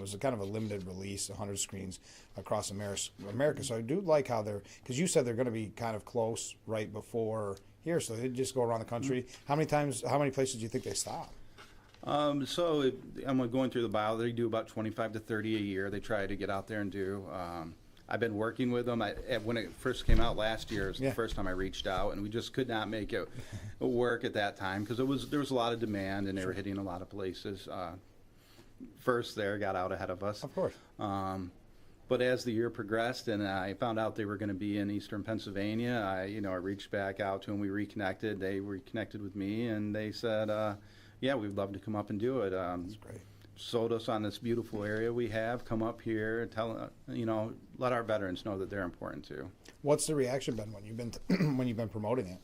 was a kind of a limited release, 100 screens across America. So I do like how they're, because you said they're going to be kind of close right before here, so they just go around the country. How many places do you think they stop? I'm going through the bio. They do about 25 to 30 a year. They try to get out there and do. I've been working with them. When it first came out last year, it was the first time I reached out, and we just could not make it work at that time because there was a lot of demand, and they were hitting a lot of places. First there got out ahead of us. Of course. But as the year progressed and I found out they were going to be in eastern Pennsylvania, I reached back out to them. We reconnected. They reconnected with me, and they said, yeah, we'd love to come up and do it. That's great. Sold us on this beautiful area we have. Come up here, let our veterans know that they're important too. What's the reaction been when you've been promoting it?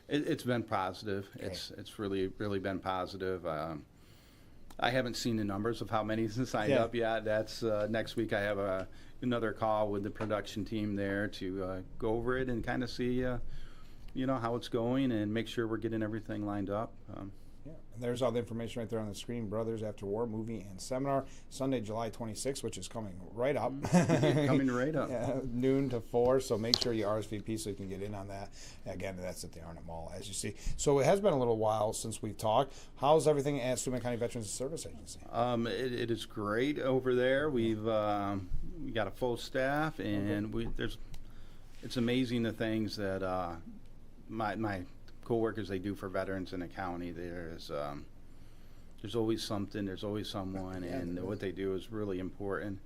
It's been positive. Okay. It's really been positive. I haven't seen the numbers of how many signed up yet. That's next week. I have another call with the production team there to go over it and kind of see, how it's going and make sure we're getting everything lined up. Yeah, and there's all the information right there on the screen. Brothers After War Movie and Seminar, Sunday, July 26th, which is coming right up. Coming right up. Noon to 4, so make sure you RSVP so you can get in on that. Again, that's at the Arnett Mall, as you see. So it has been a little while since we've talked. How's everything at Steuben County Veterans Service Agency? It is great over there. We got a full staff, and it's amazing the things that my co-workers they do for veterans in the county. There's always something, there's always someone, and what they do is really important.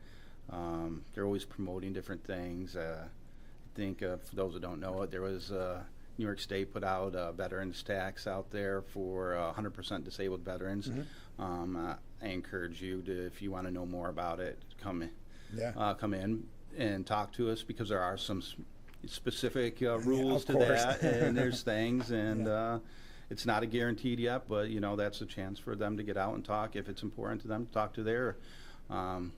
They're always promoting different things. I think for those that don't know it, there was New York State put out a veterans tax out there for 100% disabled veterans. I encourage you to, if you want to know more about it, come in and talk to us, because there are some specific rules to that, and there's things, and it's not a guaranteed yet, but that's a chance for them to get out and talk if it's important to them, to talk to their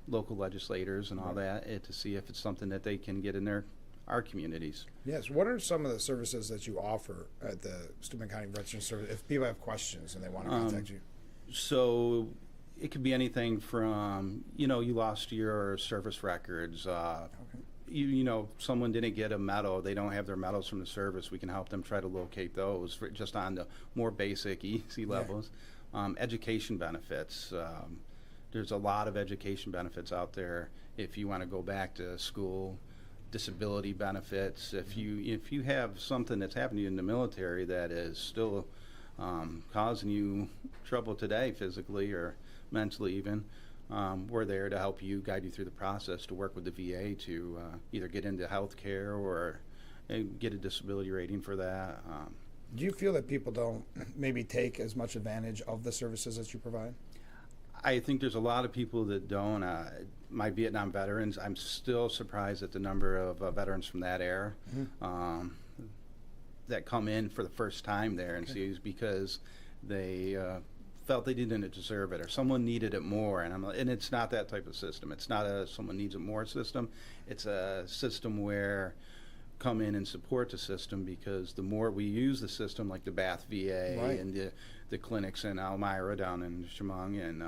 local legislators and all that, to see if it's something that they can get in our communities. Yes. What are some of the services that you offer at the Steuben County Veterans Service if people have questions and they want to contact you? So it could be anything from you lost your service records. Someone didn't get a medal, they don't have their medals from the service, we can help them try to locate those just on the more basic, easy levels. Education benefits. There's a lot of education benefits out there if you want to go back to school. Disability benefits. If you have something that's happened to you in the military that is still causing you trouble today, physically or mentally even, we're there to help you, guide you through the process, to work with the VA to either get into health care or get a disability rating for that. Do you feel that people don't maybe take as much advantage of the services that you provide? I think there's a lot of people that don't. My Vietnam veterans, I'm still surprised at the number of veterans from that era that come in for the first time there and see, because they felt they didn't deserve it, or someone needed it more, and it's not that type of system. It's not a someone needs it more system. It's a system where come in and support the system, because the more we use the system, like the Bath VA and the clinics in Elmira down in Chemung and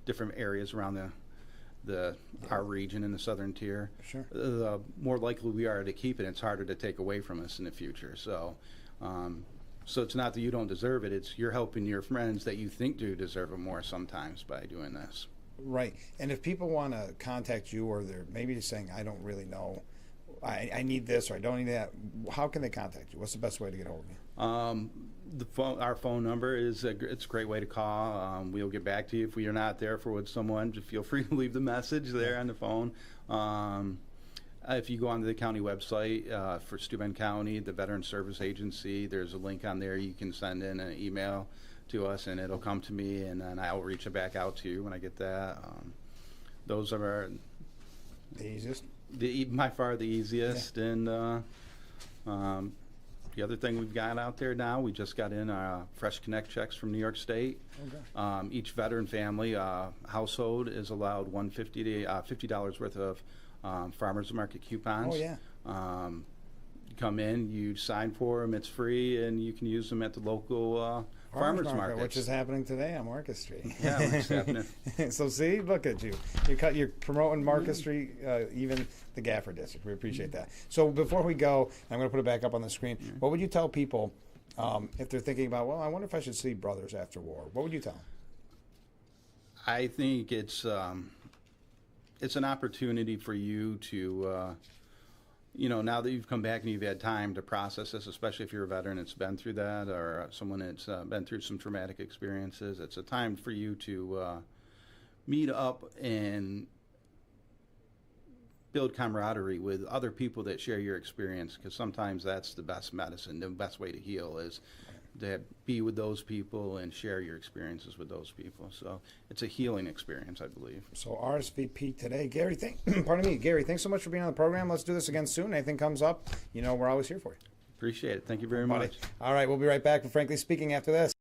different areas around our region in the southern tier, the more likely we are to keep it. It's harder to take away from us in the future. So it's not that you don't deserve it, it's you're helping your friends that you think do deserve it more sometimes by doing this. Right. And if people want to contact you, or they're maybe saying, I don't really know, I need this, or I don't need that, how can they contact you? What's the best way to get hold of you? Our phone number it's a great way to call. We'll get back to you if we are not there for someone. Just feel free to leave the message there on the phone. If you go onto the county website for Steuben County, the Veterans Service Agency, there's a link on there. You can send in an email to us, and it'll come to me, and then I'll reach it back out to you when I get that. Those are the easiest. By far the easiest, and the other thing we've got out there now, we just got in Fresh Connect checks from New York State. Each veteran family household is allowed $50 worth of farmers market coupons. Come in, you sign for them, it's free, and you can use them at the local Farmers Market, markets. which is happening today on Market Street. Yeah, it's happening. So see, look at you. You're promoting Market Street, even the Gaffer District. We appreciate that. So before we go, I'm going to put it back up on the screen. What would you tell people if they're thinking about, well, I wonder if I should see Brothers after war? What would you tell them? I think it's an opportunity for you to, now that you've come back and you've had time to process this, especially if you're a veteran that's been through that or someone that's been through some traumatic experiences, it's a time for you to meet up and build camaraderie with other people that share your experience, because sometimes that's the best medicine. The best way to heal is to be with those people and share your experiences with those people. So it's a healing experience, I believe. So RSVP today. Gary, Gary, thanks so much for being on the program. Let's do this again soon. Anything comes up, we're always here for you. Appreciate it. Thank you very much. All right, we'll be right back with Frankly Speaking after this.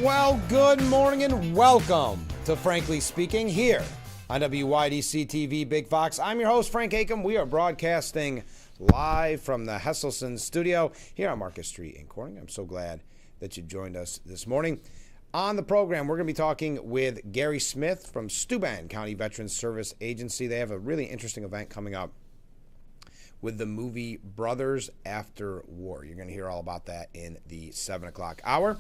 Well, good morning and welcome to Frankly Speaking here on WYDC TV Big Fox. I'm your host, Frank Acom. We are broadcasting live from the Hesselson studio here on Market Street in Corning. I'm so glad that you joined us this morning. On the program, we're going to be talking with Gary Smith from Steuben County Veterans Service Agency. They have a really interesting event coming up with the movie Brothers After War. You're going to hear all about that in the 7 o'clock hour.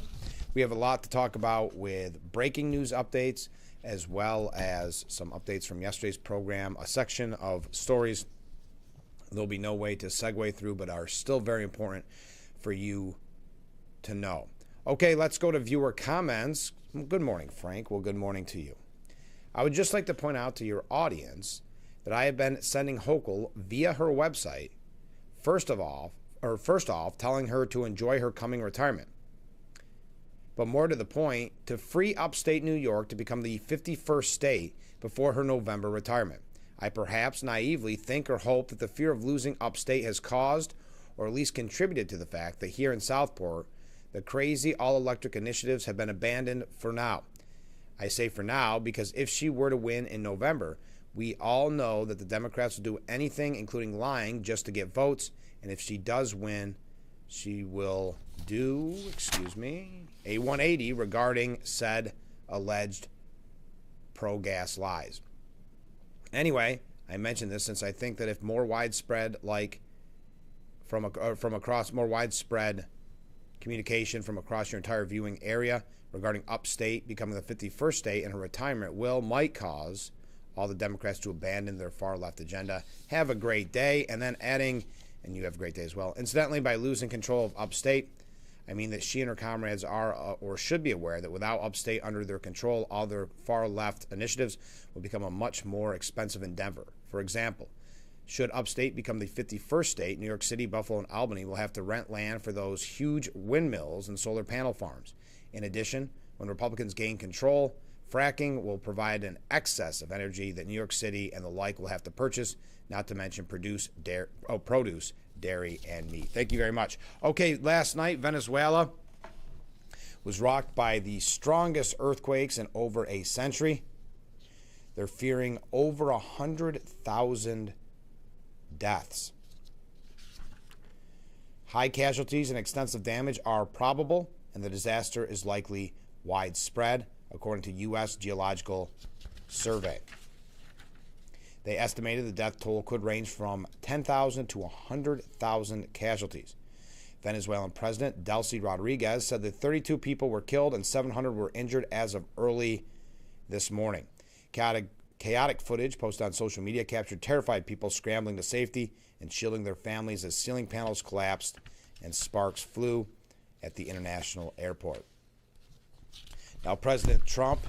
We have a lot to talk about with breaking news updates, as well as some updates from yesterday's program, a section of stories there'll be no way to segue through, but are still very important for you to know. Okay, let's go to viewer comments. Good morning, Frank. Well, good morning to you. I would just like to point out to your audience that I have been sending Hochul via her website, first off, telling her to enjoy her coming retirement. But more to the point, to free upstate New York to become the 51st state before her November retirement. I perhaps naively think or hope that the fear of losing upstate has caused, or at least contributed to the fact that here in Southport, the crazy all-electric initiatives have been abandoned for now. I say for now because if she were to win in November, we all know that the Democrats will do anything, including lying, just to get votes. And if she does win, she will do, a 180 regarding said alleged pro-gas lies. Anyway, I mention this since I think that if more widespread, more widespread communication from across your entire viewing area regarding upstate becoming the 51st state and her retirement might cause all the Democrats to abandon their far left agenda. Have a great day. And then adding, and you have a great day as well. Incidentally, by losing control of upstate, I mean that she and her comrades are or should be aware that without upstate under their control, all their far left initiatives will become a much more expensive endeavor. For example, should upstate become the 51st state, New York City, Buffalo, and Albany will have to rent land for those huge windmills and solar panel farms. In addition, when Republicans gain control, fracking will provide an excess of energy that New York City and the like will have to purchase, not to mention produce, dairy, and meat. Thank you very much. Okay, last night, Venezuela was rocked by the strongest earthquakes in over a century. They're fearing over 100,000 deaths. High casualties and extensive damage are probable, and the disaster is likely widespread, according to U.S. Geological Survey. They estimated the death toll could range from 10,000 to 100,000 casualties. Venezuelan President Delcy Rodriguez said that 32 people were killed and 700 were injured as of early this morning. Chaotic footage posted on social media captured terrified people scrambling to safety and shielding their families as ceiling panels collapsed and sparks flew at the international airport. Now, President Trump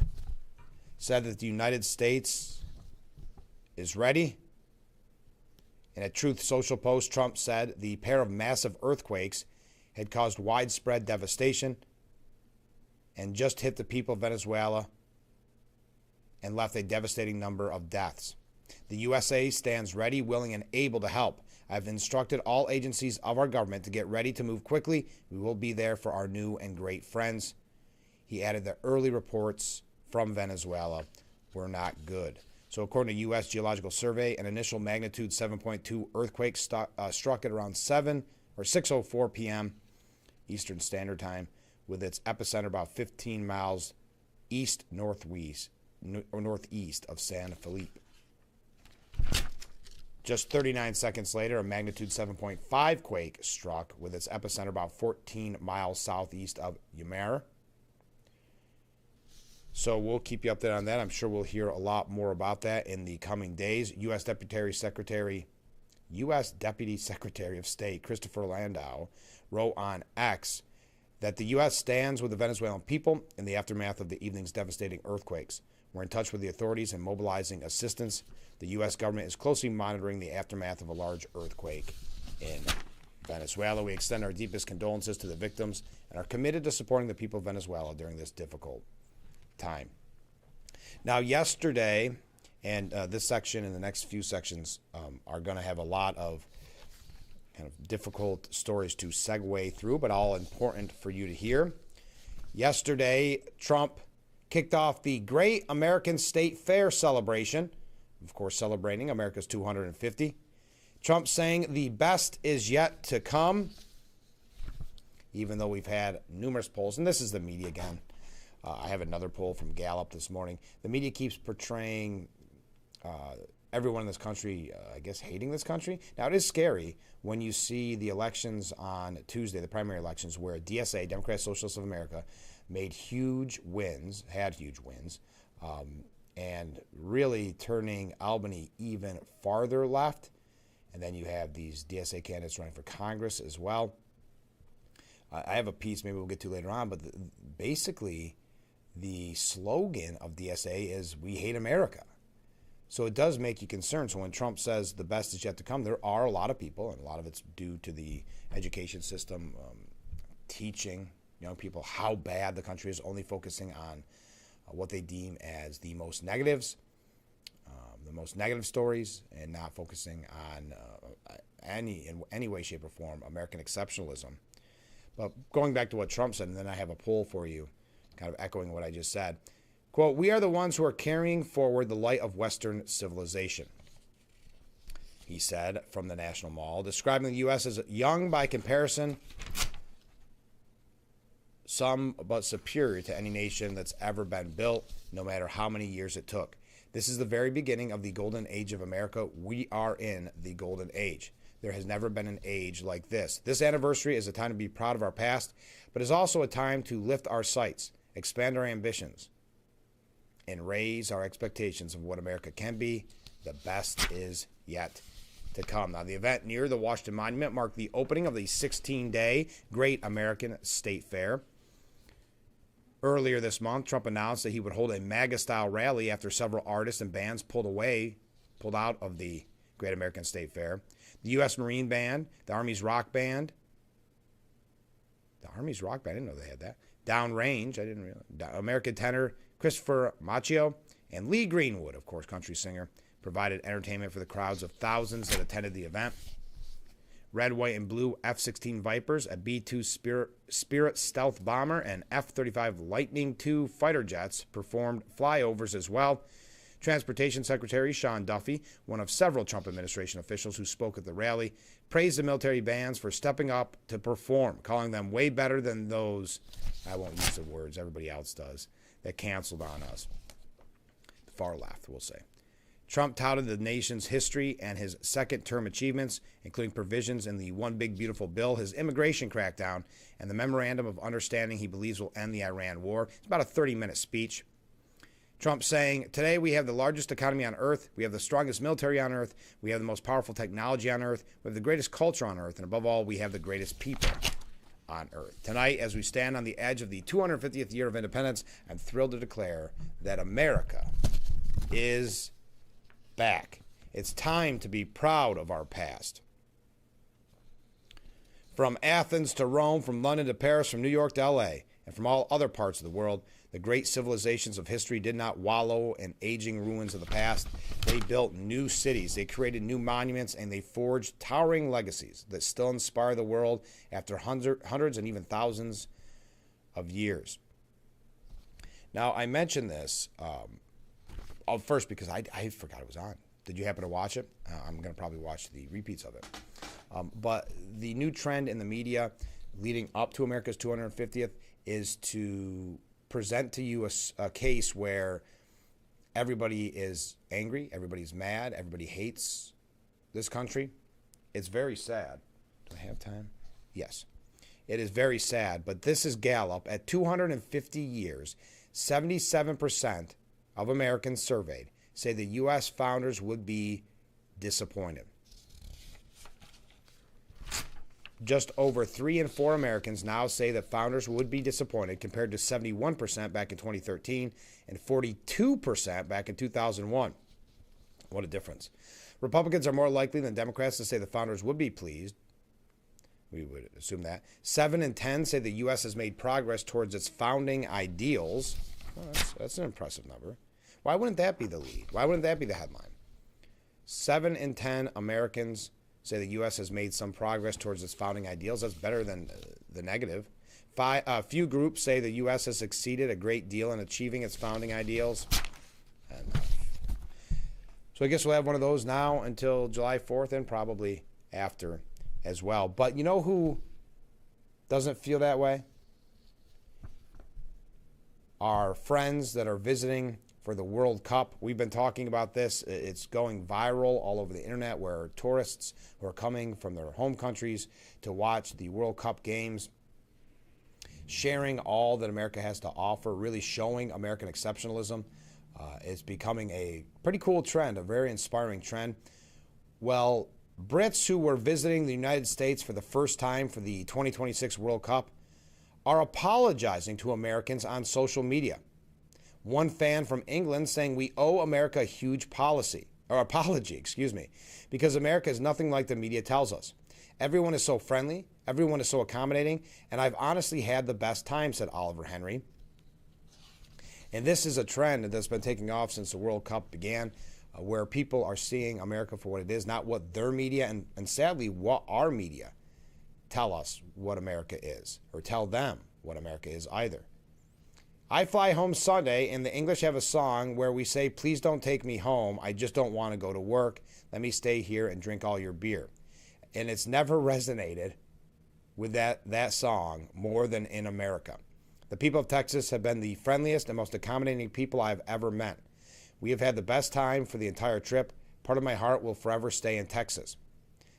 said that the United States is ready. In a Truth Social post, Trump said the pair of massive earthquakes had caused widespread devastation and just hit the people of Venezuela and left a devastating number of deaths. The USA stands ready, willing, and able to help. I've instructed all agencies of our government to get ready to move quickly. We will be there for our new and great friends. He added that early reports from Venezuela were not good. So according to U.S. Geological Survey, an initial magnitude 7.2 earthquake struck at around 6:04 p.m. Eastern Standard Time, with its epicenter about 15 miles northeast of San Felipe. Just 39 seconds later, a magnitude 7.5 quake struck, with its epicenter about 14 miles southeast of Yumare. So we'll keep you updated on that. I'm sure we'll hear a lot more about that in the coming days. U.S. Deputy Secretary of State Christopher Landau wrote on X that the U.S. stands with the Venezuelan people in the aftermath of the evening's devastating earthquakes. We're in touch with the authorities and mobilizing assistance. The U.S. government is closely monitoring the aftermath of a large earthquake in Venezuela. We extend our deepest condolences to the victims and are committed to supporting the people of Venezuela during this difficult time. Now, yesterday, and this section and the next few sections are going to have a lot of kind of difficult stories to segue through, but all important for you to hear. Yesterday, Trump kicked off the Great American State Fair celebration, of course, celebrating America's 250. Trump saying the best is yet to come, even though we've had numerous polls. And this is the media again. I have another poll from Gallup this morning. The media keeps portraying everyone in this country, I guess, hating this country. Now, it is scary when you see the elections on Tuesday, the primary elections, where DSA, Democratic Socialists of America, had huge wins, and really turning Albany even farther left. And then you have these DSA candidates running for Congress as well. I have a piece maybe we'll get to later on, but basically the slogan of DSA is "We hate America." So it does make you concerned. So when Trump says the best is yet to come, there are a lot of people, and a lot of it's due to the education system teaching young people how bad the country is, only focusing on what they deem as the most negatives, the most negative stories, and not focusing on in any way, shape, or form American exceptionalism. But going back to what Trump said, and then I have a poll for you, kind of echoing what I just said. Quote, "We are the ones who are carrying forward the light of Western civilization," he said from the National Mall, describing the U.S. as young by comparison, some but superior to any nation that's ever been built, no matter how many years it took. This is the very beginning of the golden age of America. We are in the golden age. There has never been an age like this. This anniversary is a time to be proud of our past, but is also a time to lift our sights, expand our ambitions, and raise our expectations of what America can be. The best is yet to come. Now, the event near the Washington Monument marked the opening of the 16-day Great American State Fair. Earlier this month, Trump announced that he would hold a MAGA-style rally after several artists and bands pulled out of the Great American State Fair. The U.S. Marine Band, the Army's Rock Band, I didn't know they had that. Downrange, I didn't realize. American tenor Christopher Macchio and Lee Greenwood, of course, country singer, provided entertainment for the crowds of thousands that attended the event. Red, white, and blue F-16 Vipers, a B-2 Spirit stealth bomber, and F-35 Lightning II fighter jets performed flyovers as well. Transportation Secretary Sean Duffy, one of several Trump administration officials who spoke at the rally, praised the military bands for stepping up to perform, calling them way better than those, I won't use the words, everybody else does, that canceled on us. The far left, we'll say. Trump touted the nation's history and his second-term achievements, including provisions in the One Big Beautiful Bill, his immigration crackdown, and the Memorandum of Understanding he believes will end the Iran war. It's about a 30-minute speech. Trump saying, "Today we have the largest economy on earth, we have the strongest military on earth, we have the most powerful technology on earth, we have the greatest culture on earth, and above all, we have the greatest people on earth. Tonight, as we stand on the edge of the 250th year of independence, I'm thrilled to declare that America is back. It's time to be proud of our past." From Athens to Rome, from London to Paris, from New York to L.A., and from all other parts of the world, the great civilizations of history did not wallow in aging ruins of the past. They built new cities, they created new monuments, and they forged towering legacies that still inspire the world after hundreds and even thousands of years. Now, I mentioned this first because I forgot it was on. Did you happen to watch it? I'm going to probably watch the repeats of it. But the new trend in the media leading up to America's 250th is to present to you a case where everybody is angry, everybody's mad, everybody hates this country. It's very sad. Do I have time? Yes. It is very sad, but this is Gallup. At 250 years, 77% of Americans surveyed say the U.S. founders would be disappointed. Just over 3 in 4 Americans now say that founders would be disappointed, compared to 71% back in 2013 and 42% back in 2001. What a difference. Republicans are more likely than Democrats to say the founders would be pleased. We would assume that. 7 in 10 say the U.S. has made progress towards its founding ideals. Well, that's an impressive number. Why wouldn't that be the lead? Why wouldn't that be the headline? 7 in 10 Americans say the U.S. has made some progress towards its founding ideals. That's better than the negative. A few groups say the U.S. has succeeded a great deal in achieving its founding ideals. So I guess we'll have one of those now until July 4th and probably after as well. But you know who doesn't feel that way? Our friends that are visiting for the World Cup. We've been talking about this. It's going viral all over the internet, where tourists who are coming from their home countries to watch the World Cup games, sharing all that America has to offer, really showing American exceptionalism. It's becoming a pretty cool trend, a very inspiring trend. Well, Brits who were visiting the United States for the first time for the 2026 World Cup are apologizing to Americans on social media. One fan from England saying we owe America a huge apology, because America is nothing like the media tells us. Everyone is so friendly, everyone is so accommodating, and I've honestly had the best time, said Oliver Henry. And this is a trend that's been taking off since the World Cup began, where people are seeing America for what it is, not what their media and sadly what our media tell us what America is, or tell them what America is either. I fly home Sunday, and the English have a song where we say, please don't take me home. I just don't want to go to work. Let me stay here and drink all your beer. And it's never resonated with that song more than in America. The people of Texas have been the friendliest and most accommodating people I've ever met. We have had the best time for the entire trip. Part of my heart will forever stay in Texas.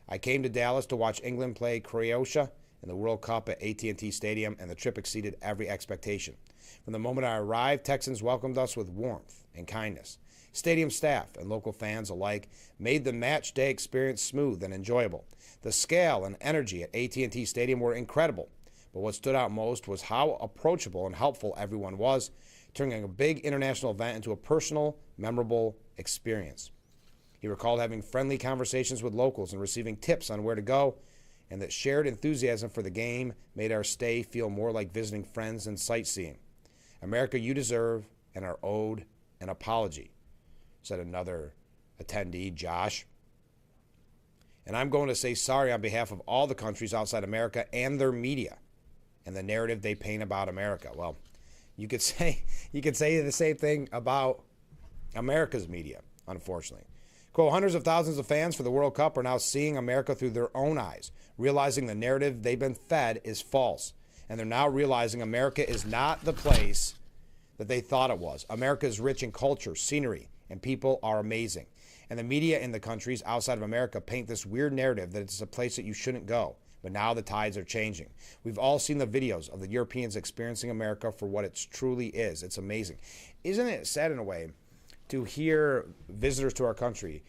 I came to Dallas to watch England play Croatia in the World Cup at AT&T Stadium, and the trip exceeded every expectation. From the moment I arrived, Texans welcomed us with warmth and kindness. Stadium staff and local fans alike made the match day experience smooth and enjoyable. The scale and energy at AT&T Stadium were incredible, but what stood out most was how approachable and helpful everyone was, turning a big international event into a personal, memorable experience. He recalled having friendly conversations with locals and receiving tips on where to go, and that shared enthusiasm for the game made our stay feel more like visiting friends and sightseeing. America, you deserve and are owed an apology, said another attendee, Josh. And I'm going to say sorry on behalf of all the countries outside America and their media and the narrative they paint about America. Well, you could say the same thing about America's media, unfortunately. Quote, hundreds of thousands of fans for the World Cup are now seeing America through their own eyes, realizing the narrative they've been fed is false. And they're now realizing America is not the place that they thought it was. America is rich in culture, scenery, and people are amazing. And the media in the countries outside of America paint this weird narrative that it's a place that you shouldn't go. But now the tides are changing. We've all seen the videos of the Europeans experiencing America for what it truly is. It's amazing. Isn't it sad in a way to hear visitors to our country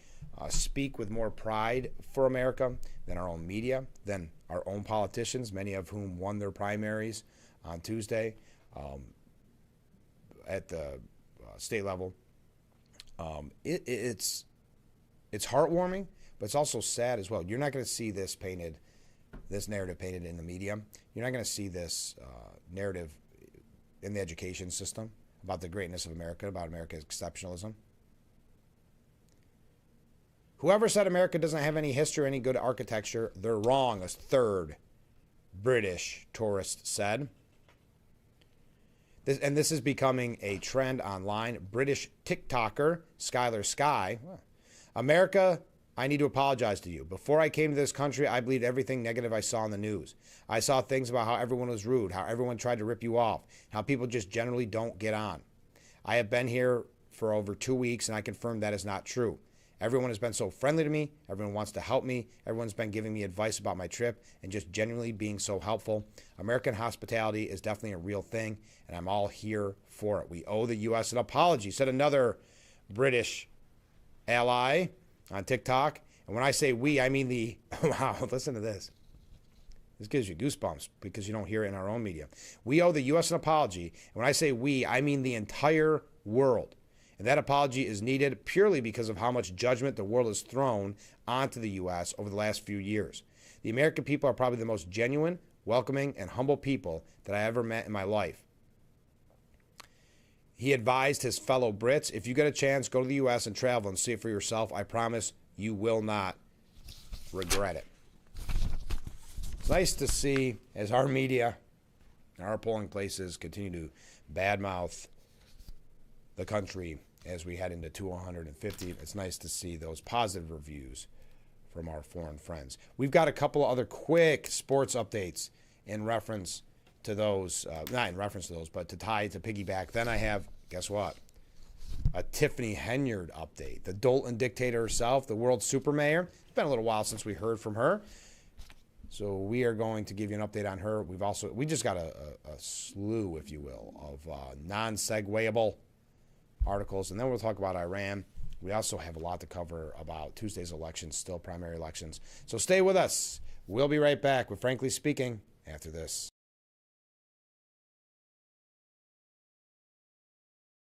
speak with more pride for America than our own media, than our own politicians, many of whom won their primaries on Tuesday at the state level? It's heartwarming, but it's also sad as well. You're not going to see this narrative painted in the media. You're not going to see this narrative in the education system about the greatness of America, about America's exceptionalism. Whoever said America doesn't have any history or any good architecture, they're wrong, a third British tourist said. This is becoming a trend online. British TikToker Skylar Sky. America, I need to apologize to you. Before I came to this country, I believed everything negative I saw in the news. I saw things about how everyone was rude, how everyone tried to rip you off, how people just generally don't get on. I have been here for over 2 weeks, and I confirm that is not true. Everyone has been so friendly to me. Everyone wants to help me. Everyone's been giving me advice about my trip and just genuinely being so helpful. American hospitality is definitely a real thing, and I'm all here for it. We owe the U.S. an apology, said another British ally on TikTok. And when I say we, I mean the, wow, listen to this. This gives you goosebumps because you don't hear it in our own media. We owe the U.S. an apology. And when I say we, I mean the entire world. And that apology is needed purely because of how much judgment the world has thrown onto the U.S. over the last few years. The American people are probably the most genuine, welcoming, and humble people that I ever met in my life. He advised his fellow Brits, if you get a chance, go to the U.S. and travel and see it for yourself. I promise you will not regret it. It's nice to see as our media Our polling places continue to badmouth the country as we head into 250. It's nice to see those positive reviews from our foreign friends. We've got a couple of other quick sports updates in reference to those, not in reference to those, but to piggyback. Then I have, guess what? A Tiffany Henyard update. The Dalton dictator herself, the world super mayor. It's been a little while since we heard from her. So we are going to give you an update on her. We just got a slew, if you will, of non-segueable articles. And then we'll talk about Iran. We also have a lot to cover about Tuesday's elections, still primary elections. So stay with us. We'll be right back with Frankly Speaking after this.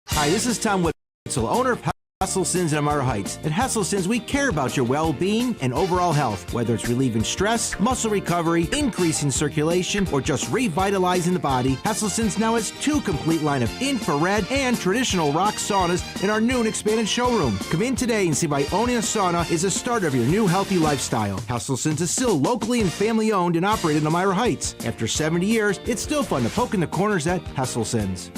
Hi, this is Tom Witzel, owner of Hesselson's in Amara Heights. At Hesselson's, we care about your well-being and overall health, whether it's relieving stress, muscle recovery, increasing circulation, or just revitalizing the body. Hesselson's now has 2 complete line of infrared and traditional rock saunas in our new and expanded showroom. Come in today and see why owning a sauna is a start of your new healthy lifestyle. Hesselson's is still locally and family-owned and operated in Amara Heights. After 70 years, it's still fun to poke in the corners at Hesselson's.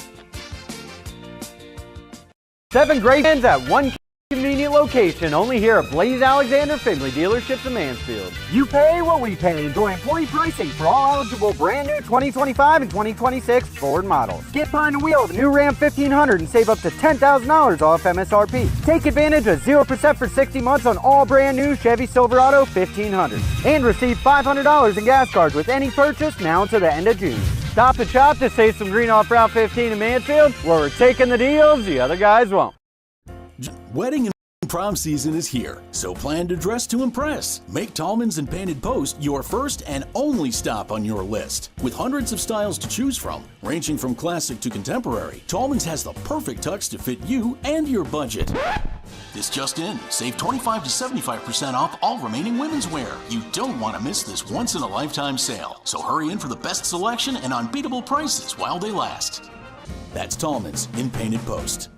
7 great fans at one convenient location, only here at Blaze Alexander Finley Dealerships in Mansfield. You pay what we pay. Enjoy employee pricing for all eligible brand new 2025 and 2026 Ford models. Get behind the wheel of the new Ram 1500 and save up to $10,000 off MSRP. Take advantage of 0% for 60 months on all brand new Chevy Silverado 1500 and receive $500 in gas cards with any purchase now until the end of June. Stop and shop to save some green off Route 15 in Mansfield, where we're taking the deals the other guys won't. Wedding and prom season is here, so plan to dress to impress. Make Tallman's and Painted Post your first and only stop on your list. With hundreds of styles to choose from, ranging from classic to contemporary, Tallman's has the perfect tux to fit you and your budget. This just in, save 25 to 75% off all remaining women's wear. You don't want to miss this once-in-a-lifetime sale, so hurry in for the best selection and unbeatable prices while they last. That's Tallman's in Painted Post.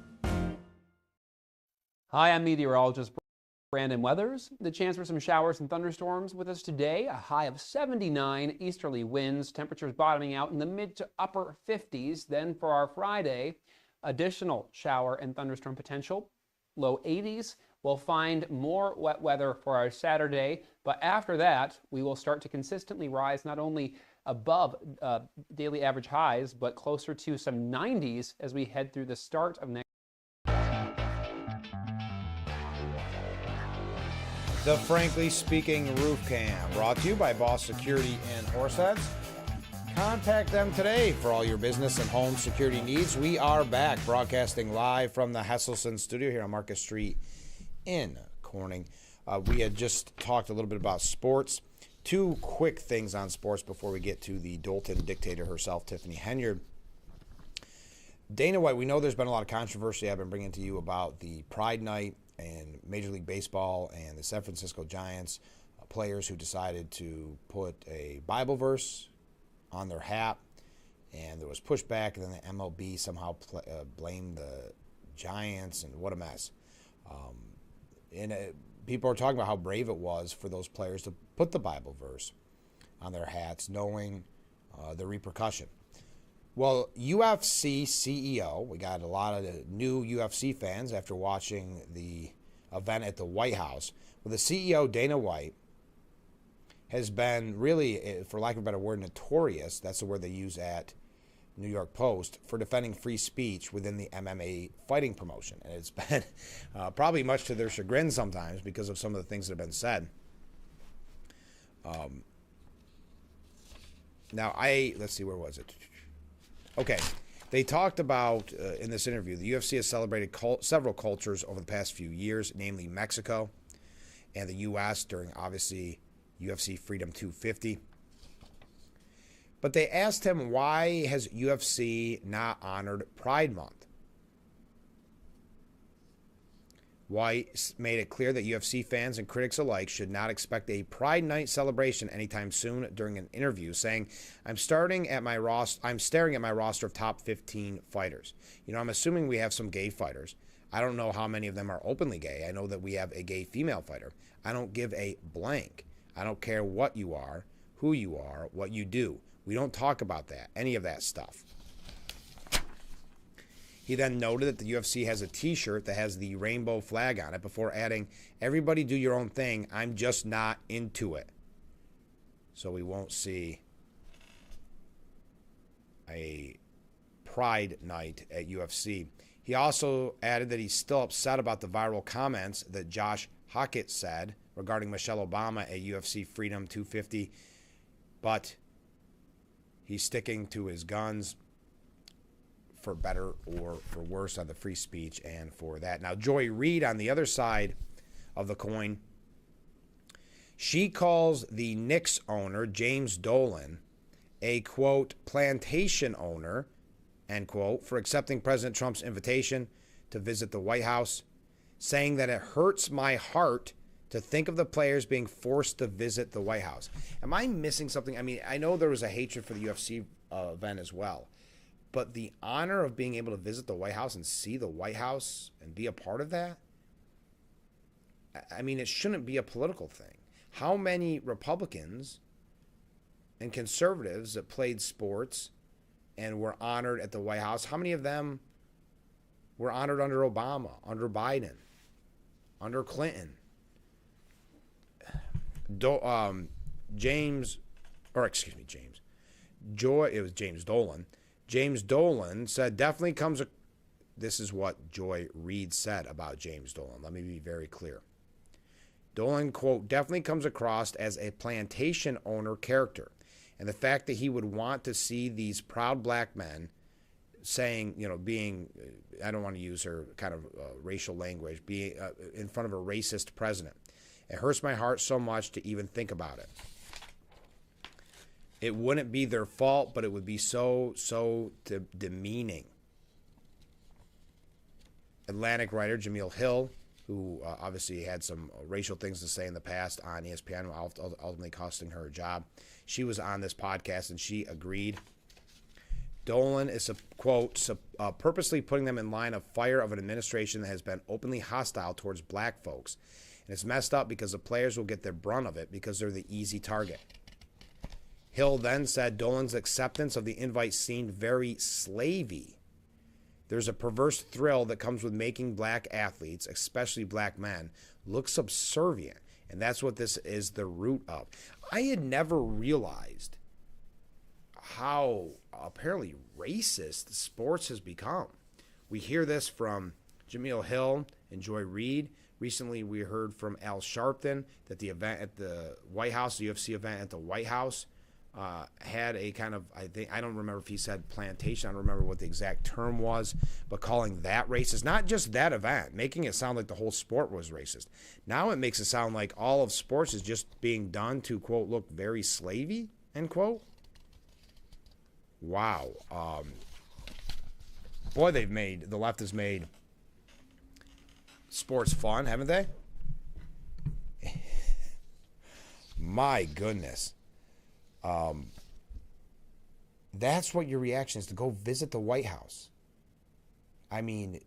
Hi, I'm meteorologist Brandon Weathers. The chance for some showers and thunderstorms with us today. A high of 79, easterly winds, temperatures bottoming out in the mid to upper 50s. Then for our Friday, additional shower and thunderstorm potential. Low 80s. We'll find more wet weather for our Saturday, but after that, we will start to consistently rise not only above daily average highs, but closer to some 90s as we head through the start of next. The Frankly Speaking Roof Cam, brought to you by Boss Security in Horseheads. Contact them today for all your business and home security needs. We are back broadcasting live from the Hesselson studio here on Market Street in Corning. We had just talked a little bit about sports. 2 quick things on sports before we get to the Dalton dictator herself, Tiffany Henyard. Dana White, we know there's been a lot of controversy I've been bringing to you about the Pride Night and Major League Baseball and the San Francisco Giants players who decided to put a Bible verse on their hat, and there was pushback, and then the MLB somehow blamed the Giants, and what a mess. People are talking about how brave it was for those players to put the Bible verse on their hats, knowing the repercussion. Well, UFC CEO, we got a lot of new UFC fans after watching the event at the White House. Well, the CEO, Dana White, has been really, for lack of a better word, notorious, that's the word they use at New York Post, for defending free speech within the MMA fighting promotion. And it's been probably much to their chagrin sometimes because of some of the things that have been said. Let's see, where was it? Okay, they talked about, in this interview, the UFC has celebrated several cultures over the past few years, namely Mexico and the U.S. during, obviously, UFC Freedom 250. But they asked him, why has UFC not honored Pride Month? White made it clear that UFC fans and critics alike should not expect a Pride Night celebration anytime soon during an interview, saying, I'm staring at my roster of top 15 fighters. I'm assuming we have some gay fighters. I don't know how many of them are openly gay. I know that we have a gay female fighter. I don't give a blank. I don't care what you are, who you are, what you do. We don't talk about that, any of that stuff. He then noted that the UFC has a t-shirt that has the rainbow flag on it before adding, everybody do your own thing. I'm just not into it. So we won't see a Pride night at UFC. He also added that he's still upset about the viral comments that Josh Hockett said regarding Michelle Obama at UFC Freedom 250, but he's sticking to his guns for better or for worse on the free speech and for that. Now, Joy Reid on the other side of the coin, she calls the Knicks owner, James Dolan, a, quote, plantation owner, end quote, for accepting President Trump's invitation to visit the White House, saying that it hurts my heart to think of the players being forced to visit the White House. Am I missing something? I mean, I know there was a hatred for the UFC event as well, but the honor of being able to visit the White House and see the White House and be a part of that, I mean, it shouldn't be a political thing. How many Republicans and conservatives that played sports and were honored at the White House, how many of them were honored under Obama, under Biden, under Clinton? James Dolan. James Dolan said definitely comes, this is what Joy Reid said about James Dolan. Let me be very clear. Dolan, quote, definitely comes across as a plantation owner character. And the fact that he would want to see these proud black men saying, you know, being, I don't want to use her kind of racial language, being in front of a racist president. It hurts my heart so much to even think about it. It wouldn't be their fault, but it would be so demeaning. Atlantic writer Jameel Hill, who obviously had some racial things to say in the past on ESPN, ultimately costing her a job. She was on this podcast and she agreed. Dolan is, quote, purposely putting them in line of fire of an administration that has been openly hostile towards black folks. And it's messed up because the players will get their brunt of it because they're the easy target. Hill then said Dolan's acceptance of the invite seemed very slavey. There's a perverse thrill that comes with making black athletes, especially black men, look subservient. And that's what this is the root of. I had never realized how apparently racist sports has become. We hear this from Jameel Hill and Joy Reid. Recently, we heard from Al Sharpton that the event at the White House, the UFC event at the White House, had a kind of, I don't remember if he said plantation, I don't remember what the exact term was, but calling that racist. Not just that event, making it sound like the whole sport was racist. Now it makes it sound like all of sports is just being done to, quote, look very slavey, end quote. Wow. Boy, the left has made sports fun, haven't they? My goodness. That's what your reaction is, to go visit the White House. I mean,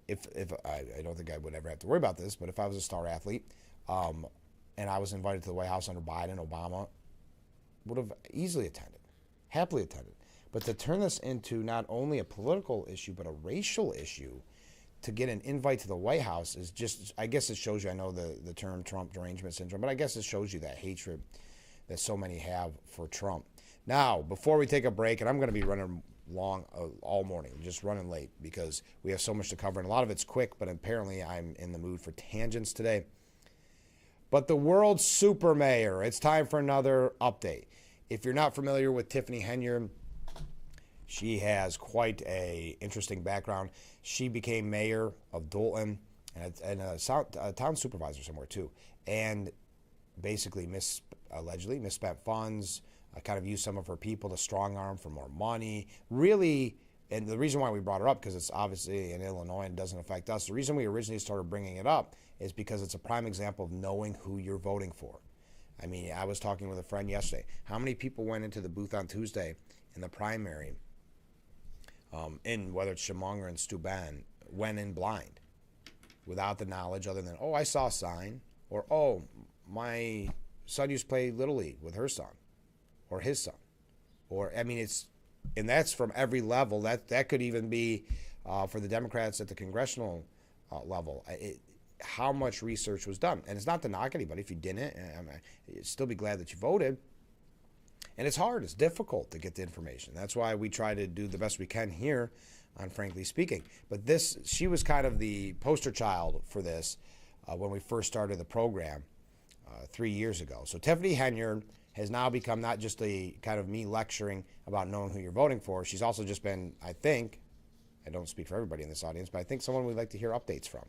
if I don't think I would ever have to worry about this, but if I was a star athlete, and I was invited to the White House under Biden, Obama, would have easily attended, happily attended. But to turn this into not only a political issue, but a racial issue, to get an invite to the White House is just, I guess it shows you, I know the term Trump derangement syndrome, but I guess it shows you that hatred that so many have for Trump. Now, before we take a break, and I'm going to be running long all morning, just running late because we have so much to cover, and a lot of it's quick, but apparently I'm in the mood for tangents today. But the world's super mayor, it's time for another update. If you're not familiar with Tiffany Henyard, she has quite a interesting background. She became mayor of Dalton and a town supervisor somewhere too, and basically allegedly misspent funds, kind of used some of her people to strong arm for more money. Really, and the reason why we brought her up, because it's obviously in Illinois and doesn't affect us. The reason we originally started bringing it up is because it's a prime example of knowing who you're voting for. I mean, I was talking with a friend yesterday. How many people went into the booth on Tuesday in the primary, in whether it's Chemung or in Steuben, went in blind without the knowledge other than, oh, I saw a sign, or, oh, my son used to play Little League with her son. or his son. Or, I mean, and that's from every level. That could even be for the Democrats at the congressional level. How much research was done. And it's not to knock anybody. If you didn't, you'd still be glad that you voted. And it's hard. It's difficult to get the information. That's why we try to do the best we can here on Frankly Speaking. But she was kind of the poster child for this when we first started the program 3 years ago. So Tiffany Henyard has now become not just a kind of me lecturing about knowing who you're voting for. She's also just been, I think, I don't speak for everybody in this audience, but I think someone we'd like to hear updates from.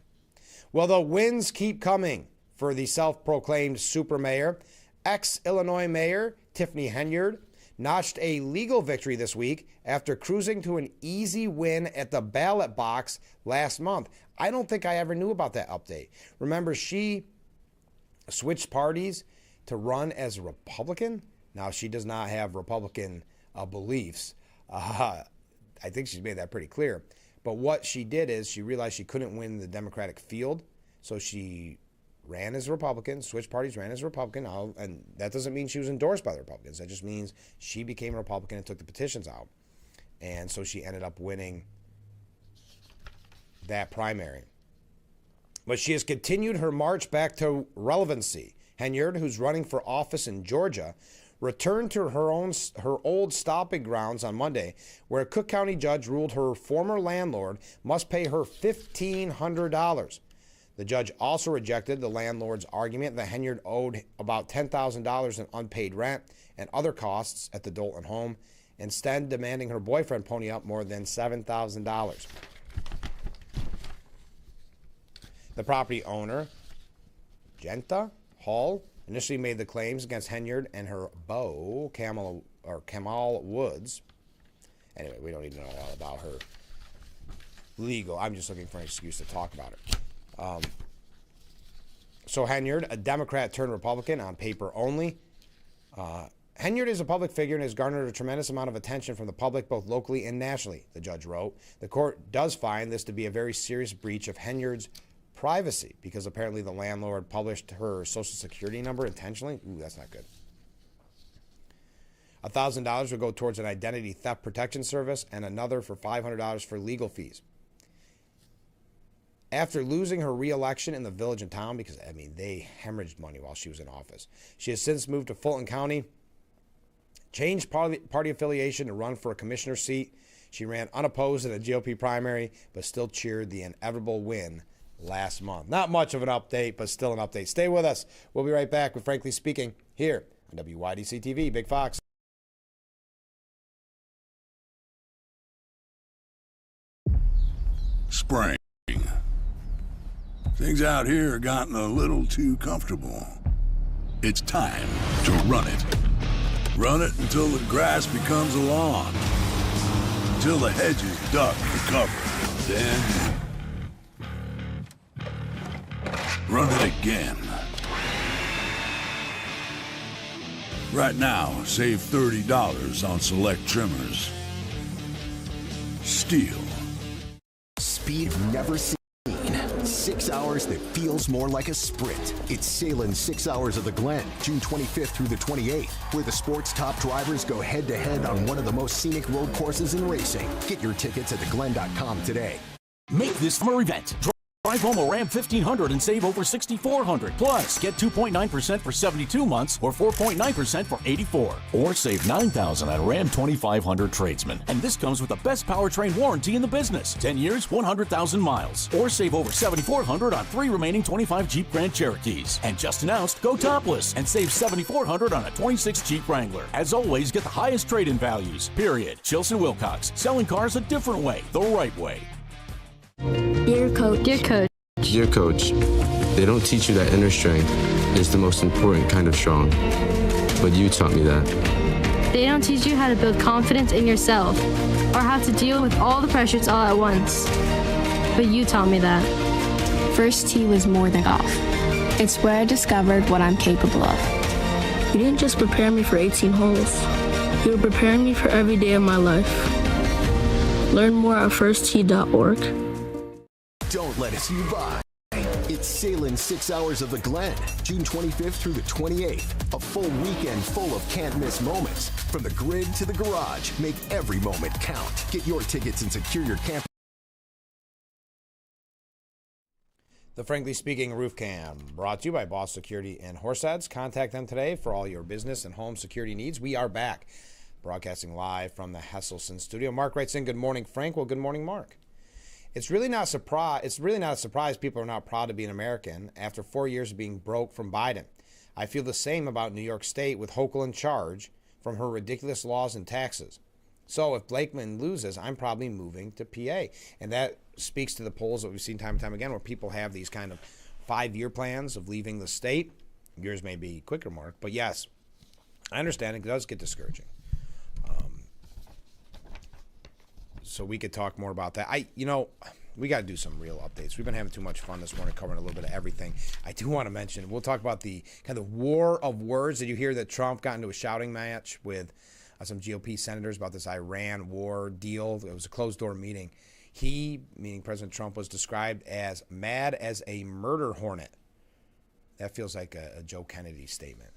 Well, the wins keep coming for the self-proclaimed super mayor. Ex-Illinois Mayor Tiffany Henyard notched a legal victory this week after cruising to an easy win at the ballot box last month. I don't think I ever knew about that update. Remember, she switched parties to run as a Republican. Now, she does not have Republican beliefs. I think she's made that pretty clear. But what she did is she realized she couldn't win the Democratic field, so she ran as a Republican, switched parties, ran as a Republican, and that doesn't mean she was endorsed by the Republicans. That just means she became a Republican and took the petitions out. And so she ended up winning that primary. But she has continued her march back to relevancy. Henyard, who's running for office in Georgia, returned to her old stomping grounds on Monday, where a Cook County judge ruled her former landlord must pay her $1,500. The judge also rejected the landlord's argument that Henyard owed about $10,000 in unpaid rent and other costs at the Dolton home, instead demanding her boyfriend pony up more than $7,000. The property owner, Genta Hall, initially made the claims against Henyard and her beau, Kamal Woods. Anyway, we don't need to know all about her legal. I'm just looking for an excuse to talk about her. So Henyard, a Democrat turned Republican on paper only. Henyard is a public figure and has garnered a tremendous amount of attention from the public, both locally and nationally, the judge wrote. The court does find this to be a very serious breach of Henyard's privacy because apparently the landlord published her Social Security number intentionally. Ooh, that's not good. $1,000 would go towards an identity theft protection service and another for $500 for legal fees. After losing her re-election in the village and town, because, I mean, they hemorrhaged money while she was in office, she has since moved to Fulton County, changed party affiliation to run for a commissioner seat. She ran unopposed in a GOP primary, but still cheered the inevitable win last month. Not much of an update, but still an update. Stay with us. We'll be right back with Frankly Speaking here on WYDC TV, Big Fox. Spring. Things out here have gotten a little too comfortable. It's time to run it. Run it until the grass becomes a lawn. Until the hedges duck for cover. Then run it again. Right now, save $30 on select trimmers. Steel. Speed you've never seen. 6 hours that feels more like a sprint. It's Salin's 6 Hours of the Glen, June 25th through the 28th, where the sport's top drivers go head-to-head on one of the most scenic road courses in racing. Get your tickets at theglen.com today. Make this summer event. Drive home a Ram 1500 and save over $6,400. Plus, get 2.9% for 72 months or 4.9% for 84. Or save $9,000 on Ram 2500 Tradesman. And this comes with the best powertrain warranty in the business. 10 years, 100,000 miles. Or save over $7,400 on 3 remaining 25 Jeep Grand Cherokees. And just announced, go topless and save $7,400 on a 26 Jeep Wrangler. As always, get the highest trade-in values. Period. Chilson Wilcox. Selling cars a different way. The right way. Dear Coach. Dear Coach. Dear Coach, they don't teach you that inner strength is the most important kind of strong. But you taught me that. They don't teach you how to build confidence in yourself or how to deal with all the pressures all at once. But you taught me that. First tee was more than golf. It's where I discovered what I'm capable of. You didn't just prepare me for 18 holes. You were preparing me for every day of my life. Learn more at firsttee.org. Don't let us you by. It's Sailin' 6 Hours of the Glen, June 25th through the 28th. A full weekend full of can't-miss moments. From the grid to the garage, make every moment count. Get your tickets and secure your camp. The Frankly Speaking Roof Cam, brought to you by Boss Security and Horseheads. Contact them today for all your business and home security needs. We are back, broadcasting live from the Hesselson studio. Mark writes in, good morning, Frank. Well, good morning, Mark. It's really not a surprise people are not proud to be an American after 4 years of being broke from Biden. I feel the same about New York State with Hochul in charge from her ridiculous laws and taxes. So if Blakeman loses, I'm probably moving to PA. And that speaks to the polls that we've seen time and time again where people have these kind of 5-year plans of leaving the state. Yours may be quicker, Mark. But yes, I understand it does get discouraging. So we could talk more about that. We got to do some real updates. We've been having too much fun this morning covering a little bit of everything. I do want to mention, we'll talk about the kind of war of words. Did you hear that Trump got into a shouting match with some GOP senators about this Iran war deal? It was a closed-door meeting. He, meaning President Trump, was described as mad as a murder hornet. That feels like a Joe Kennedy statement.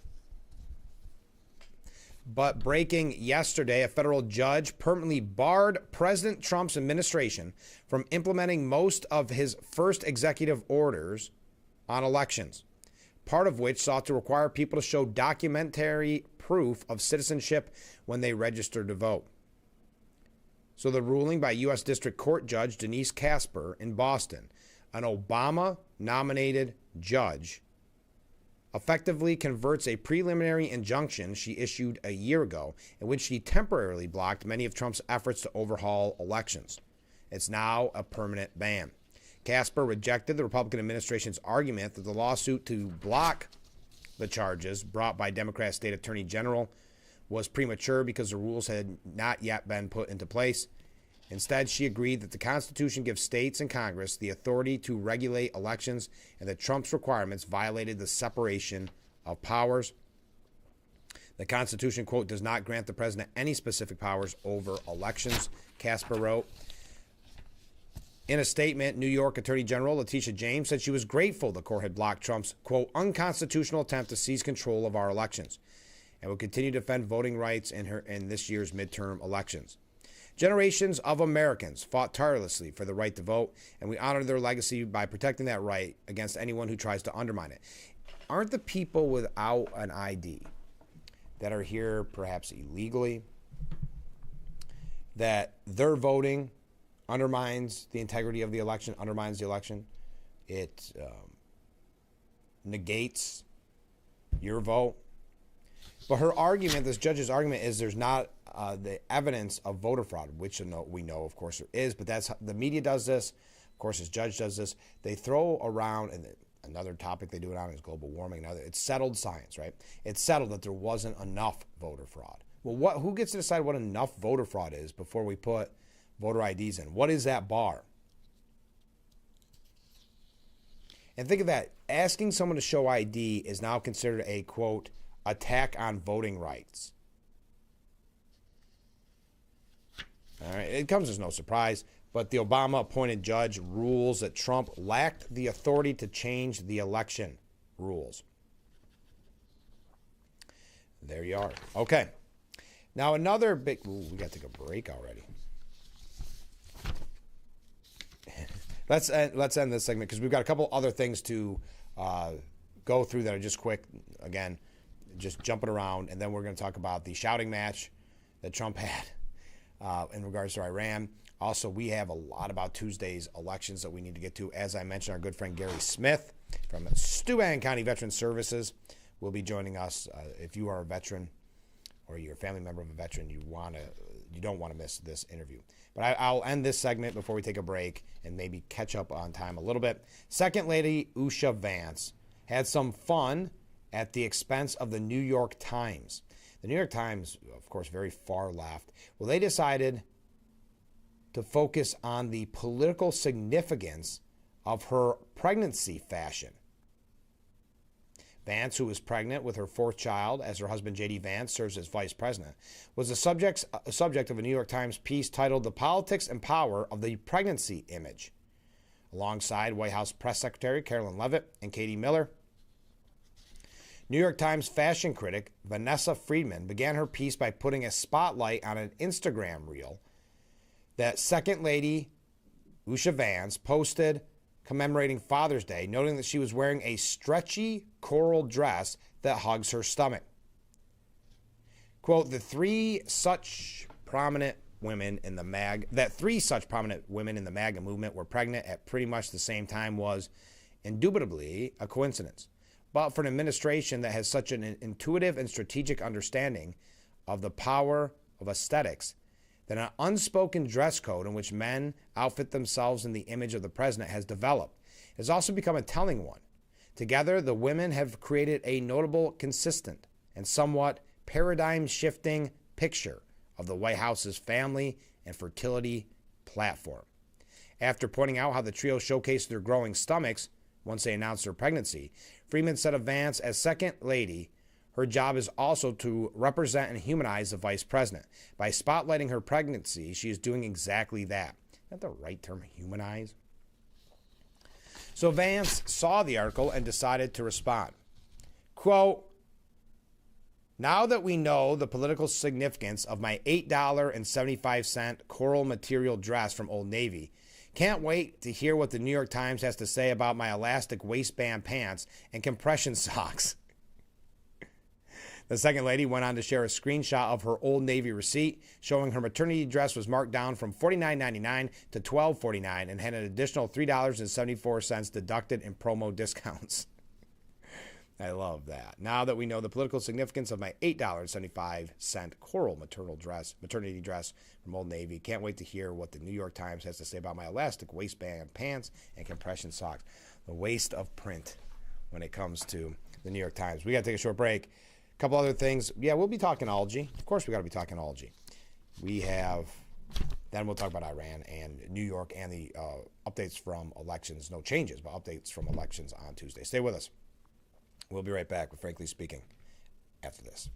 But breaking yesterday, a federal judge permanently barred President Trump's administration from implementing most of his first executive orders on elections, part of which sought to require people to show documentary proof of citizenship when they register to vote. So the ruling by U.S. District Court Judge Denise Casper in Boston, an Obama-nominated judge, effectively converts a preliminary injunction she issued a year ago in which she temporarily blocked many of Trump's efforts to overhaul elections. It's now a permanent ban. Casper rejected the Republican administration's argument that the lawsuit to block the charges brought by Democrat State Attorney General was premature because the rules had not yet been put into place. Instead, she agreed that the Constitution gives states and Congress the authority to regulate elections and that Trump's requirements violated the separation of powers. The Constitution, quote, does not grant the president any specific powers over elections, Casper wrote. In a statement, New York Attorney General Letitia James said she was grateful the court had blocked Trump's, quote, unconstitutional attempt to seize control of our elections and will continue to defend voting rights in this year's midterm elections. Generations of Americans fought tirelessly for the right to vote, and we honor their legacy by protecting that right against anyone who tries to undermine it. Aren't the people without an ID that are here perhaps illegally, that their voting undermines the integrity of the election, undermines the election? It negates your vote. But her argument, this judge's argument, is there's not the evidence of voter fraud, which we know, of course, there is. But that's the media does this. Of course, this judge does this. They throw around, and another topic they do it on is global warming. It's settled science, right? It's settled that there wasn't enough voter fraud. Well, who gets to decide what enough voter fraud is before we put voter IDs in? What is that bar? And think of that. Asking someone to show ID is now considered a, quote, attack on voting rights. All right, it comes as no surprise, but the Obama-appointed judge rules that Trump lacked the authority to change the election rules. There you are. Okay. Now another big... Ooh, we got to take a break already. Let's end this segment because we've got a couple other things to go through that are just quick. Again, just jumping around, and then we're going to talk about the shouting match that Trump had in regards to Iran. Also, we have a lot about Tuesday's elections that we need to get to. As I mentioned, our good friend Gary Smith from Steuben County Veteran Services will be joining us. If you are a veteran or you're a family member of a veteran, you don't want to miss this interview. But I'll end this segment before we take a break and maybe catch up on time a little bit. Second Lady Usha Vance had some fun at the expense of the New York Times. The New York Times, of course, very far left. Well, they decided to focus on the political significance of her pregnancy fashion. Vance, who is pregnant with her fourth child as her husband J.D. Vance serves as vice president, was the subject of a New York Times piece titled "The Politics and Power of the Pregnancy Image." alongside White House Press Secretary Carolyn Leavitt and Katie Miller. New York Times fashion critic Vanessa Friedman began her piece by putting a spotlight on an Instagram reel that Second Lady Usha Vance posted commemorating Father's Day, noting that she was wearing a stretchy coral dress that hugs her stomach. Quote, that three such prominent women in the MAGA movement were pregnant at pretty much the same time was indubitably a coincidence. But for an administration that has such an intuitive and strategic understanding of the power of aesthetics, that an unspoken dress code in which men outfit themselves in the image of the president has developed has also become a telling one. Together, the women have created a notable, consistent, and somewhat paradigm-shifting picture of the White House's family and fertility platform. After pointing out how the trio showcased their growing stomachs once they announced their pregnancy, Freeman said of Vance, as Second Lady, her job is also to represent and humanize the vice president. By spotlighting her pregnancy, she is doing exactly that. Is that the right term, humanize? So Vance saw the article and decided to respond. Quote, now that we know the political significance of my $8.75 coral material dress from Old Navy, can't wait to hear what the New York Times has to say about my elastic waistband pants and compression socks. The Second Lady went on to share a screenshot of her Old Navy receipt showing her maternity dress was marked down from $49.99 to $12.49 and had an additional $3.74 deducted in promo discounts. I love that. Now that we know the political significance of my $8.75 coral maternity dress from Old Navy, can't wait to hear what the New York Times has to say about my elastic waistband pants and compression socks. The waste of print when it comes to the New York Times. We got to take a short break. A couple other things. Yeah, we'll be talking algae. Of course, we got to be talking algae. Then we'll talk about Iran and New York and the updates from elections. No changes, but updates from elections on Tuesday. Stay with us. We'll be right back with Frankly Speaking after this.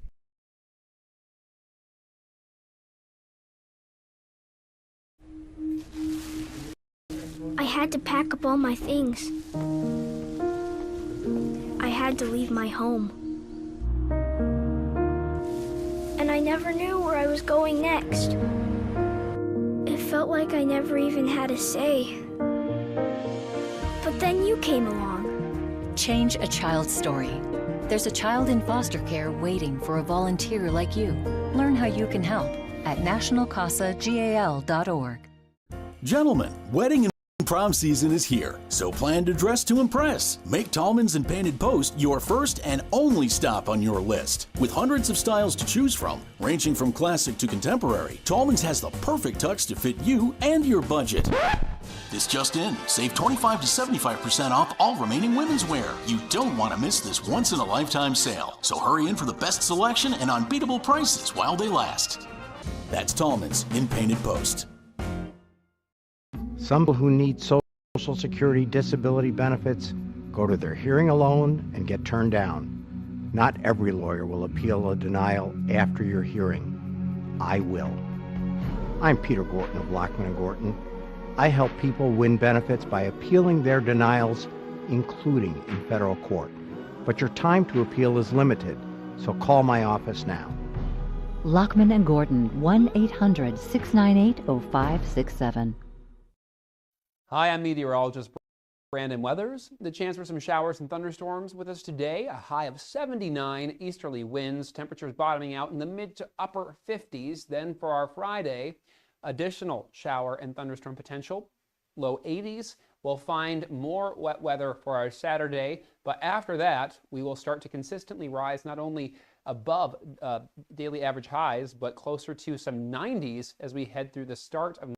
I had to pack up all my things. I had to leave my home. And I never knew where I was going next. It felt like I never even had a say. But then you came along. Change a child's story. There's a child in foster care waiting for a volunteer like you. Learn how you can help at nationalcasagal.org. Gentlemen, wedding and prom season is here, so plan to dress to impress. Make Tallman's and Painted Post your first and only stop on your list. With hundreds of styles to choose from, ranging from classic to contemporary, Tallman's has the perfect tux to fit you and your budget. This just in, save 25 to 75% off all remaining women's wear. You don't want to miss this once-in-a-lifetime sale, so hurry in for the best selection and unbeatable prices while they last. That's Tallman's in Painted Post. Some people who need Social Security disability benefits go to their hearing alone and get turned down. Not every lawyer will appeal a denial after your hearing. I will. I'm Peter Gorton of Lockman & Gorton. I help people win benefits by appealing their denials, including in federal court. But your time to appeal is limited, so call my office now. Lockman & Gorton, 1-800-698-0567. Hi, I'm meteorologist Brandon Weathers. The chance for some showers and thunderstorms with us today. A high of 79, easterly winds, temperatures bottoming out in the mid to upper 50s. Then for our Friday, additional shower and thunderstorm potential, low 80s. We'll find more wet weather for our Saturday, but after that, we will start to consistently rise not only above daily average highs, but closer to some 90s as we head through the start of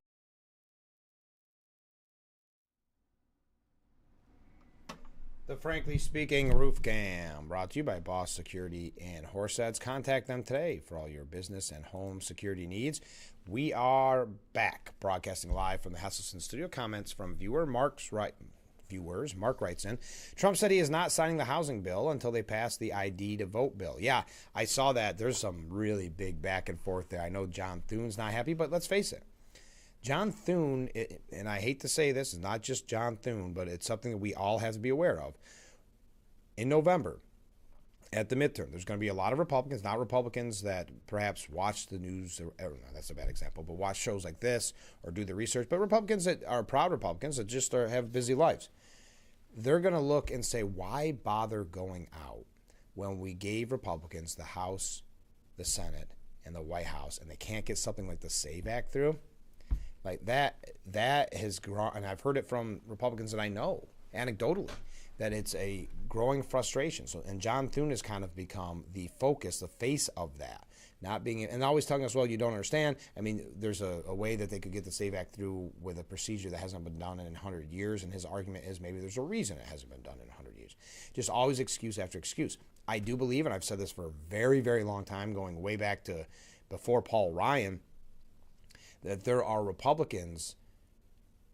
The Frankly Speaking Roof Cam, brought to you by Boss Security and Horseheads. Contact them today for all your business and home security needs. We are back, broadcasting live from the Hesselson studio. Comments from Mark writes in, Trump said he is not signing the housing bill until they pass the ID to vote bill. Yeah, I saw that. There's some really big back and forth there. I know John Thune's not happy, but let's face it. John Thune, and I hate to say this, is not just John Thune, but it's something that we all have to be aware of. In November, at the midterm, there's going to be a lot of Republicans, not Republicans that perhaps watch the news, or no, that's a bad example, but watch shows like this or do the research, but Republicans that are proud Republicans that just have busy lives. They're going to look and say, why bother going out when we gave Republicans the House, the Senate, and the White House, and they can't get something like the SAVE Act through? Like that has grown, and I've heard it from Republicans that I know, anecdotally, that it's a growing frustration. So, and John Thune has kind of become the focus, the face of that. Not being, and always telling us, well, you don't understand. I mean, there's a way that they could get the SAVE Act through with a procedure that hasn't been done in 100 years, and his argument is maybe there's a reason it hasn't been done in 100 years. Just always excuse after excuse. I do believe, and I've said this for a very, very long time, going way back to before Paul Ryan, that there are Republicans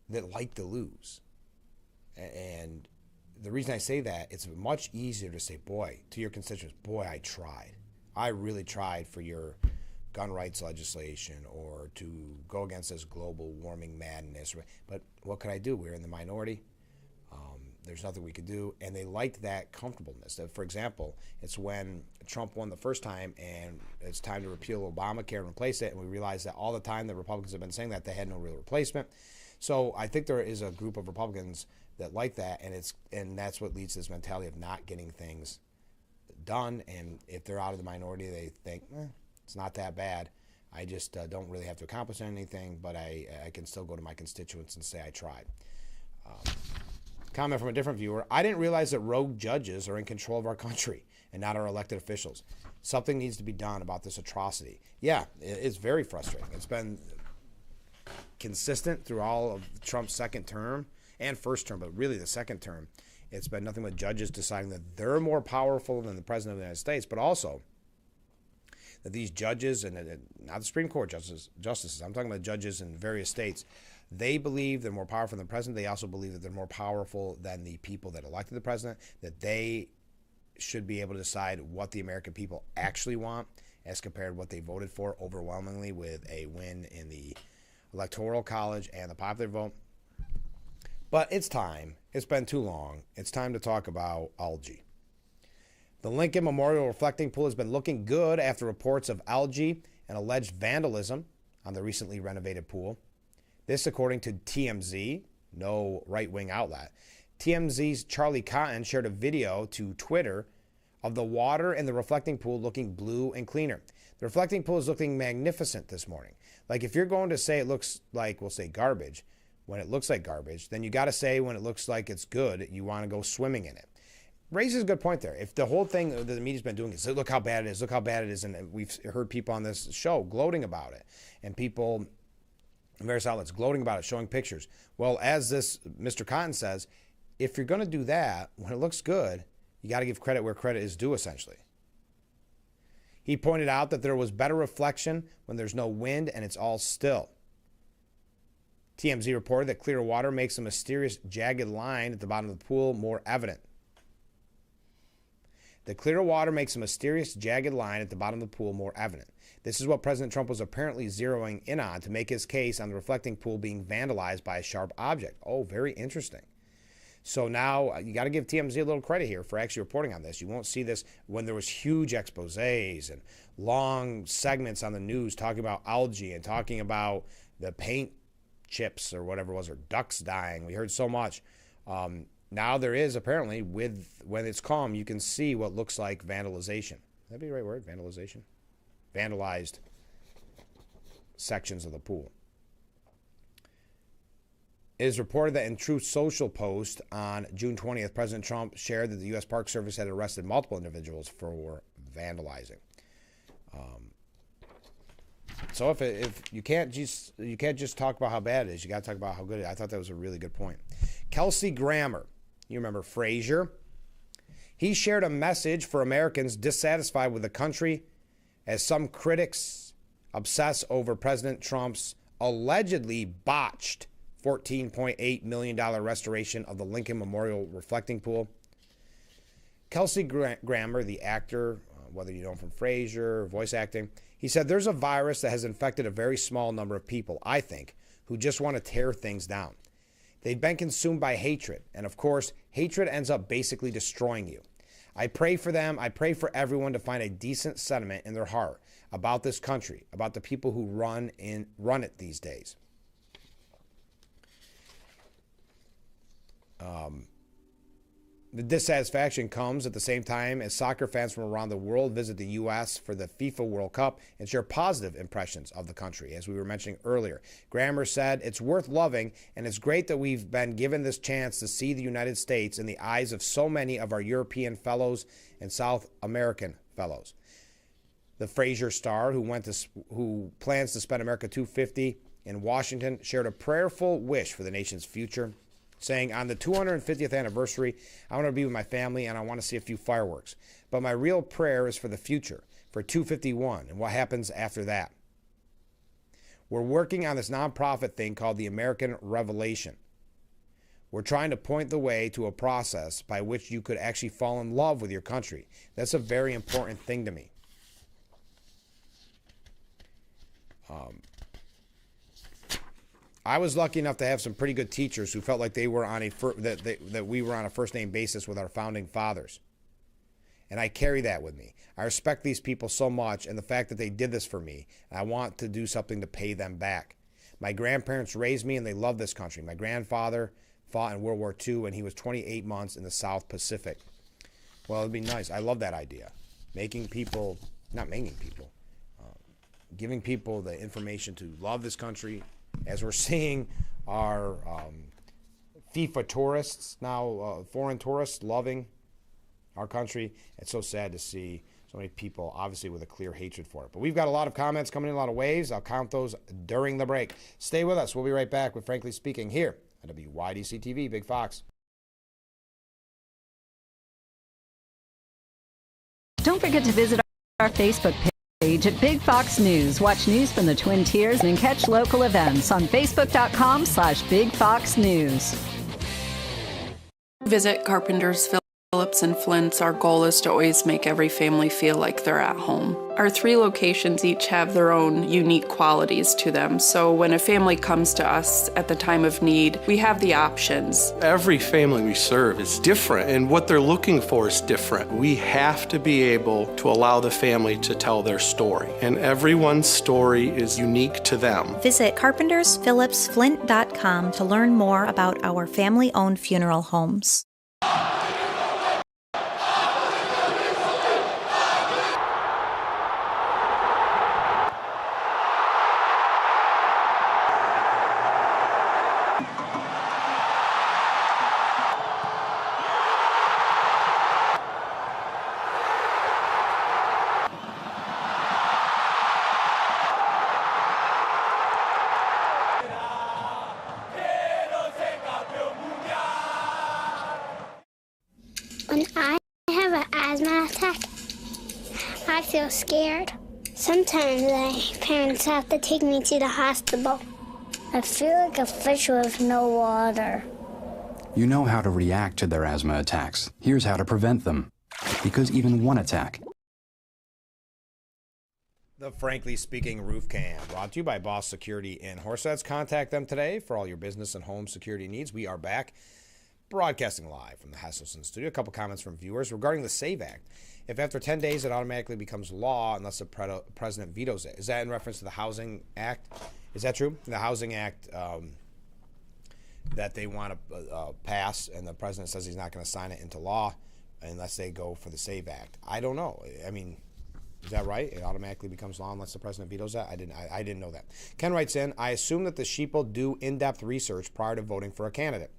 that like to lose. And the reason I say that, it's much easier to say, boy, to your constituents, boy, I tried. I really tried for your gun rights legislation or to go against this global warming madness. But what could I do? We're in the minority. There's nothing we could do. And they liked that comfortableness. For example, it's when Trump won the first time and it's time to repeal Obamacare and replace it. And we realized that all the time the Republicans have been saying that they had no real replacement. So I think there is a group of Republicans that like that, and that's what leads to this mentality of not getting things done. And if they're out of the minority, they think, it's not that bad. I just don't really have to accomplish anything, but I can still go to my constituents and say I tried. Comment from a different viewer. I didn't realize that rogue judges are in control of our country and not our elected officials. Something needs to be done about this atrocity. Yeah, it's very frustrating. It's been consistent through all of Trump's second term and first term, but really the second term. It's been nothing but judges deciding that they're more powerful than the President of the United States, but also that these judges, and not the Supreme Court justices, I'm talking about judges in various states, they believe they're more powerful than the president. They also believe that they're more powerful than the people that elected the president, that they should be able to decide what the American people actually want as compared to what they voted for overwhelmingly with a win in the Electoral College and the popular vote. But it's time. It's been too long. It's time to talk about algae. The Lincoln Memorial Reflecting Pool has been looking good after reports of algae and alleged vandalism on the recently renovated pool. This, according to TMZ, no right-wing outlet. TMZ's Charlie Cotton shared a video to Twitter of the water in the reflecting pool looking blue and cleaner. The reflecting pool is looking magnificent this morning. Like, if you're going to say it looks like, we'll say garbage, when it looks like garbage, then you got to say when it looks like it's good, you want to go swimming in it. Raises a good point there. If the whole thing that the media's been doing is, look how bad it is, look how bad it is, and we've heard people on this show gloating about it, and people in various outlets gloating about it, showing pictures. Well, as this Mr. Cotton says, if you're going to do that, when it looks good, you got to give credit where credit is due, essentially. He pointed out that there was better reflection when there's no wind and it's all still. TMZ reported that clear water makes a mysterious jagged line at the bottom of the pool more evident. The clear water makes a mysterious jagged line at the bottom of the pool more evident. This is what President Trump was apparently zeroing in on to make his case on the reflecting pool being vandalized by a sharp object. Oh, very interesting. So now you got to give TMZ a little credit here for actually reporting on this. You won't see this when there was huge exposés and long segments on the news talking about algae and talking about the paint chips or whatever it was, or ducks dying. We heard so much. Now there is apparently, when it's calm, you can see what looks like vandalization. That'd be the right word, vandalization. Vandalized sections of the pool. It is reported that in Truth Social post on June 20th, President Trump shared that the U.S. Park Service had arrested multiple individuals for vandalizing. So if you can't just talk about how bad it is, you got to talk about how good it is. I thought that was a really good point. Kelsey Grammer, you remember Frasier? He shared a message for Americans dissatisfied with the country as some critics obsess over President Trump's allegedly botched $14.8 million restoration of the Lincoln Memorial Reflecting Pool. Kelsey Grammer, the actor, whether you know him from Frasier, voice acting, he said, there's a virus that has infected a very small number of people, I think, who just want to tear things down. They've been consumed by hatred, and of course, hatred ends up basically destroying you. I pray for them. I pray for everyone to find a decent sentiment in their heart about this country, about the people who run it these days. The dissatisfaction comes at the same time as soccer fans from around the world visit the U.S. for the FIFA World Cup and share positive impressions of the country, as we were mentioning earlier. Grammer said, "It's worth loving, and it's great that we've been given this chance to see the United States in the eyes of so many of our European fellows and South American fellows." The Frasier star, who plans to spend America $250 in Washington, shared a prayerful wish for the nation's future, saying, "On the 250th anniversary, I want to be with my family and I want to see a few fireworks. But my real prayer is for the future, for 251 and what happens after that. We're working on this nonprofit thing called the American Revelation. We're trying to point the way to a process by which you could actually fall in love with your country. That's a very important thing to me." I was lucky enough to have some pretty good teachers who felt like they were on that we were on a first name basis with our founding fathers. And I carry that with me. I respect these people so much, and the fact that they did this for me, I want to do something to pay them back. My grandparents raised me, and they love this country. My grandfather fought in World War II, and he was 28 months in the South Pacific. Well, it'd be nice. I love that idea. Giving people the information to love this country. As we're seeing our FIFA tourists now, foreign tourists loving our country. It's so sad to see so many people, obviously, with a clear hatred for it. But we've got a lot of comments coming in, a lot of waves. I'll count those during the break. Stay with us. We'll be right back with Frankly Speaking here on WYDC TV, Big Fox. Don't forget to visit our Facebook page at Big Fox News. Watch news from the Twin Tiers and catch local events on Facebook.com/Big Fox News. Visit Carpenters, Phillips, and Flint's. Our goal is to always make every family feel like they're at home. Our 3 locations each have their own unique qualities to them, so when a family comes to us at the time of need, we have the options. Every family we serve is different, and what they're looking for is different. We have to be able to allow the family to tell their story, and everyone's story is unique to them. Visit carpentersphillipsflint.com to learn more about our family-owned funeral homes. When I have an asthma attack, I feel scared. Sometimes my parents have to take me to the hospital. I feel like a fish with no water. You know how to react to their asthma attacks. Here's how to prevent them. Because even one attack. The Frankly Speaking Roof Cam, brought to you by Boss Security in Horseheads. Contact them today for all your business and home security needs. We are back, broadcasting live from the Hasselson studio. A couple comments from viewers regarding the SAVE Act. If after 10 days it automatically becomes law unless the president vetoes it, is that in reference to the Housing Act? Is that true? The Housing Act that they want to pass, and the president says he's not going to sign it into law unless they go for the SAVE Act. I don't know. I mean, is that right? It automatically becomes law unless the president vetoes that? I didn't know that. Ken writes in, I assume that the sheeple do in-depth research prior to voting for a candidate.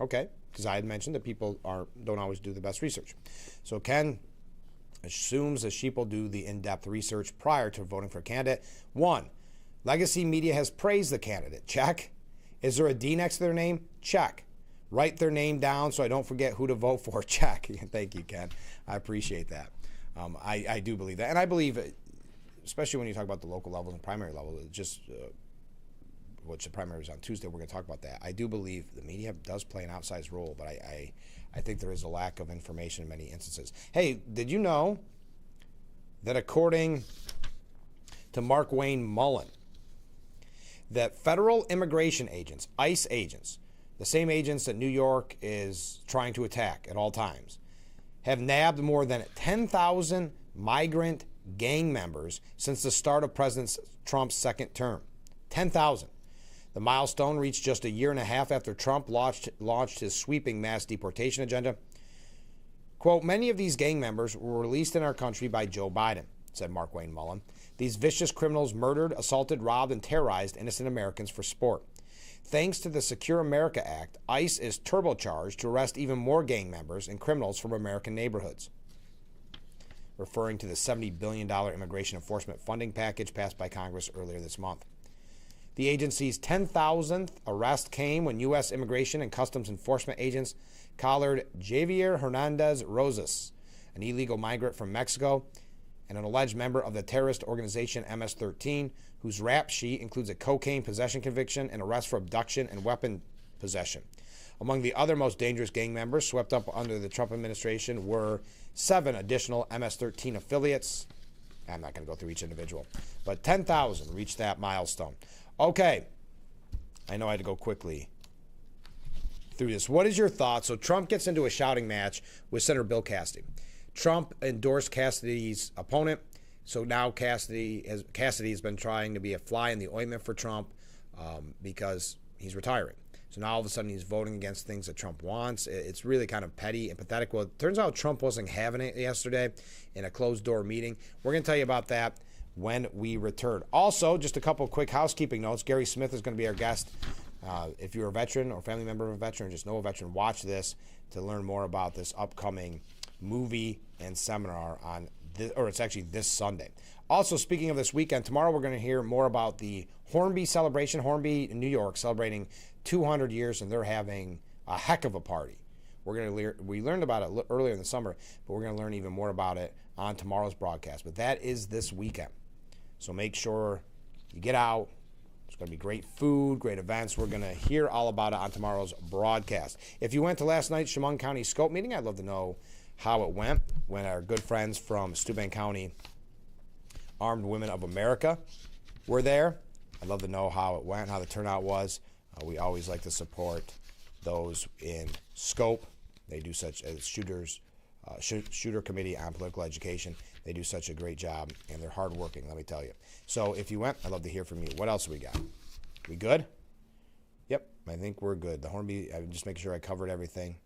Okay, because I had mentioned that people don't always do the best research. So Ken assumes the sheeple do the in-depth research prior to voting for a candidate. 1, legacy media has praised the candidate. Check. Is there a D next to their name? Check. Write their name down so I don't forget who to vote for. Check. Thank you, Ken. I appreciate that. I do believe that. And I believe, especially when you talk about the local level and primary level, just which the primary is on Tuesday, we're going to talk about that. I do believe the media does play an outsized role, but I think there is a lack of information in many instances. Hey, did you know that according to Mark Wayne Mullen, that federal immigration agents, ICE agents, the same agents that New York is trying to attack at all times, have nabbed more than 10,000 migrant gang members since the start of President Trump's second term. 10,000. The milestone reached just a year and a half after Trump launched his sweeping mass deportation agenda. Quote, many of these gang members were released in our country by Joe Biden, said Mark Wayne Mullen. These vicious criminals murdered, assaulted, robbed, and terrorized innocent Americans for sport. Thanks to the Secure America Act, ICE is turbocharged to arrest even more gang members and criminals from American neighborhoods. Referring to the $70 billion immigration enforcement funding package passed by Congress earlier this month. The agency's 10,000th arrest came when U.S. Immigration and Customs Enforcement agents collared Javier Hernandez Rosas, an illegal migrant from Mexico and an alleged member of the terrorist organization MS-13, whose rap sheet includes a cocaine possession conviction and arrest for abduction and weapon possession. Among the other most dangerous gang members swept up under the Trump administration were 7 additional MS-13 affiliates. I'm not going to go through each individual, but 10,000 reached that milestone. Okay, I know I had to go quickly through this. What is your thought? So Trump gets into a shouting match with Senator Bill Cassidy. Trump endorsed Cassidy's opponent, so now Cassidy has been trying to be a fly in the ointment for Trump because he's retiring. So now all of a sudden he's voting against things that Trump wants. It's really kind of petty and pathetic. Well, it turns out Trump wasn't having it yesterday in a closed-door meeting. We're going to tell you about that when we return. Also, just a couple quick housekeeping notes. Gary Smith is going to be our guest. If you're a veteran or family member of a veteran, just know a veteran, watch this to learn more about this upcoming movie and seminar on this, or it's actually this Sunday. Also, speaking of this weekend, tomorrow we're going to hear more about the Hornby celebration. Hornby in New York celebrating 200 years, and they're having a heck of a party. We learned about it earlier in the summer, but we're going to learn even more about it on tomorrow's broadcast. But that is this weekend. So make sure you get out. There's going to be great food, great events. We're going to hear all about it on tomorrow's broadcast. If you went to last night's Chemung County Scope meeting, I'd love to know how it went when our good friends from Steuben County Armed Women of America were there. I'd love to know how it went, how the turnout was. We always like to support those in Scope. They do such as Shooter Committee on Political Education. They do such a great job, and they're hardworking, let me tell you. So if you went, I'd love to hear from you. What else we got? We good? Yep, I think we're good. The Hornby, I'm just making sure I covered everything.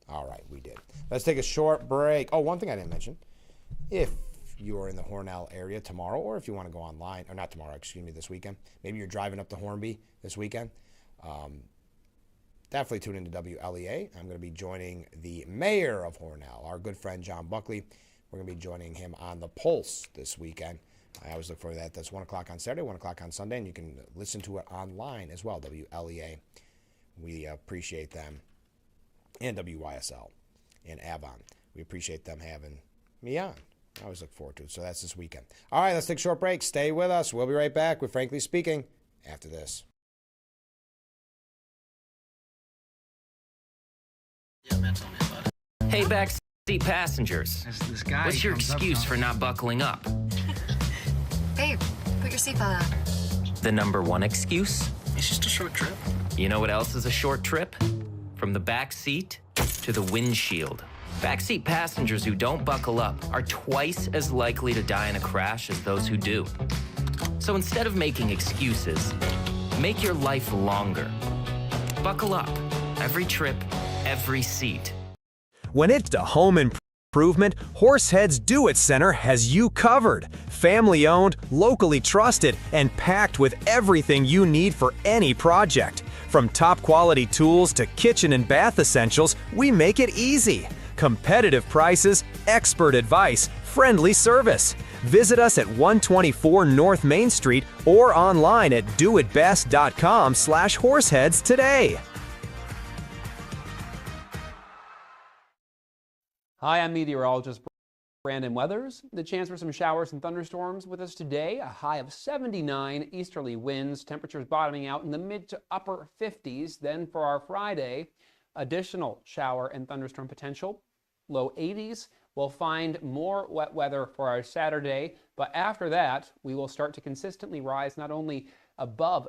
All right, we did. Let's take a short break. Oh, one thing I didn't mention. If you are in the Hornell area tomorrow, or if you want to go online, or not tomorrow, excuse me, this weekend. Maybe you're driving up to Hornby this weekend. Definitely tune into WLEA. I'm going to be joining the mayor of Hornell, our good friend John Buckley. We're going to be joining him on The Pulse this weekend. I always look forward to that. That's 1 o'clock on Saturday, 1 o'clock on Sunday, and you can listen to it online as well, WLEA. We appreciate them, and WYSL and Avon. We appreciate them having me on. I always look forward to it. So that's this weekend. All right, let's take a short break. Stay with us. We'll be right back with Frankly Speaking after this. Hey, backseat passengers. What's your excuse for not buckling up? Babe, put your seatbelt on. The number one excuse? It's just a short trip. You know what else is a short trip? From the back seat to the windshield. Backseat passengers who don't buckle up are twice as likely to die in a crash as those who do. So instead of making excuses, make your life longer. Buckle up. Every trip, every seat. When it's to home improvement, Horseheads Do-It Center has you covered. Family-owned, locally trusted, and packed with everything you need for any project. From top-quality tools to kitchen and bath essentials, we make it easy. Competitive prices, expert advice, friendly service. Visit us at 124 North Main Street or online at doitbest.com/horseheads today. Hi, I'm meteorologist Brandon Weathers. The chance for some showers and thunderstorms with us today. A high of 79, easterly winds, temperatures bottoming out in the mid to upper 50s. Then for our Friday, additional shower and thunderstorm potential, low 80s. We'll find more wet weather for our Saturday, but after that, we will start to consistently rise not only above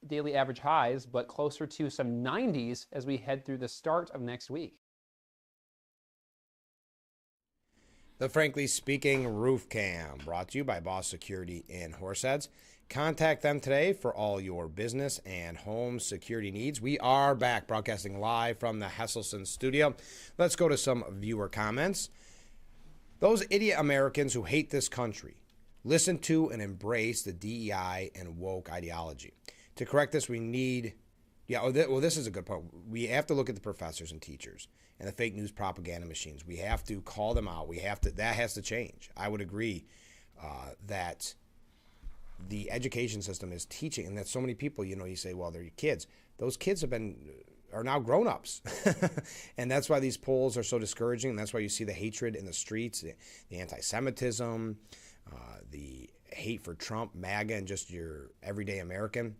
daily average highs, but closer to some 90s as we head through the start of next week. The Frankly Speaking Roof Cam, brought to you by Boss Security in Horseheads. Contact them today for all your business and home security needs. We are back broadcasting live from the Hesselson studio. Let's go to some viewer comments. Those idiot Americans who hate this country listen to and embrace the DEI and woke ideology. To correct this, we need, this is a good point. We have to look at the professors and teachers and the fake news propaganda machines. We have to call them out. That has to change. I would agree that the education system is teaching, and that so many people, you say, well, they're your kids. Those kids are now grown-ups. And that's why these polls are so discouraging, and that's why you see the hatred in the streets, the anti-Semitism, the hate for Trump, MAGA, and just your everyday American.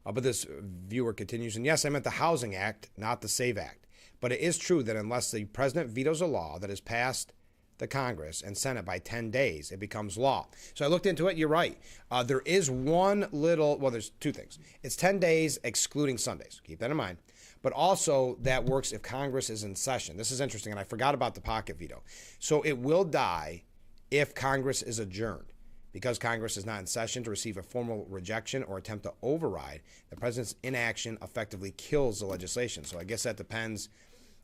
But this viewer continues, and yes, I meant the Housing Act, not the SAVE Act. But it is true that unless the president vetoes a law that is passed the Congress and Senate by 10 days, it becomes law. So I looked into it. You're right. There is there's two things. It's 10 days excluding Sundays. Keep that in mind. But also that works if Congress is in session. This is interesting, and I forgot about the pocket veto. So it will die if Congress is adjourned. Because Congress is not in session to receive a formal rejection or attempt to override, the president's inaction effectively kills the legislation. So I guess that depends.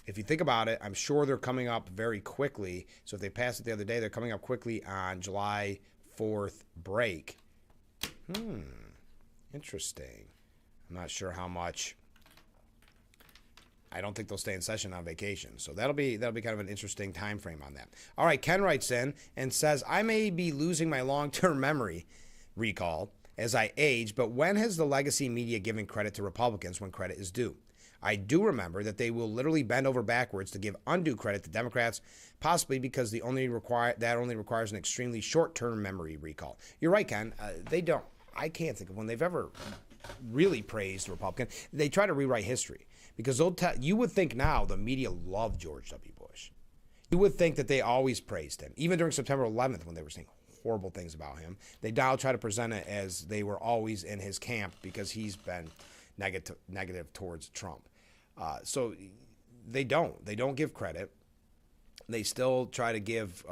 If you think about it, I'm sure they're coming up very quickly. So if they passed it the other day, they're coming up quickly on July 4th break. Interesting. I'm not sure how much. I don't think they'll stay in session on vacation. So that'll be kind of an interesting time frame on that. All right, Ken writes in and says, I may be losing my long-term memory recall as I age, but when has the legacy media given credit to Republicans when credit is due? I do remember that they will literally bend over backwards to give undue credit to Democrats, possibly because that only requires an extremely short-term memory recall. You're right, Ken. They don't. I can't think of when they've ever really praised Republican. They try to rewrite history because you would think now the media loved George W. Bush. You would think that they always praised him, even during September 11th when they were saying horrible things about him. They now try to present it as they were always in his camp because he's been negative towards Trump. So they don't give credit. They still try to give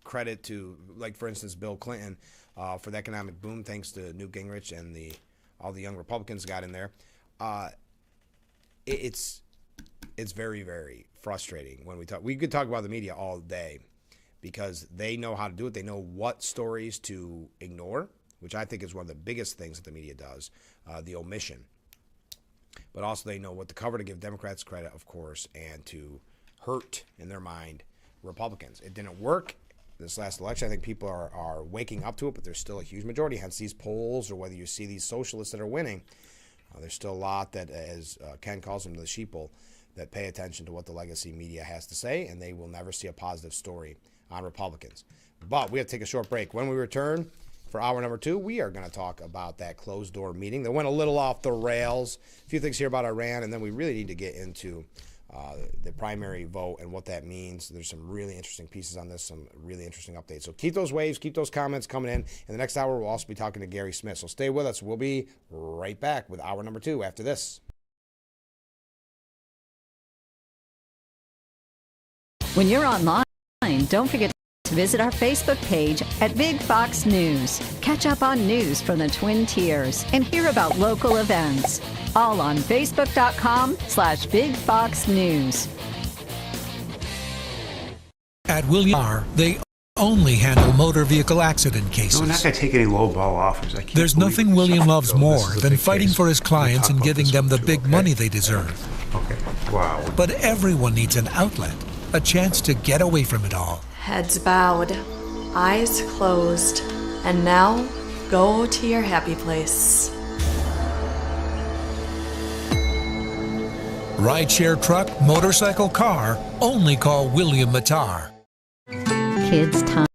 credit to, like, for instance, Bill Clinton for the economic boom, thanks to Newt Gingrich and all the young Republicans got in there. It's very, very frustrating when we talk. We could talk about the media all day because they know how to do it. They know what stories to ignore, which I think is one of the biggest things that the media does, the omission. But also they know what to cover to give Democrats credit, of course, and to hurt, in their mind, Republicans. It didn't work this last election. I think people are waking up to it, but there's still a huge majority. Hence these polls, or whether you see these socialists that are winning, there's still a lot that, as Ken calls them, the sheeple, that pay attention to what the legacy media has to say, and they will never see a positive story on Republicans. But we have to take a short break. When we return for hour number 2, we are going to talk about that closed-door meeting that went a little off the rails. A few things here about Iran, and then we really need to get into the primary vote and what that means. There's some really interesting pieces on this, some really interesting updates. So keep those waves, keep those comments coming in. In the next hour, we'll also be talking to Gary Smith. So stay with us. We'll be right back with hour number 2 after this. When you're online, don't forget to visit our Facebook page at Big Fox News. Catch up on news from the Twin Tiers and hear about local events. All on Facebook.com/Big Fox News. At William R., they only handle motor vehicle accident cases. No, I'm not going to take any low-ball offers. There's nothing William loves more than fighting for his clients and giving them the big money they deserve. Okay, wow. But everyone needs an outlet, a chance to get away from it all. Heads bowed, eyes closed, and now go to your happy place. Rideshare truck, motorcycle, car, only call William Matar. Kids' time.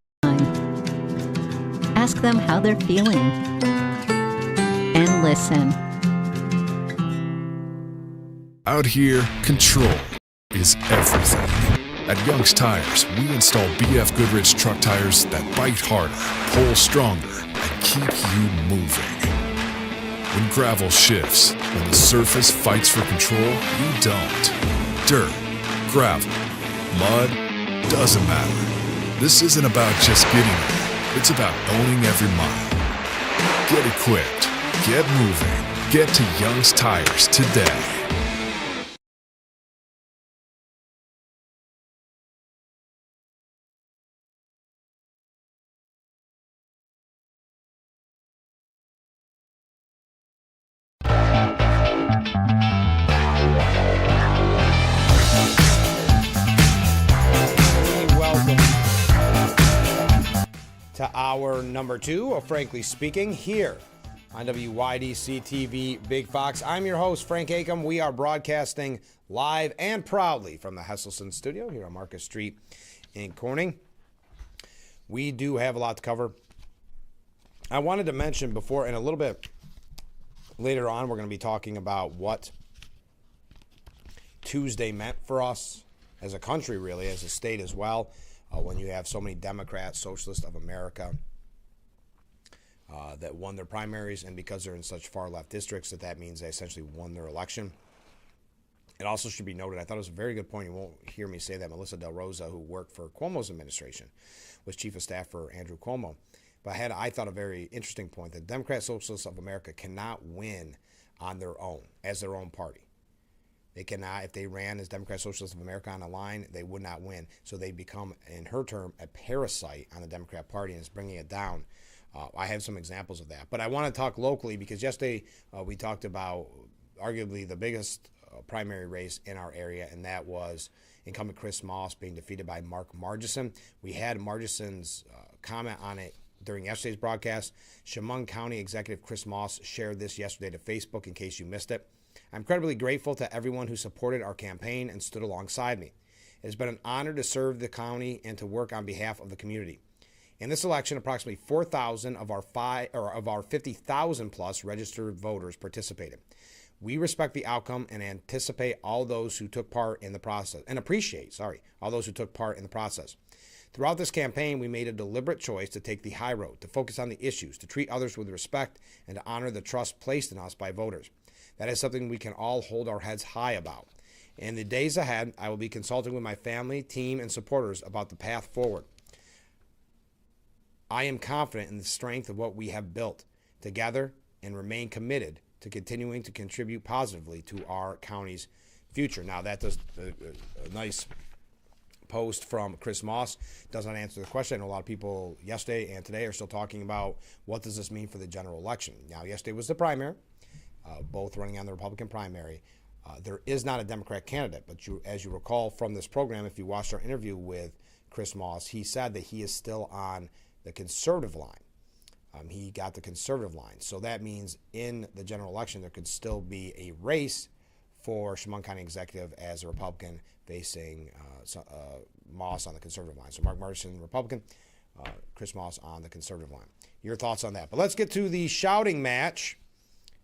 Ask them how they're feeling. And listen. Out here, control is everything. At Young's Tires, we install BF Goodrich truck tires that bite harder, pull stronger, and keep you moving. When gravel shifts, when the surface fights for control, you don't. Dirt, gravel, mud, doesn't matter. This isn't about just getting there. It's about owning every mile. Get equipped. Get moving. Get to Young's Tires today. To hour number 2 of Frankly Speaking here on WYDC TV Big Fox. I'm your host, Frank Acom. We are broadcasting live and proudly from the Hesselson studio here on Marcus Street in Corning. We do have a lot to cover. I wanted to mention before, and a little bit later on, we're going to be talking about what Tuesday meant for us as a country, really, as a state as well. When you have so many Democrats, Socialists of America, that won their primaries, and because they're in such far-left districts, that means they essentially won their election. It also should be noted, I thought it was a very good point, you won't hear me say that, Melissa Del Rosa, who worked for Cuomo's administration, was chief of staff for Andrew Cuomo. But I thought, a very interesting point, that Democrats, Socialists of America cannot win on their own, as their own party. They cannot, if they ran as Democrat Socialists of America on a line, they would not win. So they become, in her term, a parasite on the Democrat Party, and it's bringing it down. I have some examples of that. But I want to talk locally, because yesterday we talked about arguably the biggest primary race in our area, and that was incumbent Chris Moss being defeated by Mark Margeson. We had Margeson's comment on it during yesterday's broadcast. Chemung County Executive Chris Moss shared this yesterday to Facebook in case you missed it. I'm incredibly grateful to everyone who supported our campaign and stood alongside me. It has been an honor to serve the county and to work on behalf of the community. In this election, approximately 4,000 of our 50,000 plus registered voters participated. We respect the outcome and anticipate all those who took part in the process, and appreciate, all those who took part in the process. Throughout this campaign, we made a deliberate choice to take the high road, to focus on the issues, to treat others with respect, and to honor the trust placed in us by voters. That is something we can all hold our heads high about. In the days ahead, I will be consulting with my family, team, and supporters about the path forward. I am confident in the strength of what we have built together and remain committed to continuing to contribute positively to our county's future. Now, that does a nice post from Chris Moss. Does not answer the question. I know a lot of people yesterday and today are still talking about what does this mean for the general election. Now, yesterday was the primary. Both running on the Republican primary. There is not a Democrat candidate, but as you recall from this program, if you watched our interview with Chris Moss, he said that he is still on the conservative line. He got the conservative line. So that means in the general election, there could still be a race for Chemung County Executive as a Republican facing Moss on the conservative line. So Mark Margeson, Republican, Chris Moss on the conservative line. Your thoughts on that? But let's get to the shouting match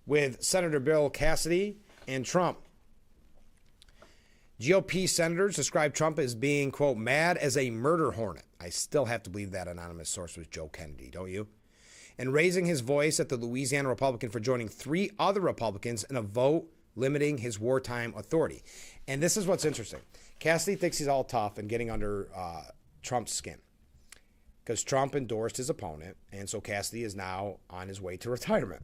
with Senator Bill Cassidy and Trump. GOP senators describe Trump as being, quote, mad as a murder hornet. I still have to believe that anonymous source was Joe Kennedy, don't you? And raising his voice at the Louisiana Republican for joining 3 other Republicans in a vote limiting his wartime authority. And this is what's interesting. Cassidy thinks he's all tough and getting under Trump's skin because Trump endorsed his opponent, and so Cassidy is now on his way to retirement.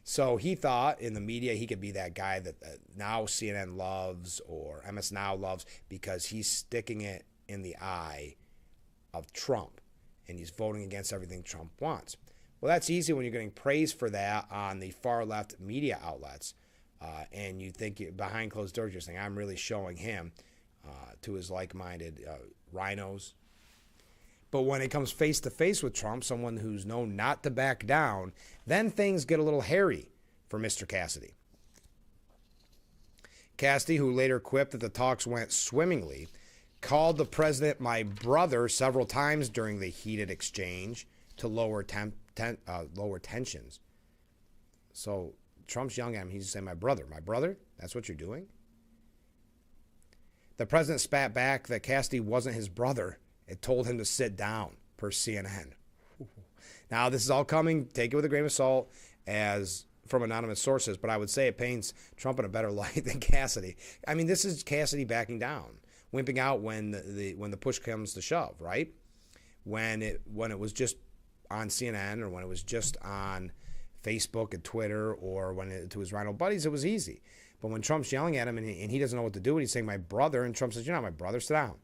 So he thought in the media he could be that guy that now CNN loves or MS Now loves because he's sticking it in the eye of Trump and he's voting against everything Trump wants. Well, that's easy when you're getting praise for that on the far left media outlets. And you think behind closed doors, you're saying, I'm really showing him to his like-minded rhinos. But when it comes face-to-face with Trump, someone who's known not to back down, then things get a little hairy for Mr. Cassidy. Cassidy, who later quipped that the talks went swimmingly, called the president my brother several times during the heated exchange to lower tensions. So Trump's yelling at him. He's saying, my brother. My brother? That's what you're doing? The president spat back that Cassidy wasn't his brother. It told him to sit down, per CNN. Now, this is all coming, take it with a grain of salt, as from anonymous sources, but I would say it paints Trump in a better light than Cassidy. I mean, this is Cassidy backing down, wimping out when the push comes to shove, right? When it was just on CNN or when it was just on Facebook and Twitter or to his Rhino buddies, it was easy. But when Trump's yelling at him and he doesn't know what to do and he's saying, my brother, and Trump says, you're not my brother, sit down.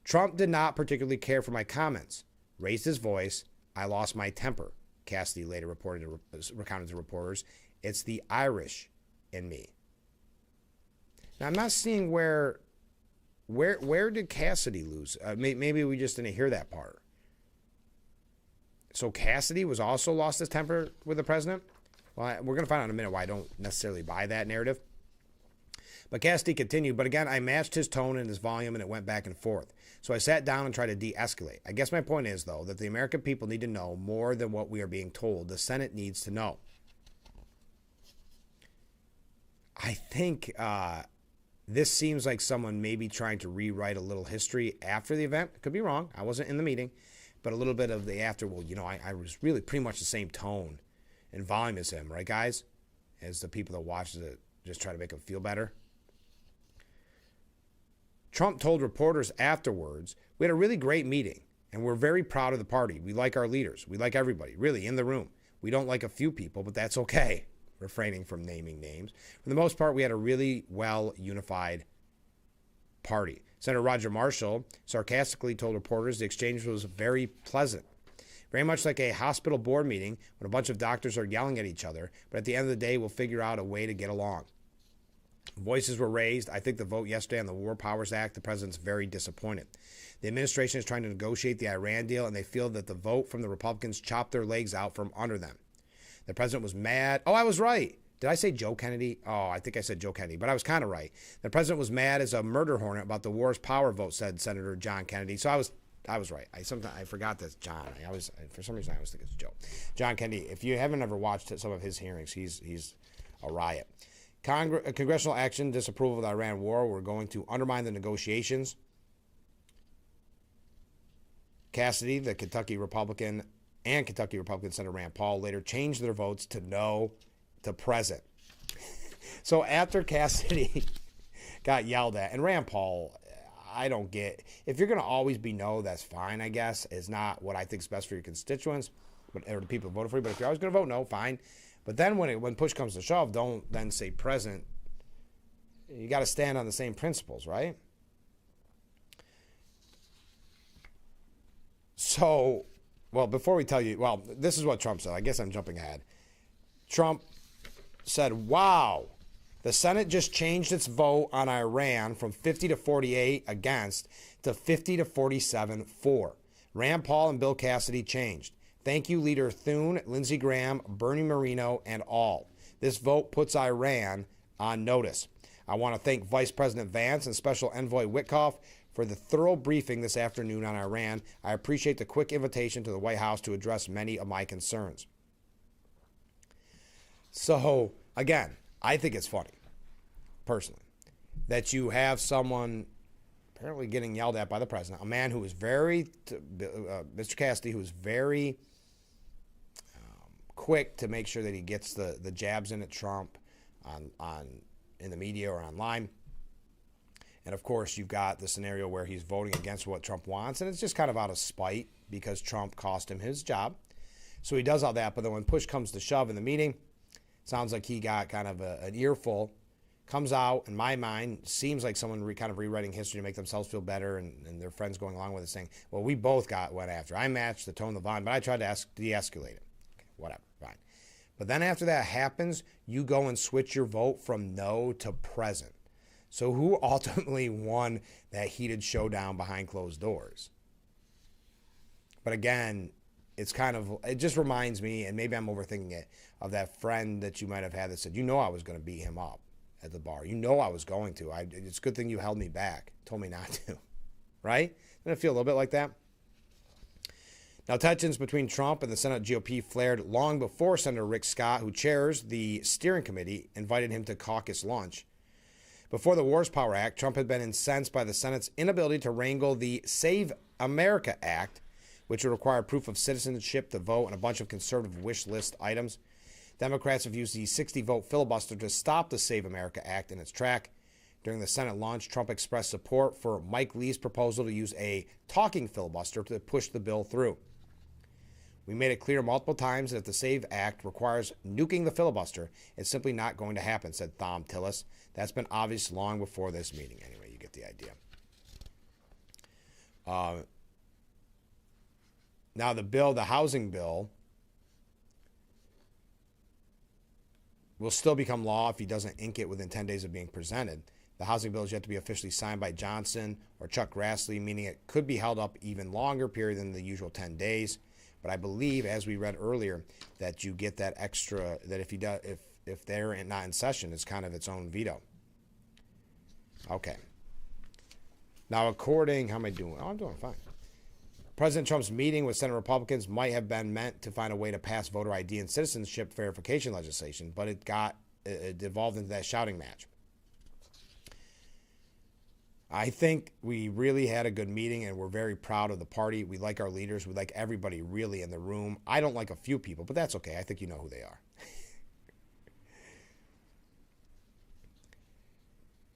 Trump did not particularly care for my comments. Raised his voice. I lost my temper. Cassidy later recounted to reporters. It's the Irish in me. Now, I'm not seeing where did Cassidy lose? Maybe we just didn't hear that part. So Cassidy was also lost his temper with the president? Well, we're going to find out in a minute why I don't necessarily buy that narrative. But Cassidy continued, but again, I matched his tone and his volume, and it went back and forth. So I sat down and tried to de-escalate. I guess my point is, though, that the American people need to know more than what we are being told. The Senate needs to know. I think this seems like someone maybe trying to rewrite a little history after the event. Could be wrong. I wasn't in the meeting. But a little bit of the after, well, I was really pretty much the same tone and volume as him, right, guys? As the people that watch it just try to make him feel better. Trump told reporters afterwards, we had a really great meeting, and we're very proud of the party. We like our leaders. We like everybody, really, in the room. We don't like a few people, but that's okay, refraining from naming names. For the most part, we had a really well-unified party. Senator Roger Marshall sarcastically told reporters the exchange was very pleasant. Very much like a hospital board meeting when a bunch of doctors are yelling at each other, but at the end of the day, we'll figure out a way to get along. Voices were raised. I think the vote yesterday on the War Powers Act, the president's very disappointed. The administration is trying to negotiate the Iran deal, and they feel that the vote from the Republicans chopped their legs out from under them. The president was mad. Oh, I was right. Did I say Joe Kennedy? Oh, I think I said Joe Kennedy, but I was kind of right. The president was mad as a murder hornet about the war's power vote, said Senator John Kennedy. So I was right. I forgot that's John. For some reason I always think it's Joe. John Kennedy. If you haven't ever watched some of his hearings, he's a riot. Congressional action, disapproval of the Iran war. We're going to undermine the negotiations. Cassidy, the Kentucky Republican, and Kentucky Republican Senator Rand Paul later changed their votes to no to present. So after Cassidy got yelled at, and Rand Paul, I don't get, if you're going to always be no, that's fine, I guess. It's not what I think is best for your constituents or the people who voted for you. But if you're always going to vote no, fine. But then when push comes to shove, don't then say present. You got to stand on the same principles, right? So, well, before we tell you, well, this is what Trump said. I guess I'm jumping ahead. Trump said, wow, the Senate just changed its vote on Iran from 50 to 48 against to 50 to 47 for. Rand Paul and Bill Cassidy changed. Thank you, Leader Thune, Lindsey Graham, Bernie Moreno, and all. This vote puts Iran on notice. I want to thank Vice President Vance and Special Envoy Witkoff for the thorough briefing this afternoon on Iran. I appreciate the quick invitation to the White House to address many of my concerns. So, again, I think it's funny, personally, that you have someone apparently getting yelled at by the president, a man who is Mr. Cassidy, who is very quick to make sure that he gets the jabs in at Trump in the media or online. And, of course, you've got the scenario where he's voting against what Trump wants, and it's just kind of out of spite because Trump cost him his job. So he does all that, but then when push comes to shove in the meeting, sounds like he got kind of an earful, comes out, in my mind, seems like someone kind of rewriting history to make themselves feel better, and their friends going along with it saying, well, we both went after. I matched the tone, the volume, but I tried to de-escalate it. Okay, whatever, fine. But then after that happens, you go and switch your vote from no to present. So who ultimately won that heated showdown behind closed doors? But again, it just reminds me, and maybe I'm overthinking it, of that friend that you might have had that said, I was going to beat him up at the bar. I was going to. It's a good thing you held me back, told me not to. Right? Doesn't it feel a little bit like that? Now, tensions between Trump and the Senate GOP flared long before Senator Rick Scott, who chairs the steering committee, invited him to caucus lunch. Before the Wars Power Act, Trump had been incensed by the Senate's inability to wrangle the Save America Act, which would require proof of citizenship to vote and a bunch of conservative wish list items. Democrats have used the 60-vote filibuster to stop the Save America Act in its track. During the Senate launch, Trump expressed support for Mike Lee's proposal to use a talking filibuster to push the bill through. We made it clear multiple times that if the SAVE Act requires nuking the filibuster, it's simply not going to happen, said Thom Tillis. That's been obvious long before this meeting. Anyway, you get the idea. Now the housing bill, will still become law if he doesn't ink it within 10 days of being presented. The housing bill is yet to be officially signed by Johnson or Chuck Grassley, meaning it could be held up even longer period than the usual 10 days. But I believe, as we read earlier, that you get that extra, that if they're not in session, it's kind of its own veto. Okay. Now, how am I doing? Oh, I'm doing fine. President Trump's meeting with Senate Republicans might have been meant to find a way to pass voter ID and citizenship verification legislation, but it devolved into that shouting match. I think we really had a good meeting, and we're very proud of the party. We like our leaders. We like everybody really in the room. I don't like a few people, but that's okay. I think you know who they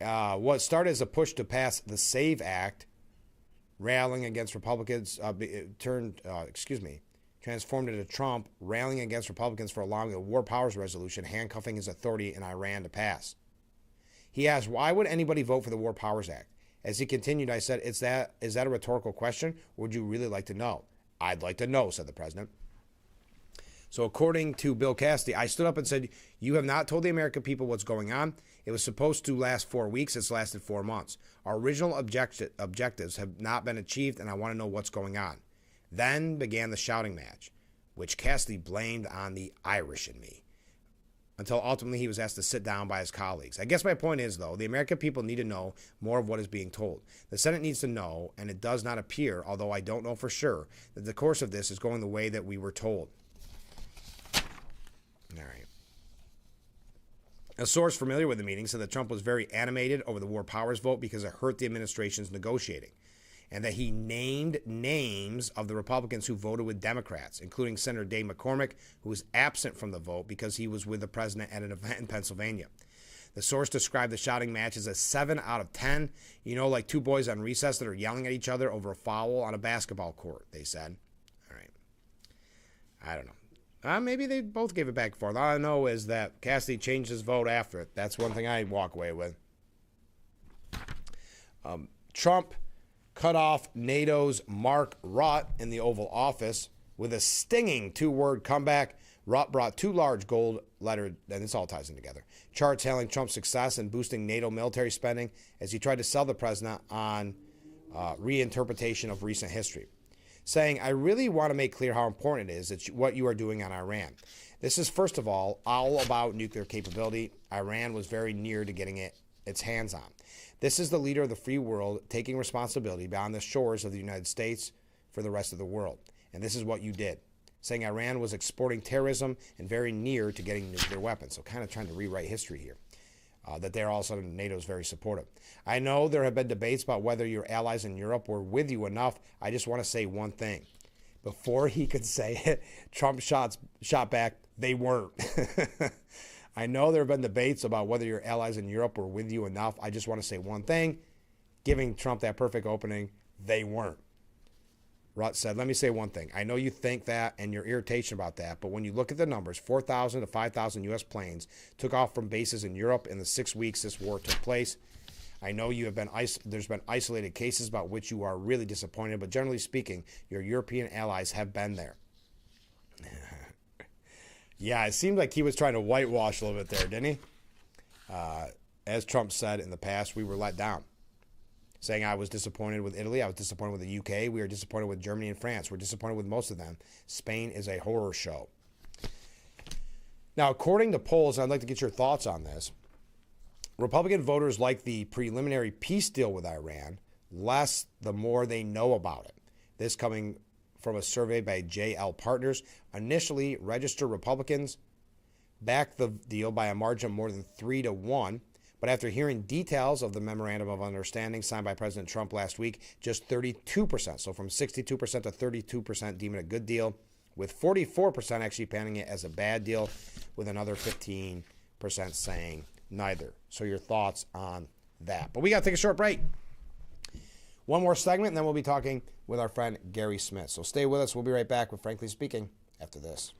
are. What started as a push to pass the SAVE Act, railing against Republicans, transformed into Trump railing against Republicans for allowing a war powers resolution handcuffing his authority in Iran to pass. He asked, why would anybody vote for the War Powers Act? As he continued, I said, is that a rhetorical question, or would you really like to know? I'd like to know, said the president. So according to Bill Cassidy, I stood up and said, you have not told the American people what's going on. It was supposed to last 4 weeks. It's lasted 4 months. Our original objectives have not been achieved, and I want to know what's going on. Then began the shouting match, which Cassidy blamed on the Irish in me, until ultimately he was asked to sit down by his colleagues. I guess my point is, though, the American people need to know more of what is being told. The Senate needs to know, and it does not appear, although I don't know for sure, that the course of this is going the way that we were told. All right. A source familiar with the meeting said that Trump was very animated over the war powers vote because it hurt the administration's negotiating, and that he named names of the Republicans who voted with Democrats, including Senator Dave McCormick, who was absent from the vote because he was with the president at an event in Pennsylvania. The source described the shouting match as a 7 out of 10, like two boys on recess that are yelling at each other over a foul on a basketball court, they said. All right. I don't know. Maybe they both gave it back and forth. All I know is that Cassidy changed his vote after it. That's one thing I walk away with. Trump cut off NATO's Mark Rutte in the Oval Office with a stinging 2-word comeback. Rutte brought 2 large gold-lettered, and this all ties in together, charts hailing Trump's success in boosting NATO military spending as he tried to sell the president on reinterpretation of recent history, saying, I really want to make clear how important it is that what you are doing on Iran. This is, first of all about nuclear capability. Iran was very near to getting its hands on. This is the leader of the free world taking responsibility beyond the shores of the United States for the rest of the world. And this is what you did, saying Iran was exporting terrorism and very near to getting nuclear weapons. So kind of trying to rewrite history here, that they're all of a sudden NATO is very supportive. I know there have been debates about whether your allies in Europe were with you enough. I just want to say one thing. Before he could say it, Trump shot back, they weren't. I know there have been debates about whether your allies in Europe were with you enough. I just want to say one thing, giving Trump that perfect opening, they weren't. Rutte said, let me say one thing. I know you think that and your irritation about that, but when you look at the numbers, 4,000 to 5,000 U.S. planes took off from bases in Europe in the 6 weeks this war took place. I know there's been isolated cases about which you are really disappointed, but generally speaking, your European allies have been there. Yeah, it seemed like he was trying to whitewash a little bit there, didn't he? As Trump said in the past, we were let down. Saying I was disappointed with Italy, I was disappointed with the UK, we were disappointed with Germany and France. We're disappointed with most of them. Spain is a horror show. Now, according to polls, I'd like to get your thoughts on this, Republican voters like the preliminary peace deal with Iran less the more they know about it. This coming from a survey by JL Partners. Initially, registered Republicans backed the deal by a margin of more than 3 to 1, But after hearing details of the Memorandum of Understanding signed by President Trump last week, just 32%, so from 62% to 32% deem it a good deal, with 44% actually panning it as a bad deal, with another 15% saying neither. So your thoughts on that. But we got to take a short break. One more segment, and then we'll be talking with our friend Gary Smith. So stay with us. We'll be right back with Frankly Speaking after this.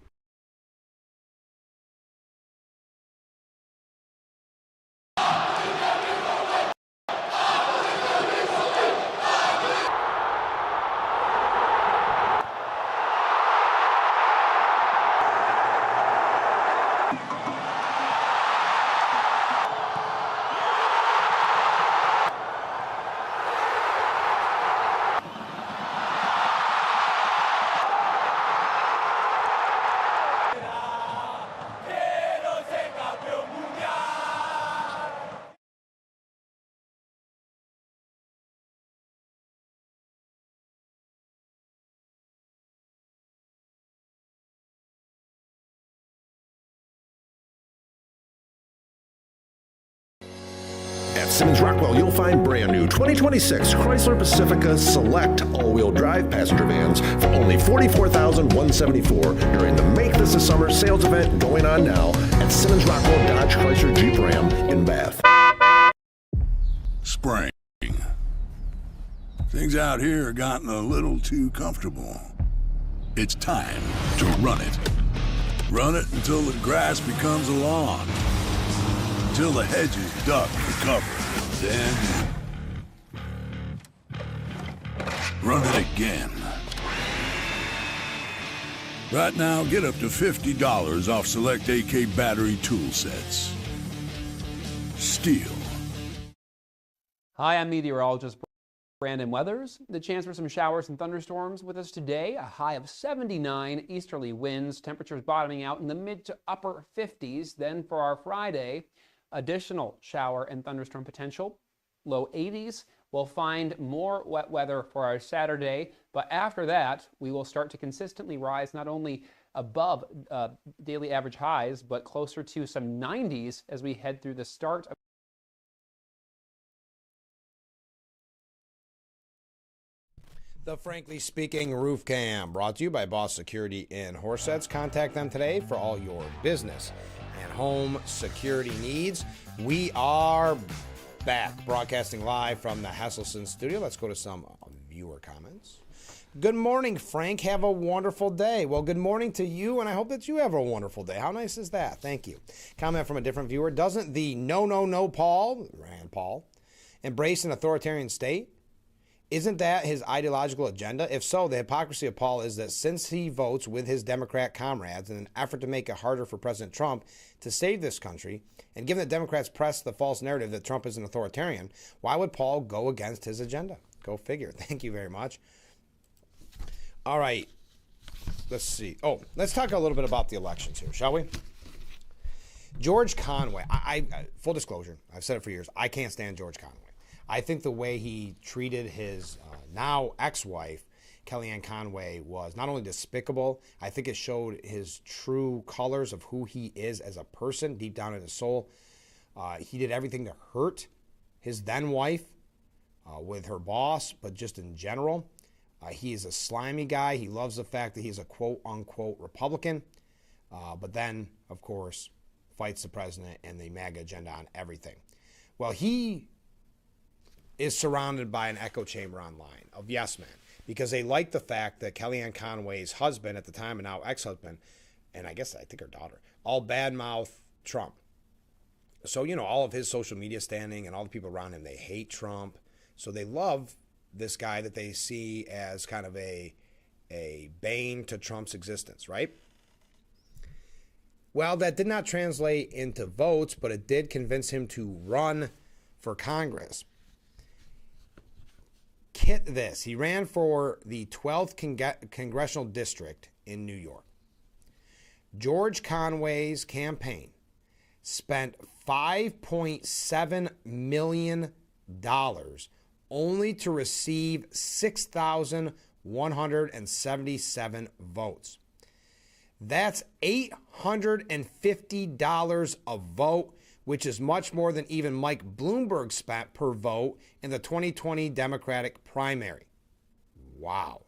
At Simmons Rockwell, you'll find brand new 2026 Chrysler Pacifica Select all-wheel drive passenger vans for only $44,174 during the Make This a Summer sales event going on now at Simmons Rockwell Dodge Chrysler Jeep Ram in Bath. Spring. Things out here have gotten a little too comfortable. It's time to run it. Run it until the grass becomes a lawn. Until the hedges duck for cover. Then run it again. Right now, get up to $50 off select AK battery tool sets. Steel. Hi, I'm meteorologist Brandon Weathers. The chance for some showers and thunderstorms with us today. A high of 79, easterly winds, temperatures bottoming out in the mid to upper 50s. Then for our Friday, additional shower and thunderstorm potential, low 80s. We'll find more wet weather for our Saturday, but after that, we will start to consistently rise not only above daily average highs, but closer to some 90s as we head through the start of The Frankly Speaking Roof Cam, brought to you by Boss Security in Horseheads. Contact them today for all your business and home security needs. We are back, broadcasting live from the Hesselson studio. Let's go to some viewer comments. Good morning, Frank. Have a wonderful day. Well, good morning to you, and I hope that you have a wonderful day. How nice is that? Thank you. Comment from a different viewer. Doesn't the no Paul, Rand Paul, embrace an authoritarian state? Isn't that his ideological agenda? If so, the hypocrisy of Paul is that since he votes with his Democrat comrades in an effort to make it harder for President Trump to save this country, and given that Democrats press the false narrative that Trump is an authoritarian, why would Paul go against his agenda? Go figure. Thank you very much. All right. Let's see. Oh, let's talk a little bit about the elections here, shall we? George Conway. I full disclosure, I've said it for years. I can't stand George Conway. I think the way he treated his now ex-wife, Kellyanne Conway, was not only despicable, I think it showed his true colors of who he is as a person, deep down in his soul. He did everything to hurt his then-wife with her boss, but just in general. He is a slimy guy. He loves the fact that he's a quote-unquote Republican, but then, of course, fights the president and the MAGA agenda on everything. Well, he is surrounded by an echo chamber online of yes men, because they like the fact that Kellyanne Conway's husband at the time, and now ex-husband, and I think her daughter, all badmouth Trump. So, you know, all of his social media standing and all the people around him, they hate Trump. So they love this guy that they see as kind of a bane to Trump's existence, right? Well, that did not translate into votes, but it did convince him to run for Congress. Get this, he ran for the 12th congressional district in New York. George Conway's campaign spent $5.7 million only to receive 6,177 votes. That's $850 a vote, which is much more than even Mike Bloomberg spent per vote in the 2020 Democratic primary. Wow.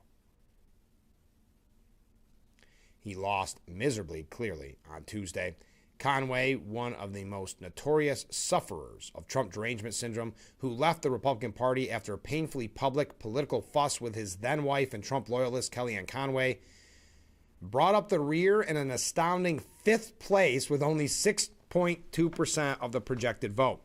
He lost miserably, clearly, on Tuesday. Conway, one of the most notorious sufferers of Trump derangement syndrome, who left the Republican Party after a painfully public political fuss with his then-wife and Trump loyalist Kellyanne Conway, brought up the rear in an astounding 5th place with only 6.2% of the projected vote.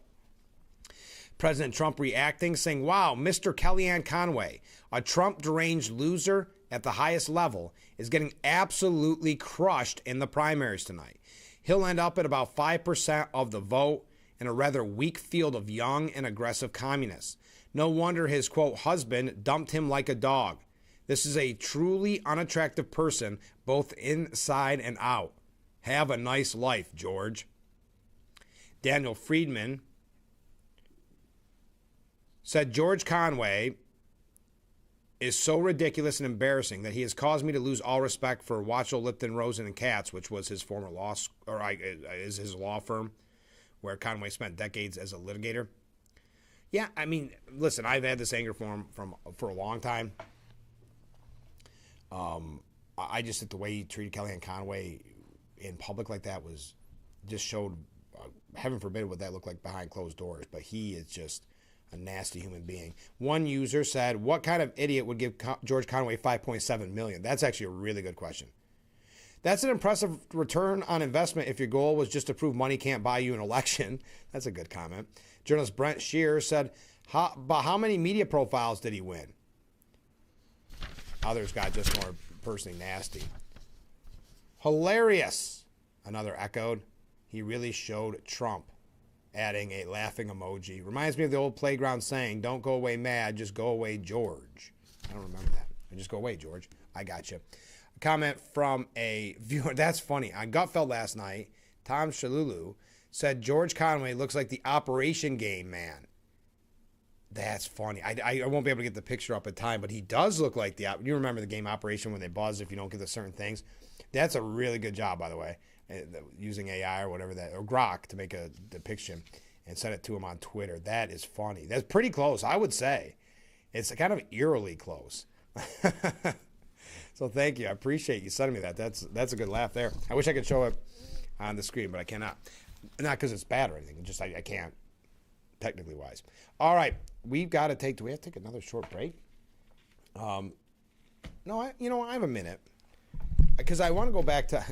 President Trump reacting, saying, "Wow, Mr. Kellyanne Conway, a Trump-deranged loser at the highest level, is getting absolutely crushed in the primaries tonight. He'll end up at about 5% of the vote in a rather weak field of young and aggressive communists. No wonder his, quote, husband dumped him like a dog. This is a truly unattractive person, both inside and out. Have a nice life, George." Daniel Friedman said, "George Conway is so ridiculous and embarrassing that he has caused me to lose all respect for Watchell, Lipton, Rosen, and Katz," which was his former is his law firm, where Conway spent decades as a litigator. Yeah, I mean, listen, I've had this anger for him for a long time. I just think the way he treated Kellyanne Conway in public like that just showed, heaven forbid what that looked like behind closed doors, but he is just a nasty human being. One user said, "What kind of idiot would give George Conway $5.7 million? That's actually a really good question. That's an impressive return on investment if your goal was just to prove money can't buy you an election." That's a good comment. Journalist Brent Shear said, "But how many media profiles did he win?" Others got just more personally nasty. "Hilarious," another echoed. "He really showed Trump," adding a laughing emoji. "Reminds me of the old playground saying, 'Don't go away mad, just go away, George.'" I don't remember that. Just go away, George. I got you. A comment from a viewer. That's funny. On Gutfeld last night, Tom Shalulu said George Conway looks like the Operation Game Man. That's funny. I won't be able to get the picture up in time, but he does look like you remember the game Operation when they buzz if you don't get the certain things? That's a really good job, by the way, using AI or whatever or Grok to make a depiction and send it to him on Twitter. That is funny. That's pretty close, I would say. It's kind of eerily close. So thank you. I appreciate you sending me that. That's a good laugh there. I wish I could show it on the screen, but I cannot. Not because it's bad or anything. Just I can't, technically wise. All right. We've got to take. Do we have to take another short break? No, I have a minute because I want to go back to.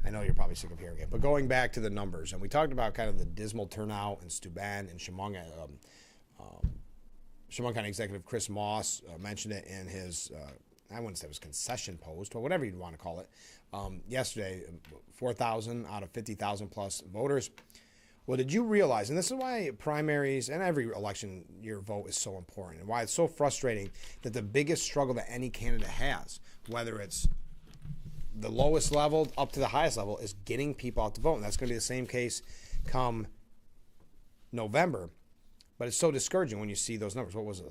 I know you're probably sick of hearing it, but going back to the numbers, and we talked about kind of the dismal turnout in Steuben and Chemung. Chemung County Executive Chris Moss mentioned it in his. I wouldn't say it was concession post, but whatever you'd want to call it. Yesterday, 4,000 out of 50,000 plus voters. Well, did you realize, and this is why primaries and every election year vote is so important, and why it's so frustrating that the biggest struggle that any candidate has, whether it's the lowest level up to the highest level, is getting people out to vote. And that's going to be the same case come November. But it's so discouraging when you see those numbers. What was it?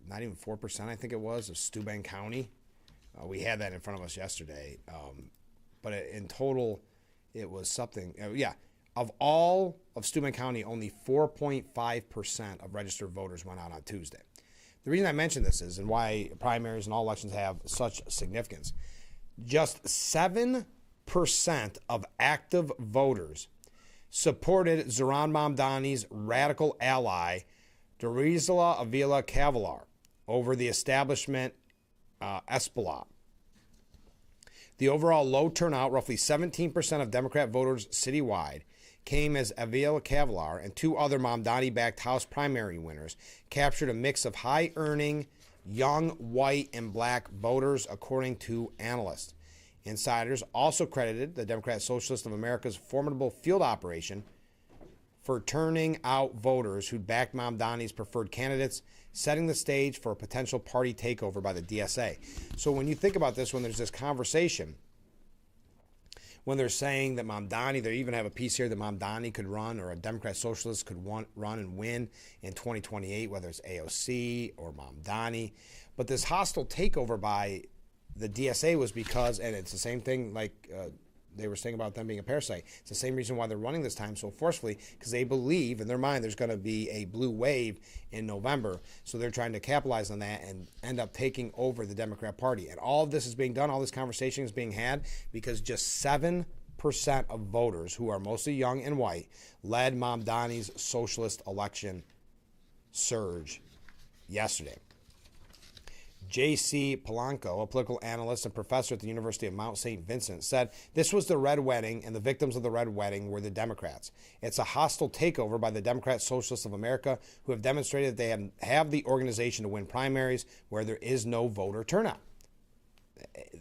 Not even 4%, I think it was, of Steuben County. We had that in front of us yesterday. But in total, it was something. Of all of Steuben County, only 4.5% of registered voters went out on Tuesday. The reason I mention this is, and why primaries and all elections have such significance, just 7% of active voters supported Zoran Mamdani's radical ally, Dorizla Avila Cavalar, over the establishment Hezbollah. The overall low turnout, roughly 17% of Democrat voters citywide, came as Avila Cavalar and two other Mamdani-backed House primary winners captured a mix of high-earning, young, white, and black voters, according to analysts. Insiders also credited the Democrat Socialist of America's formidable field operation for turning out voters who'd backed Mamdani's preferred candidates, setting the stage for a potential party takeover by the DSA. So when you think about this, when there's this conversation, when they're saying that Mamdani, they even have a piece here that Mamdani could run, or a Democrat Socialist could run and win in 2028, whether it's AOC or Mamdani. But this hostile takeover by the DSA was because, and it's the same thing like they were saying about them being a parasite. It's the same reason why they're running this time so forcefully, because they believe in their mind there's going to be a blue wave in November. So they're trying to capitalize on that and end up taking over the Democrat Party. And all of this is being done, all this conversation is being had because just 7% of voters, who are mostly young and white, led Mamdani's socialist election surge yesterday. J.C. Polanco, a political analyst and professor at the University of Mount St. Vincent, said this was the Red Wedding, and the victims of the Red Wedding were the Democrats. It's a hostile takeover by the Democrat Socialists of America, who have demonstrated that they have the organization to win primaries where there is no voter turnout.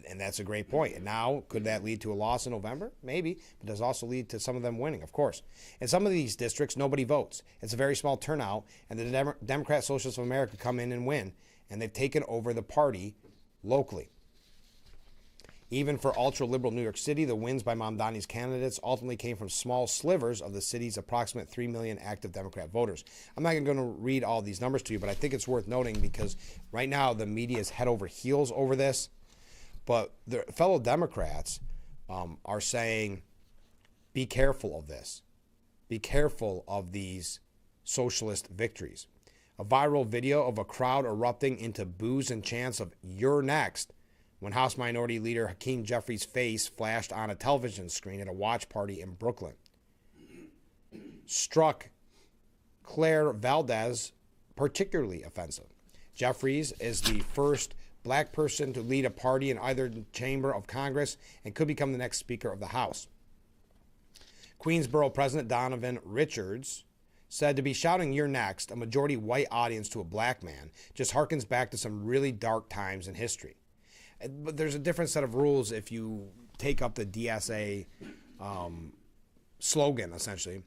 And that's a great point. And now, could that lead to a loss in November? Maybe. But does also lead to some of them winning, of course. In some of these districts, nobody votes. It's a very small turnout, and the Democrat Socialists of America come in and win. And they've taken over the party locally. Even for ultra-liberal New York City, the wins by Mamdani's candidates ultimately came from small slivers of the city's approximate 3 million active Democrat voters. I'm not going to read all these numbers to you, but I think it's worth noting because right now the media is head over heels over this. But the fellow Democrats are saying, be careful of this. Be careful of these socialist victories. A viral video of a crowd erupting into boos and chants of "You're next" when House Minority Leader Hakeem Jeffries' face flashed on a television screen at a watch party in Brooklyn struck Claire Valdez particularly offensive. Jeffries is the first black person to lead a party in either chamber of Congress and could become the next Speaker of the House. Queensborough President Donovan Richards said to be shouting "You're next," a majority white audience to a black man, just harkens back to some really dark times in history. But there's a different set of rules if you take up the DSA slogan, essentially.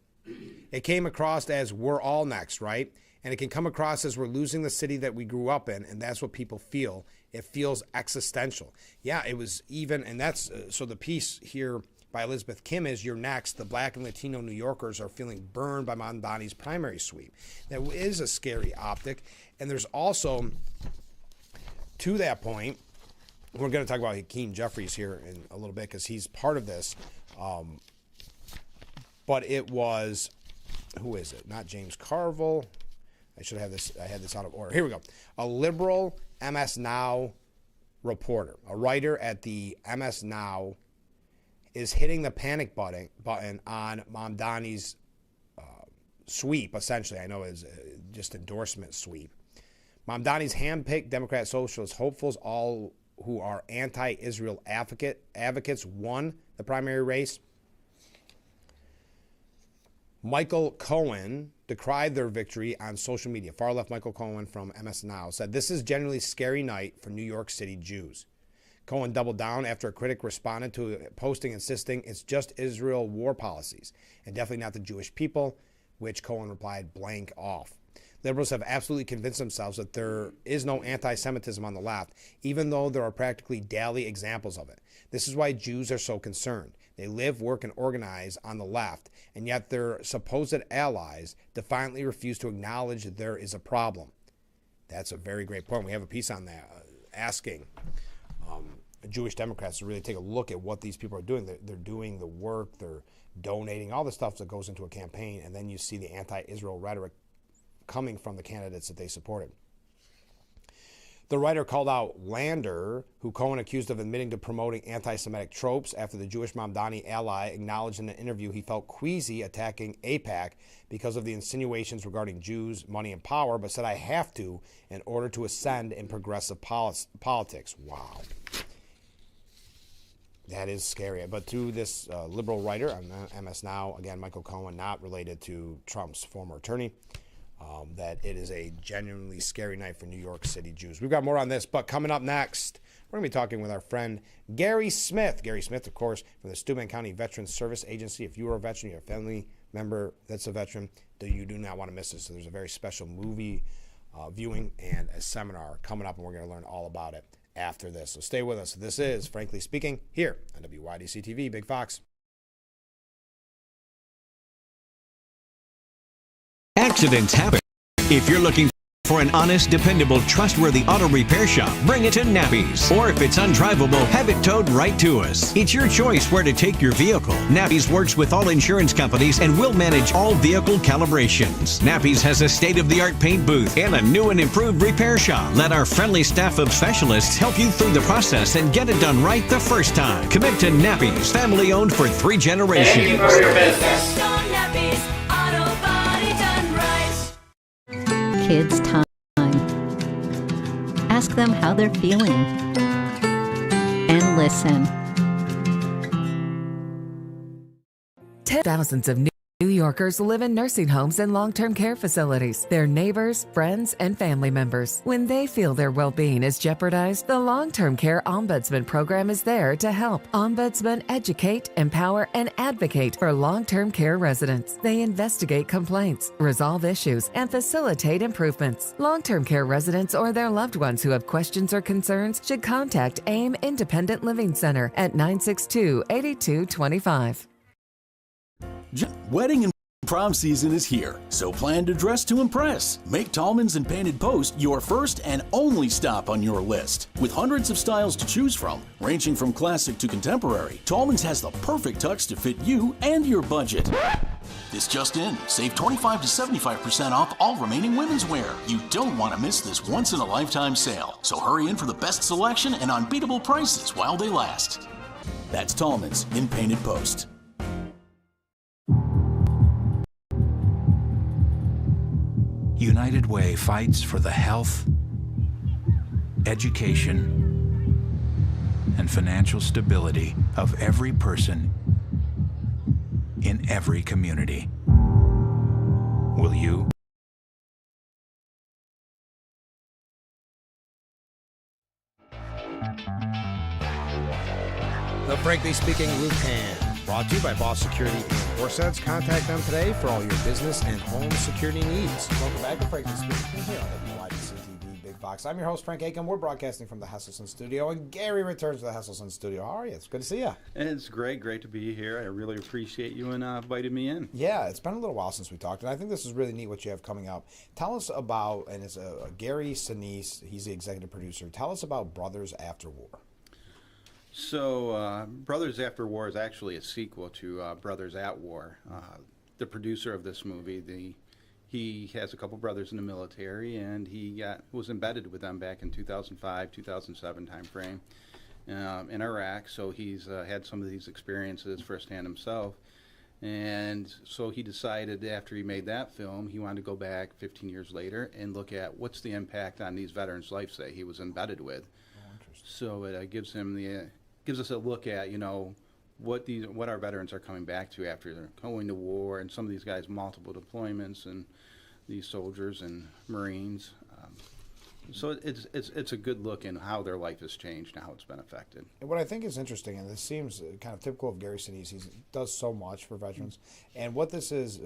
It came across as "we're all next," right? And it can come across as we're losing the city that we grew up in, and that's what people feel. It feels existential. Yeah, it was even, and that's, so the piece here by Elizabeth Kim is "You're next." The black and Latino New Yorkers are feeling burned by Mamdani's primary sweep. That is a scary optic. And there's also, to that point, we're going to talk about Hakeem Jeffries here in a little bit because he's part of this. But it was, who is it? Not James Carville. I should have this. I had this out of order. Here we go. A liberal MS Now reporter, a writer at the MS Now, is hitting the panic button on Mamdani's sweep, essentially. I know it's just endorsement sweep. Mamdani's hand-picked Democrat socialist hopefuls, all who are anti-Israel advocates, won the primary race. Michael Cohen decried their victory on social media. Far-left Michael Cohen from MS Now said, "This is genuinely a scary night for New York City Jews." Cohen doubled down after a critic responded to a posting insisting it's just Israel war policies and definitely not the Jewish people, which Cohen replied blank off. Liberals have absolutely convinced themselves that there is no anti-Semitism on the left, even though there are practically daily examples of it. This is why Jews are so concerned. They live, work, and organize on the left, and yet their supposed allies defiantly refuse to acknowledge that there is a problem. That's a very great point. We have a piece on that asking Jewish Democrats to really take a look at what these people are doing. They're doing the work, they're donating, all the stuff that goes into a campaign, and then you see the anti-Israel rhetoric coming from the candidates that they supported. The writer called out Lander, who Cohen accused of admitting to promoting anti-Semitic tropes after the Jewish Mamdani ally acknowledged in an interview he felt queasy attacking AIPAC because of the insinuations regarding Jews, money, and power, but said, "I have to in order to ascend in progressive politics." Wow. That is scary. But to this liberal writer on MS Now, again, Michael Cohen, not related to Trump's former attorney, that it is a genuinely scary night for New York City Jews. We've got more on this, but coming up next, we're going to be talking with our friend Gary Smith. Gary Smith, of course, from the Steuben County Veterans Service Agency. If you are a veteran, you're a family member that's a veteran, you do not want to miss this. So there's a very special movie viewing and a seminar coming up, and we're going to learn all about it after this. So stay with us. This is Frankly Speaking here on WYDC TV, Big Fox. Accidents happen. If you're looking For an honest, dependable, trustworthy auto repair shop, bring it to Nappy's. Or if it's undrivable, have it towed right to us. It's your choice where to take your vehicle. Nappy's works with all insurance companies and will manage all vehicle calibrations. Nappy's has a state-of-the-art paint booth and a new and improved repair shop. Let our friendly staff of specialists help you through the process and get it done right the first time. Commit to Nappy's, family-owned for 3 generations. Thank you for your business. Kids time. Ask them how they're feeling. And listen. Thousands of New Yorkers live in nursing homes and long-term care facilities. Their neighbors, friends, and family members. When they feel their well-being is jeopardized, the Long-Term Care Ombudsman Program is there to help. Ombudsmen educate, empower, and advocate for long-term care residents. They investigate complaints, resolve issues, and facilitate improvements. Long-term care residents or their loved ones who have questions or concerns should contact AIM Independent Living Center at 962-8225. Wedding and prom season is here, so plan to dress to impress. Make Tallman's and Painted Post your first and only stop on your list. With hundreds of styles to choose from, ranging from classic to contemporary, Tallman's has the perfect tux to fit you and your budget. This just in, save 25 to 75% off all remaining women's wear. You don't want to miss this once-in-a-lifetime sale, so hurry in for the best selection and unbeatable prices while they last. That's Tallman's in Painted Post. United Way fights for the health, education, and financial stability of every person in every community. Will you? The Frankly Speaking Lucan, brought to you by Boss Security in Horseheads. Contact them today for all your business and home security needs. Welcome back to Frankly Speaking here on WYDC TV Big Fox. I'm your host, Frank Aiken. We're broadcasting from the Hesselson studio, and Gary returns to the Hesselson studio. How are you? It's good to see you. And it's great to be here. I really appreciate you inviting me in. Yeah, it's been a little while since we talked, and I think this is really neat what you have coming up. Tell us about, and it's Gary Sinise, he's the executive producer. Tell us about Brothers After War. So, Brothers After War is actually a sequel to Brothers at War. The producer of this movie, he has a couple brothers in the military, and he was embedded with them back in 2005, 2007 timeframe in Iraq. So he's had some of these experiences firsthand himself. And so he decided after he made that film, he wanted to go back 15 years later and look at what's the impact on these veterans' lives that he was embedded with. So it gives us a look at, what our veterans are coming back to after they're going to war, and some of these guys multiple deployments, and these soldiers and Marines. So it's a good look in how their life has changed and how it's been affected. And what I think is interesting, and this seems kind of typical of Gary Sinise, he does so much for veterans. And what this is,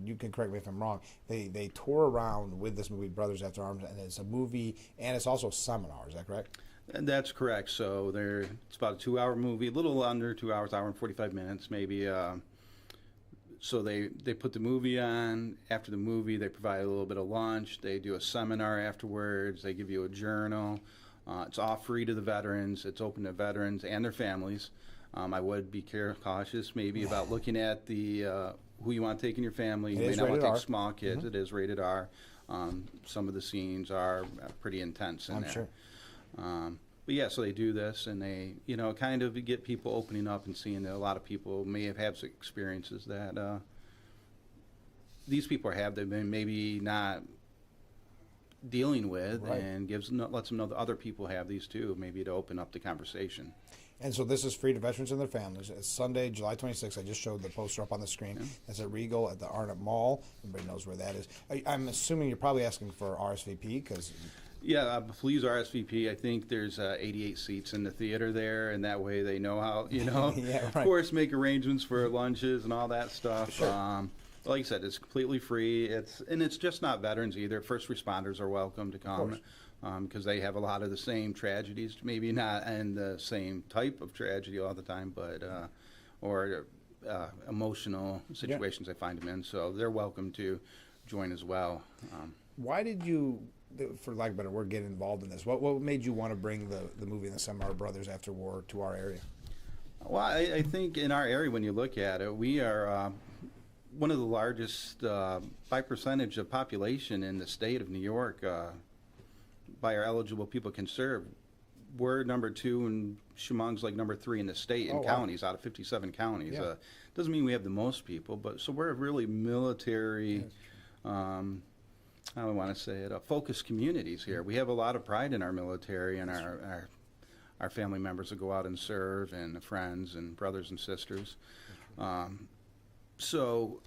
you can correct me if I'm wrong, they tour around with this movie, Brothers After Arms, and it's a movie, and it's also a seminar, is that correct? And that's correct. So it's about a 2-hour movie, a little under 2 hours, hour and 45 minutes maybe. So they put the movie on. After the movie, they provide a little bit of lunch. They do a seminar afterwards. They give you a journal. It's all free to the veterans. It's open to veterans and their families. I would be cautious maybe about looking at the who you want to take in your family. You may not want to take small kids. It is rated R. Some of the scenes are pretty intense in there. Sure. But yeah, so they do this, and they, kind of get people opening up and seeing that a lot of people may have had experiences that these people have they've been maybe not dealing with, right. And lets them know that other people have these too, maybe to open up the conversation. And so this is free to veterans and their families. It's Sunday, July 26th. I just showed the poster up on the screen. Yeah. That's at Regal at the Arnott Mall. Everybody knows where that is. I'm assuming you're probably asking for RSVP because... Yeah, please RSVP. I think there's 88 seats in the theater there, and that way they know how, yeah, right. Of course, make arrangements for lunches and all that stuff. Sure. Like I said, it's completely free. It's just not veterans either. First responders are welcome to come because they have a lot of the same tragedies, maybe not in the same type of tragedy all the time, but or emotional situations they find them in. So they're welcome to join as well. Why did you for lack of a better word, get involved in this? What made you want to bring the movie and the Seminar Brothers After War to our area? Well, I think in our area, when you look at it, we are one of the largest by percentage of population in the state of New York by our eligible people can serve. We're number 2, and Chemung's like number 3 in the state in counties, out of 57 counties. Yeah. Doesn't mean we have the most people, but so we're a really military, how do I want to say it, focused communities here. We have a lot of pride in our military and our family members that go out and serve, and friends and brothers and sisters. So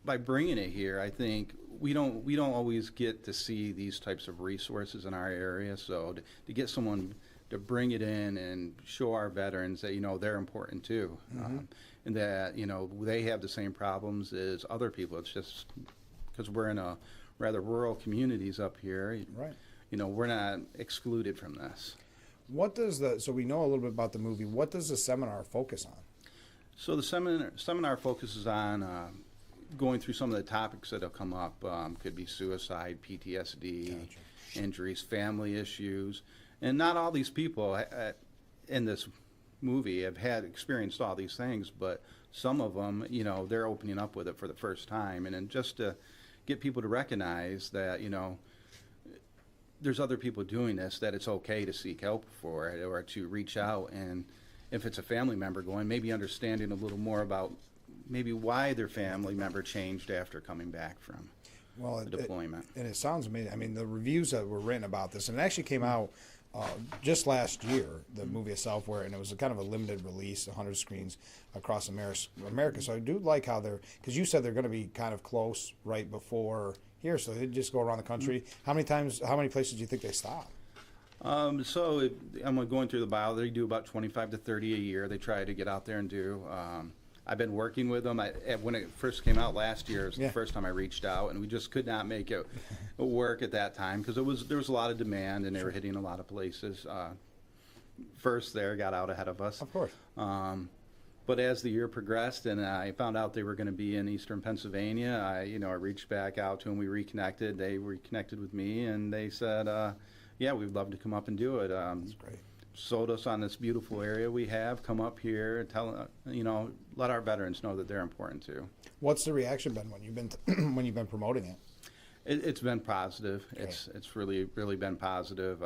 by bringing it here, I think we don't always get to see these types of resources in our area. So to get someone to bring it in and show our veterans that, you know, they're important too, and that, you know, they have the same problems as other people. It's just because we're in a rather rural communities up here. Right. You know, we're not excluded from this. What does so we know a little bit about the movie. What does the seminar focus on? So the seminar focuses on going through some of the topics that have come up. Could be suicide, PTSD, injuries, family issues. And not all these people in this movie have experienced all these things, but some of them, you know, they're opening up with it for the first time. And then just to get people to recognize that, you know, there's other people doing this, that it's okay to seek help for it or to reach out. And if it's a family member going, maybe understanding a little more about maybe why their family member changed after coming back from the deployment. And it sounds amazing. I mean, the reviews that were written about this, and it actually came out just last year, the movie itself, and it was a kind of a limited release, 100 screens across America. So I do like how because you said they're going to be kind of close right before here, so they just go around the country. How many places do you think they stop? I'm going through the bio. They do about 25 to 30 a year. They try to get out there and do. I've been working with them. When it first came out last year, it was the first time I reached out, and we just could not make it work at that time because there was a lot of demand, and they were hitting a lot of places. First there, got out ahead of us. Of course. But as the year progressed, and I found out they were going to be in Eastern Pennsylvania, I reached back out to them. We reconnected. They reconnected with me, and they said, "Yeah, we'd love to come up and do it." That's great. Sold us on this beautiful area we have. Come up here, let our veterans know that they're important too. What's the reaction been when you've been promoting it? It's been positive. Okay. It's really been positive.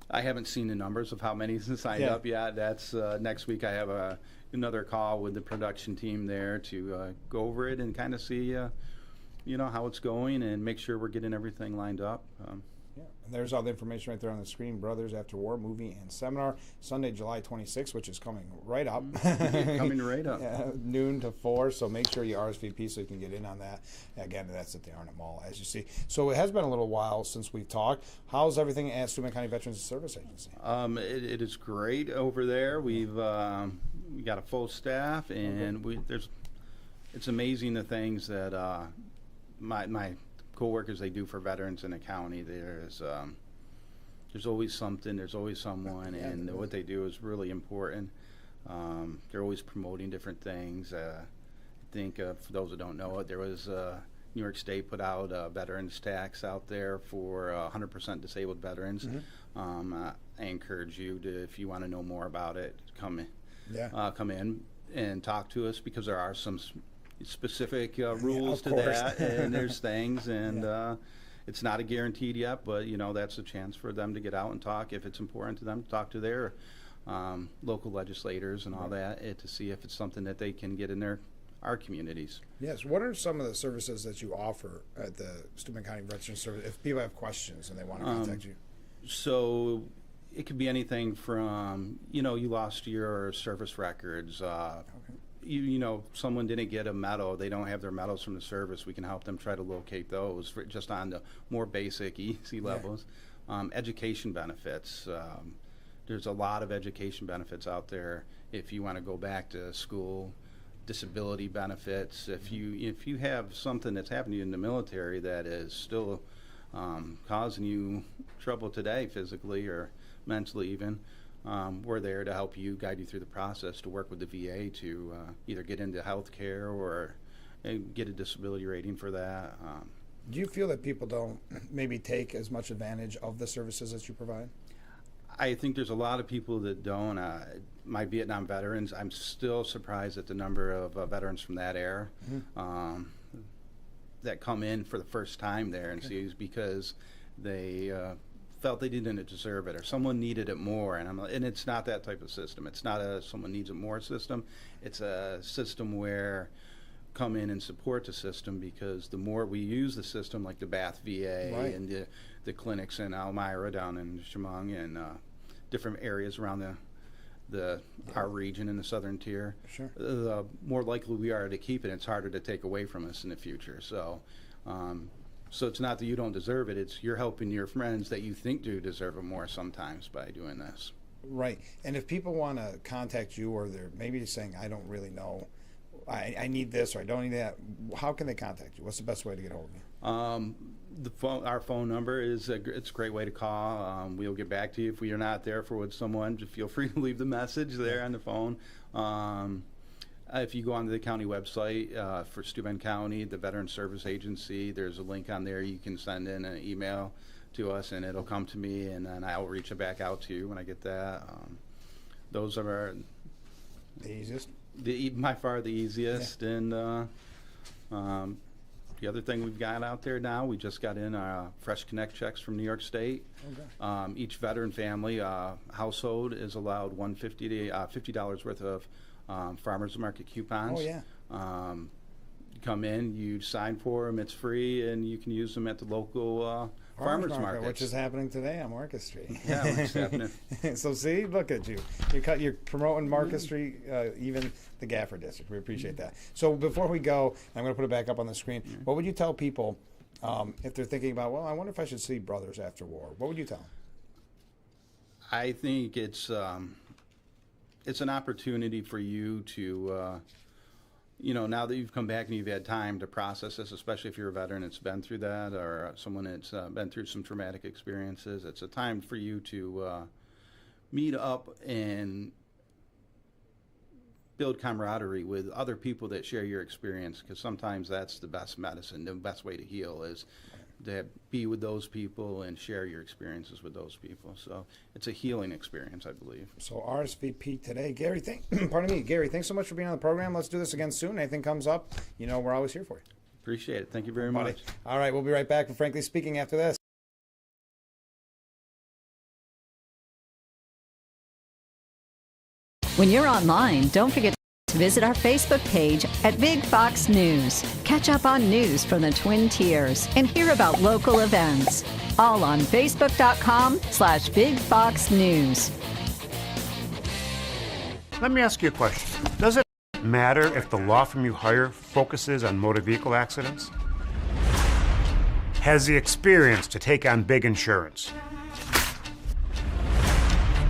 I haven't seen the numbers of how many signed up yet. That's next week. I have another call with the production team there to go over it and kind of see how it's going and make sure we're getting everything lined up. Yeah, and there's all the information right there on the screen. Brothers After War movie and seminar, Sunday, July 26th, which is coming right up. Coming right up. Yeah, noon to 4, so make sure you RSVP so you can get in on that. Again, that's at the Arnett Mall, as you see. So it has been a little while since we've talked. How's everything at Steuben County Veterans Service Agency? It is great over there. We got a full staff, and it's amazing the things that my co-workers they do for veterans in the county. There's always something, there's always someone, and what they do is really important. They're always promoting different things. I think for those that don't know it, there was New York State put out a veterans tax out there for 100% disabled veterans. I encourage you to, if you want to know more about it, come in and talk to us, because there are some specific rules to that, and there's things, and it's not a guaranteed yet, but that's a chance for them to get out and talk if it's important to them, to talk to their local legislators and all that, to see if it's something that they can get in our communities. Yes. What are some of the services that you offer at the Steuben County Veterans Service if people have questions and they want to contact you? So it could be anything from you lost your service records. Someone didn't get a medal, they don't have their medals from the service, we can help them try to locate those just on the more basic, easy levels. Education benefits. There's a lot of education benefits out there if you want to go back to school. Disability benefits. If you have something that's happened to you in the military that is still causing you trouble today, physically or mentally even, we're there to help you, guide you through the process, to work with the VA to either get into health care or get a disability rating for that. Do you feel that people don't maybe take as much advantage of the services that you provide? I think there's a lot of people that don't. My Vietnam veterans, I'm still surprised at the number of veterans from that era that come in for the first time there and see, because they felt they didn't deserve it, or someone needed it more. And it's not that type of system. It's not a someone needs it more system. It's a system where come in and support the system, because the more we use the system, like the Bath VA and the clinics in Elmira down in Chemung and different areas around our region in the southern tier, the more likely we are to keep it. It's harder to take away from us in the future. So so it's not that you don't deserve it, it's you're helping your friends that you think do deserve it more sometimes by doing this. Right. And if people want to contact you, or they're maybe saying, I don't really know, I need this or I don't need that, how can they contact you? What's the best way to get hold of you? Our phone number is it's a great way to call. We'll get back to you if we are not there for with someone. Just feel free to leave the message there on the phone. If you go onto the county website for Steuben County, the Veteran Service Agency, there's a link on there. You can send in an email to us, and it'll come to me, and then I'll reach it back out to you when I get that. Those are the easiest. By far the easiest, and the other thing we've got out there now, we just got in Fresh Connect checks from New York State. Okay. Each veteran family household is allowed $50 worth of farmers market coupons. Oh yeah. You come in, you sign for them, it's free, and you can use them at the local farmers market, which is happening today on Market Street. Yeah, it's happening. So see, look at you. You're promoting Market Street, even the Gaffer District. We appreciate that. So before we go, I'm going to put it back up on the screen. What would you tell people if they're thinking about, well, I wonder if I should see brothers after war? What would you tell them? I think it's an opportunity for you to now that you've come back and you've had time to process this, especially if you're a veteran that's been through that, or someone that's been through some traumatic experiences, it's a time for you to meet up and build camaraderie with other people that share your experience, because sometimes that's the best medicine. The best way to heal is to be with those people and share your experiences with those people. So it's a healing experience, I believe. So RSVP today. Gary, Gary, thanks so much for being on the program. Let's do this again soon. Anything comes up, we're always here for you. Appreciate it. Thank you very much. All right, we'll be right back with Frankly Speaking after this. When you're online, don't forget to visit our Facebook page at Big Fox News. Catch up on news from the Twin Tiers and hear about local events. All on Facebook.com/Big Fox News. Let me ask you a question. Does it matter if the law firm you hire focuses on motor vehicle accidents? Has the experience to take on big insurance?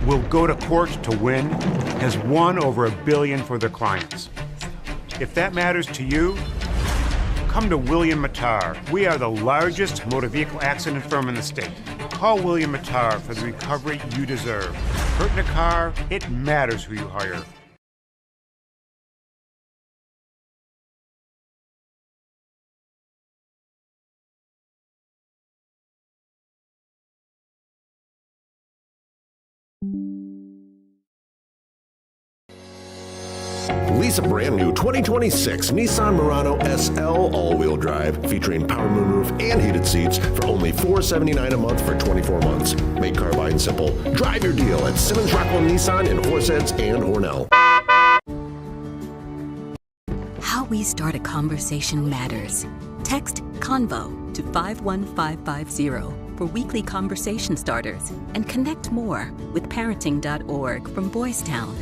Will go to court to win, has won over $1 billion for their clients. If that matters to you, come to William Mattar. We are the largest motor vehicle accident firm in the state. Call William Mattar for the recovery you deserve. Hurt in a car, it matters who you hire. Lease a brand new 2026 Nissan Murano SL all-wheel drive featuring power moonroof and heated seats for only $479 a month for 24 months. Make car buying simple. Drive your deal at Simmons Rockwell Nissan in Horseheads and Hornell. How we start a conversation matters. Text CONVO to 51550 for weekly conversation starters and connect more with parenting.org from Boys Town.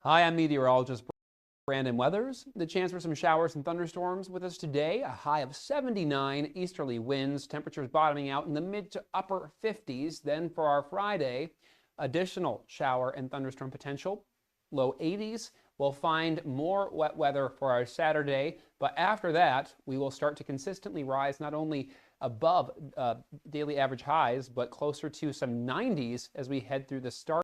Hi, I'm meteorologist Brandon Weathers. The chance for some showers and thunderstorms with us today. A high of 79, easterly winds, temperatures bottoming out in the mid to upper 50s. Then for our Friday, additional shower and thunderstorm potential, low 80s. We'll find more wet weather for our Saturday, but after that, we will start to consistently rise not only above daily average highs, but closer to some 90s as we head through the start.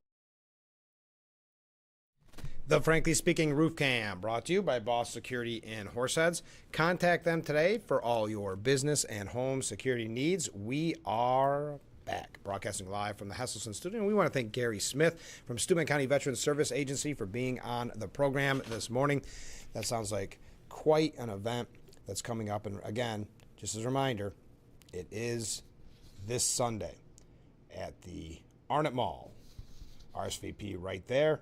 The Frankly Speaking Roof Cam, brought to you by Boss Security in Horseheads. Contact them today for all your business and home security needs. We are back, broadcasting live from the Hesselson studio. And we want to thank Gary Smith from Steuben County Veterans Service Agency for being on the program this morning. That sounds like quite an event that's coming up. And again, just as a reminder, it is this Sunday at the Arnott Mall. RSVP right there.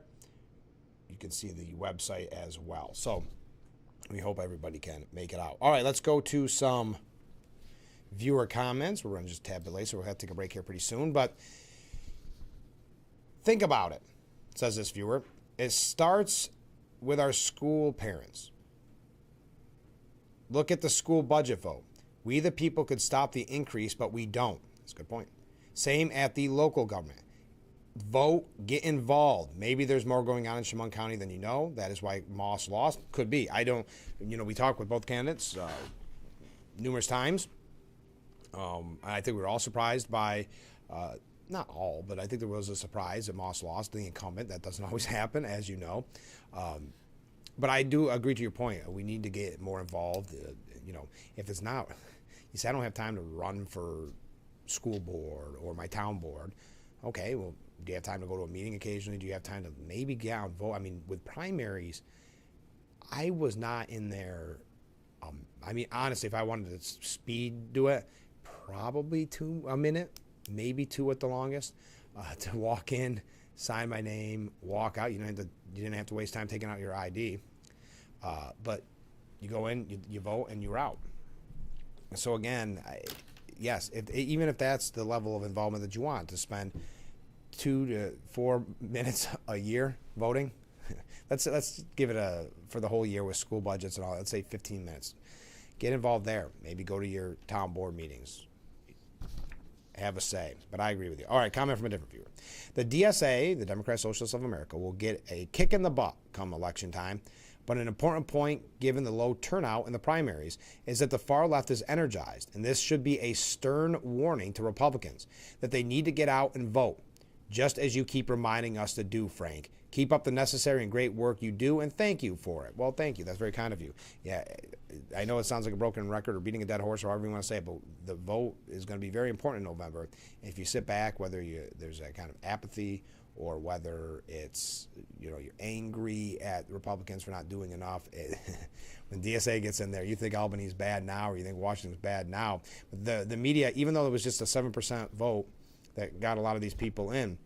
You can see the website as well. So we hope everybody can make it out. All right, let's go to some viewer comments. We're running just a tad bit late, so we'll have to take a break here pretty soon. But think about it, says this viewer. It starts with our school parents. Look at the school budget vote. We, the people, could stop the increase, but we don't. That's a good point. Same at the local government. Vote, get involved. Maybe there's more going on in Chemung County than you know. That is why Moss lost. Could be. I don't, we talked with both candidates numerous times. I think we were all surprised by, not all, but I think there was a surprise that Moss lost, the incumbent. That doesn't always happen, as you know. But I do agree to your point. We need to get more involved. If it's not, you say, I don't have time to run for school board or my town board. Okay, well, do you have time to go to a meeting occasionally? Do you have time to maybe get out and vote? I mean, with primaries, I was not in there. Honestly, if I wanted to speed do it, probably a minute, maybe 2 at the longest, to walk in, sign my name, walk out. You didn't have to waste time taking out your ID. But you go in, you vote, and you're out. So again, yes, even if that's the level of involvement that you want, to spend 2 to 4 minutes a year voting, let's give it for the whole year with school budgets and all. Let's say 15 minutes. Get involved there. Maybe go to your town board meetings. Have a say. But I agree with you. All right, comment from a different viewer. The DSA, the Democrat Socialists of America, will get a kick in the butt come election time. But an important point, given the low turnout in the primaries, is that the far left is energized, and this should be a stern warning to Republicans that they need to get out and vote, just as you keep reminding us to do, Frank. Keep up the necessary and great work you do, and thank you for it. Well, thank you. That's very kind of you. Yeah, I know it sounds like a broken record or beating a dead horse or however you want to say it, but the vote is going to be very important in November. And if you sit back, whether there's a kind of apathy or whether it's, you're angry at Republicans for not doing enough. When DSA gets in there, you think Albany's bad now or you think Washington's bad now. But the media, even though it was just a 7% vote that got a lot of these people in,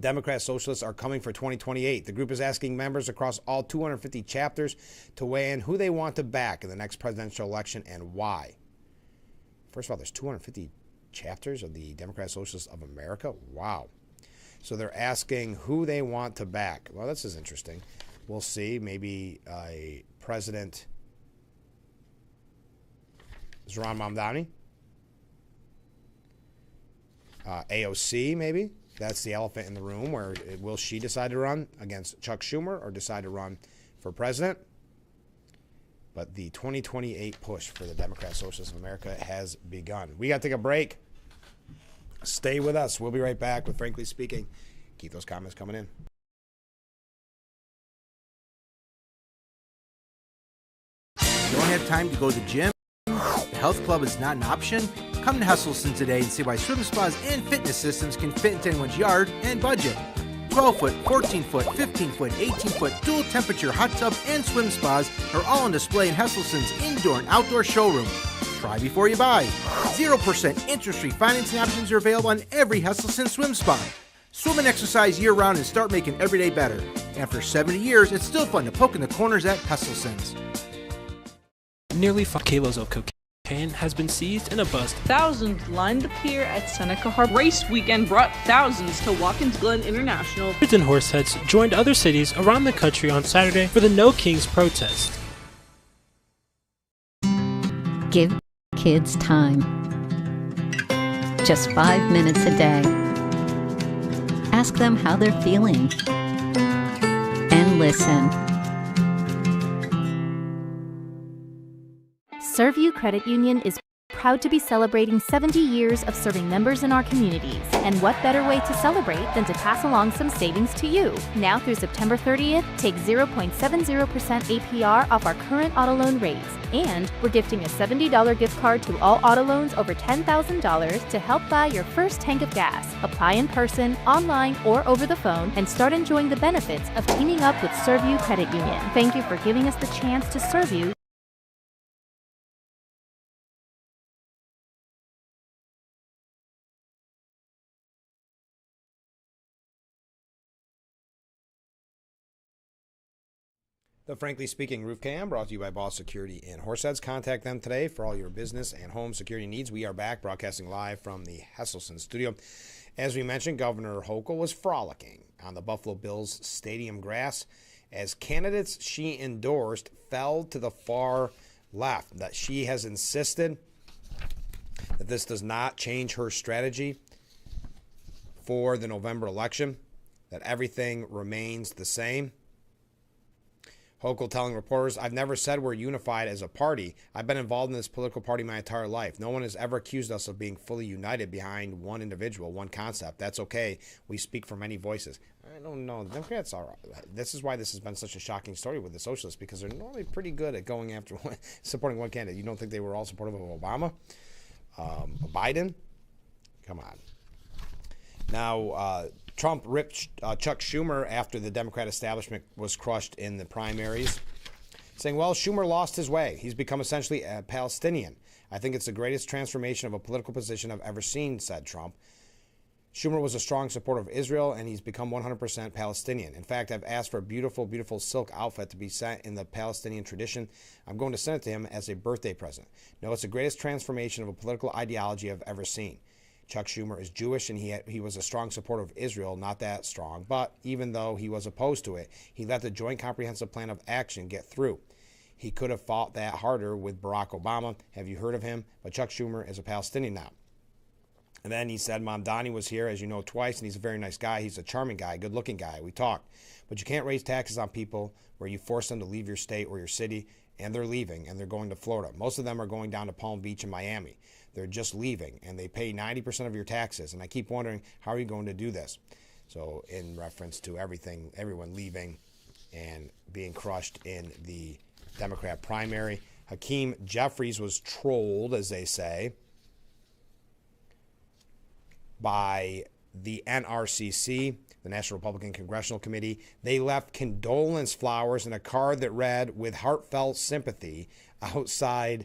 Democrat Socialists are coming for 2028. The group is asking members across all 250 chapters to weigh in who they want to back in the next presidential election and why. First of all, there's 250 chapters of the Democrat Socialists of America. Wow. So they're asking who they want to back. Well, this is interesting. We'll see. Maybe a President Zohran Mamdani. AOC, maybe. That's the elephant in the room. Where will she decide to run against Chuck Schumer or decide to run for president? But the 2028 push for the Democrat Socialists of America has begun. We got to take a break. Stay with us. We'll be right back with Frankly Speaking. Keep those comments coming in. You don't have time to go to the gym? The health club is not an option? Come to Hesselson today and see why swim spas and fitness systems can fit into anyone's yard and budget. 12-foot, 14-foot, 15-foot, 18-foot dual temperature hot tub and swim spas are all on display in Hesselson's indoor and outdoor showroom. Try before you buy. 0% interest-free financing options are available on every Hesselson swim spa. Swim and exercise year-round and start making every day better. After 70 years, it's still fun to poke in the corners at Hesselson's. Nearly 5 kilos of cocaine has been seized in a bust. Thousands lined the pier at Seneca Harbor. Race weekend brought thousands to Watkins Glen International. Hundreds and Horseheads joined other cities around the country on Saturday for the No Kings protest. Give kids time. Just 5 minutes a day. Ask them how they're feeling. And listen. Serviu Credit Union is proud to be celebrating 70 years of serving members in our communities. And what better way to celebrate than to pass along some savings to you? Now through September 30th, take 0.70% APR off our current auto loan rates. And we're gifting a $70 gift card to all auto loans over $10,000 to help buy your first tank of gas. Apply in person, online, or over the phone, and start enjoying the benefits of teaming up with ServU Credit Union. Thank you for giving us the chance to serve you. The Frankly Speaking Roof Cam brought to you by Boss Security in Horseheads. Contact them today for all your business and home security needs. We are back broadcasting live from the Hesselson studio. As we mentioned, Governor Hochul was frolicking on the Buffalo Bills stadium grass as candidates she endorsed fell to the far left. That she has insisted that this does not change her strategy for the November election, that everything remains the same. Hochul telling reporters, "I've never said we're unified as a party. I've been involved in this political party my entire life. No one has ever accused us of being fully united behind one individual, one concept. That's okay. We speak for many voices." I don't know. The Democrats are. This is why this has been such a shocking story with the socialists, because they're normally pretty good at going after supporting one candidate. You don't think they were all supportive of Obama? Biden? Come on. Now, Trump ripped Chuck Schumer after the Democrat establishment was crushed in the primaries, saying, well, Schumer lost his way. He's become essentially a Palestinian. I think it's the greatest transformation of a political position I've ever seen, said Trump. Schumer was a strong supporter of Israel, and he's become 100% Palestinian. In fact, I've asked for a beautiful, beautiful silk outfit to be sent in the Palestinian tradition. I'm going to send it to him as a birthday present. No, it's the greatest transformation of a political ideology I've ever seen. Chuck Schumer is Jewish, and he was a strong supporter of Israel, not that strong. But even though he was opposed to it, he let the Joint Comprehensive Plan of Action get through. He could have fought that harder with Barack Obama. Have you heard of him? But Chuck Schumer is a Palestinian now. And then he said, Mamdani was here, as you know, twice, and he's a very nice guy. He's a charming guy, good-looking guy. We talked. But you can't raise taxes on people where you force them to leave your state or your city, and they're leaving, and they're going to Florida. Most of them are going down to Palm Beach and Miami. They're just leaving, and they pay 90% of your taxes. And I keep wondering, how are you going to do this? So in reference to everyone leaving and being crushed in the Democrat primary, Hakeem Jeffries was trolled, as they say, by the NRCC, the National Republican Congressional Committee. They left condolence flowers and a card that read, "With heartfelt sympathy," outside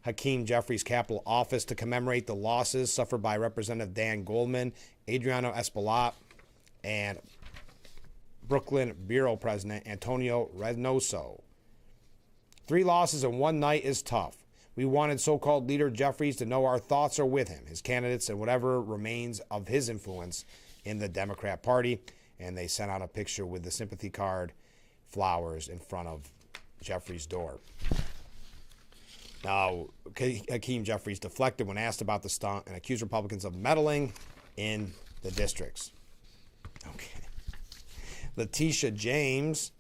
Hakeem Jeffries' Capitol office to commemorate the losses suffered by Representative Dan Goldman, Adriano Espaillat, and Brooklyn Bureau President Antonio Reynoso. 3 losses in one night is tough. We wanted so-called leader Jeffries to know our thoughts are with him, his candidates, and whatever remains of his influence in the Democrat Party. And they sent out a picture with the sympathy card, flowers in front of Jeffries' door. Now, Hakeem Jeffries deflected when asked about the stunt and accused Republicans of meddling in the districts. Okay. Letitia James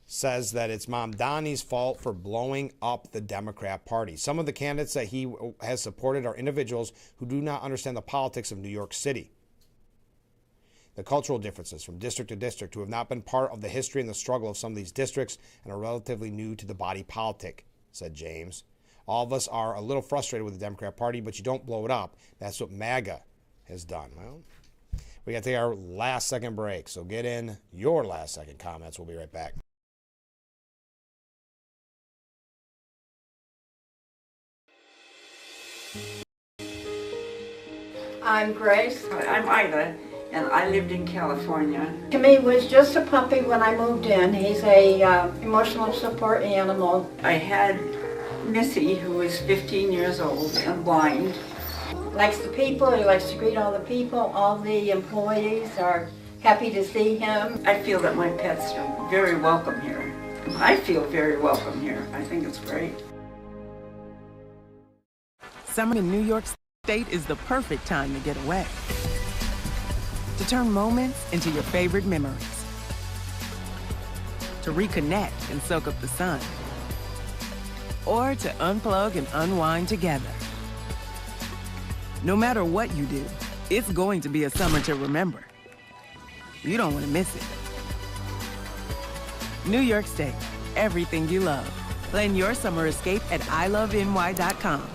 says that it's Mamdani's fault for blowing up the Democrat Party. Some of the candidates that he has supported are individuals who do not understand the politics of New York City. The cultural differences from district to district, who have not been part of the history and the struggle of some of these districts and are relatively new to the body politic, said James. All of us are a little frustrated with the Democrat Party, but you don't blow it up. That's what MAGA has done. Well, we got to take our last second break, so get in your last second comments. We'll be right back. I'm Grace. I'm Ida, and I lived in California. To me, was just a puppy when I moved in. He's a emotional support animal. I had Missy, who is 15 years old and blind. Likes the people, he likes to greet all the people. All the employees are happy to see him. I feel that my pets are very welcome here. I feel very welcome here. I think it's great. Summer in New York State is the perfect time to get away. To turn moments into your favorite memories. To reconnect and soak up the sun. Or to unplug and unwind together. No matter what you do, it's going to be a summer to remember. You don't want to miss it. New York State, everything you love. Plan your summer escape at iloveny.com.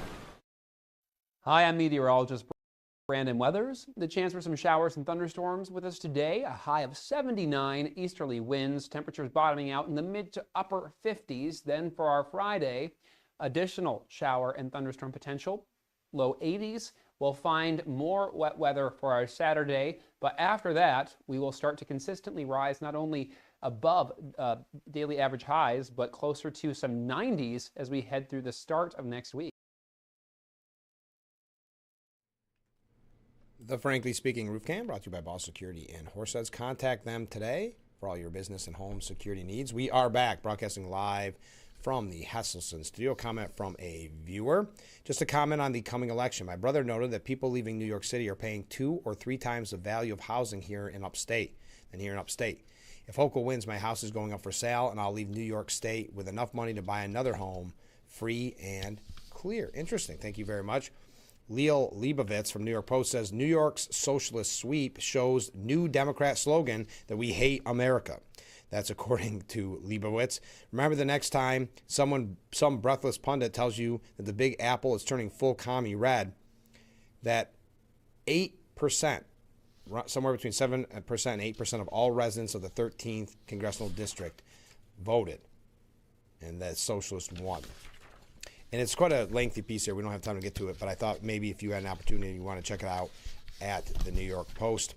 Hi, I'm meteorologist Brandon Weathers. The chance for some showers and thunderstorms with us today. A high of 79, easterly winds, temperatures bottoming out in the mid to upper 50s. Then for our Friday, additional shower and thunderstorm potential, low 80s. We'll find more wet weather for our Saturday, but after that, we will start to consistently rise not only above daily average highs, but closer to some 90s as we head through the start of next week. The Frankly Speaking Roof Cam brought to you by Ball Security and Horseheads. Contact them today for all your business and home security needs. We are back broadcasting live from the Hesselson studio. Comment from a viewer. Just a comment on the coming election. My brother noted that people leaving New York City are paying 2 or 3 times the value of housing here in upstate. If Hochul wins, my house is going up for sale, and I'll leave New York State with enough money to buy another home, free and clear. Interesting. Thank you very much. Leo Leibovitz from New York Post says, New York's socialist sweep shows new Democrat slogan that we hate America. That's according to Leibovitz. Remember, the next time some breathless pundit tells you that the Big Apple is turning full commie red, that 8%, somewhere between 7% and 8% of all residents of the 13th Congressional District voted, and that socialist won. And it's quite a lengthy piece here. We don't have time to get to it, but I thought maybe if you had an opportunity, you want to check it out at the New York Post.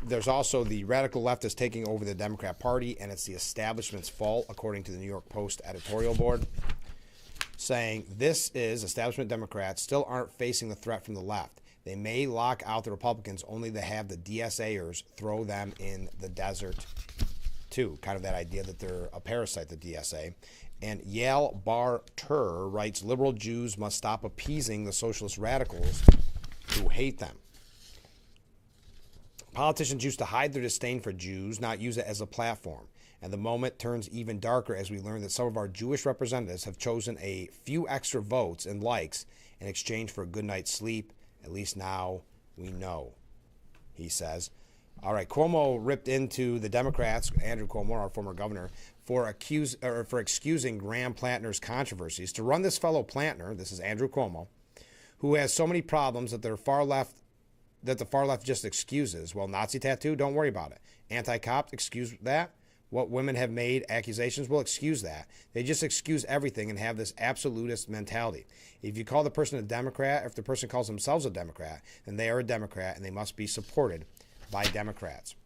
There's also the radical left is taking over the Democrat Party, and it's the establishment's fault, according to the New York Post editorial board, saying this is establishment Democrats still aren't facing the threat from the left. They may lock out the Republicans only to have the DSAers throw them in the desert, too. Kind of that idea that they're a parasite, the DSA. And Yale Bar-Tur writes, liberal Jews must stop appeasing the socialist radicals who hate them. Politicians used to hide their disdain for Jews, not use it as a platform. And the moment turns even darker as we learn that some of our Jewish representatives have chosen a few extra votes and likes in exchange for a good night's sleep. At least now we know, he says. All right, Cuomo ripped into the Democrats, Andrew Cuomo, our former governor, for excusing Graham Plantner's controversies. To run this fellow Plantner, this is Andrew Cuomo, who has so many problems that the far left just excuses. Well, Nazi tattoo, don't worry about it. Anti-cop, excuse that. What women have made accusations, will excuse that. They just excuse everything and have this absolutist mentality. If you call the person a Democrat, if the person calls themselves a Democrat, then they are a Democrat and they must be supported by Democrats.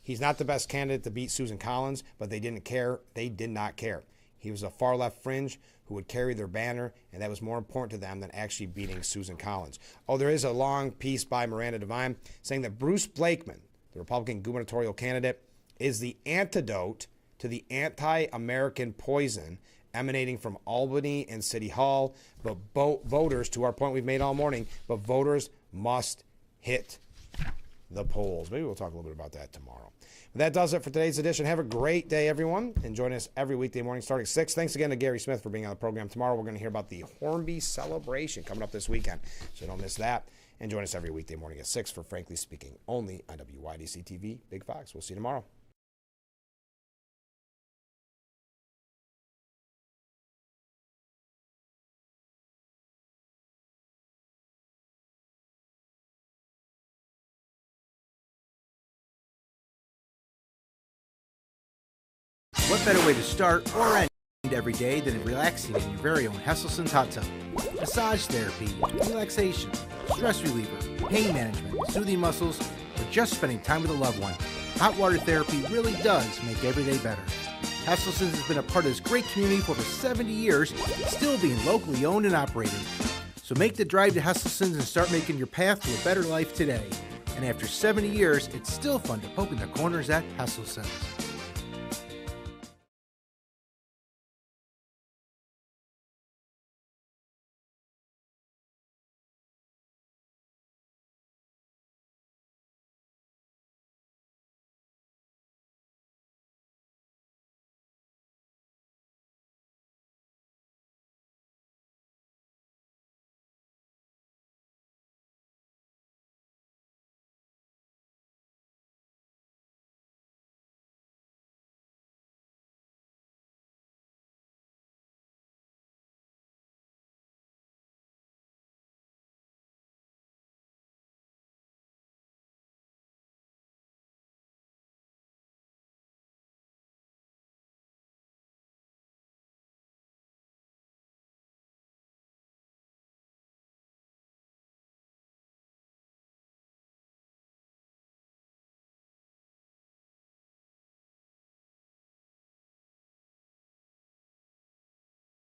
He's not the best candidate to beat Susan Collins, but they didn't care. They did not care. He was a far left fringe who would carry their banner, and that was more important to them than actually beating Susan Collins. Oh, there is a long piece by Miranda Devine saying that Bruce Blakeman, the Republican gubernatorial candidate, is the antidote to the anti-American poison emanating from Albany and City Hall. But voters, to our point we've made all morning, but voters must hit the polls. Maybe we'll talk a little bit about that tomorrow. But that does it for today's edition. Have a great day, everyone, and join us every weekday morning starting at 6. Thanks again to Gary Smith for being on the program. Tomorrow we're going to hear about the Hornby celebration coming up this weekend, so don't miss that. And join us every weekday morning at 6 for Frankly Speaking, only on WYDC TV, Big Fox. We'll see you tomorrow. What better way to start or end every day than relaxing in your very own Hesselson's hot tub? Massage therapy, relaxation, stress reliever, pain management, soothing muscles, or just spending time with a loved one. Hot water therapy really does make every day better. Hesselson's has been a part of this great community for over 70 years, still being locally owned and operated. So make the drive to Hesselson's and start making your path to a better life today. And after 70 years, it's still fun to poke in the corners at Hesselson's.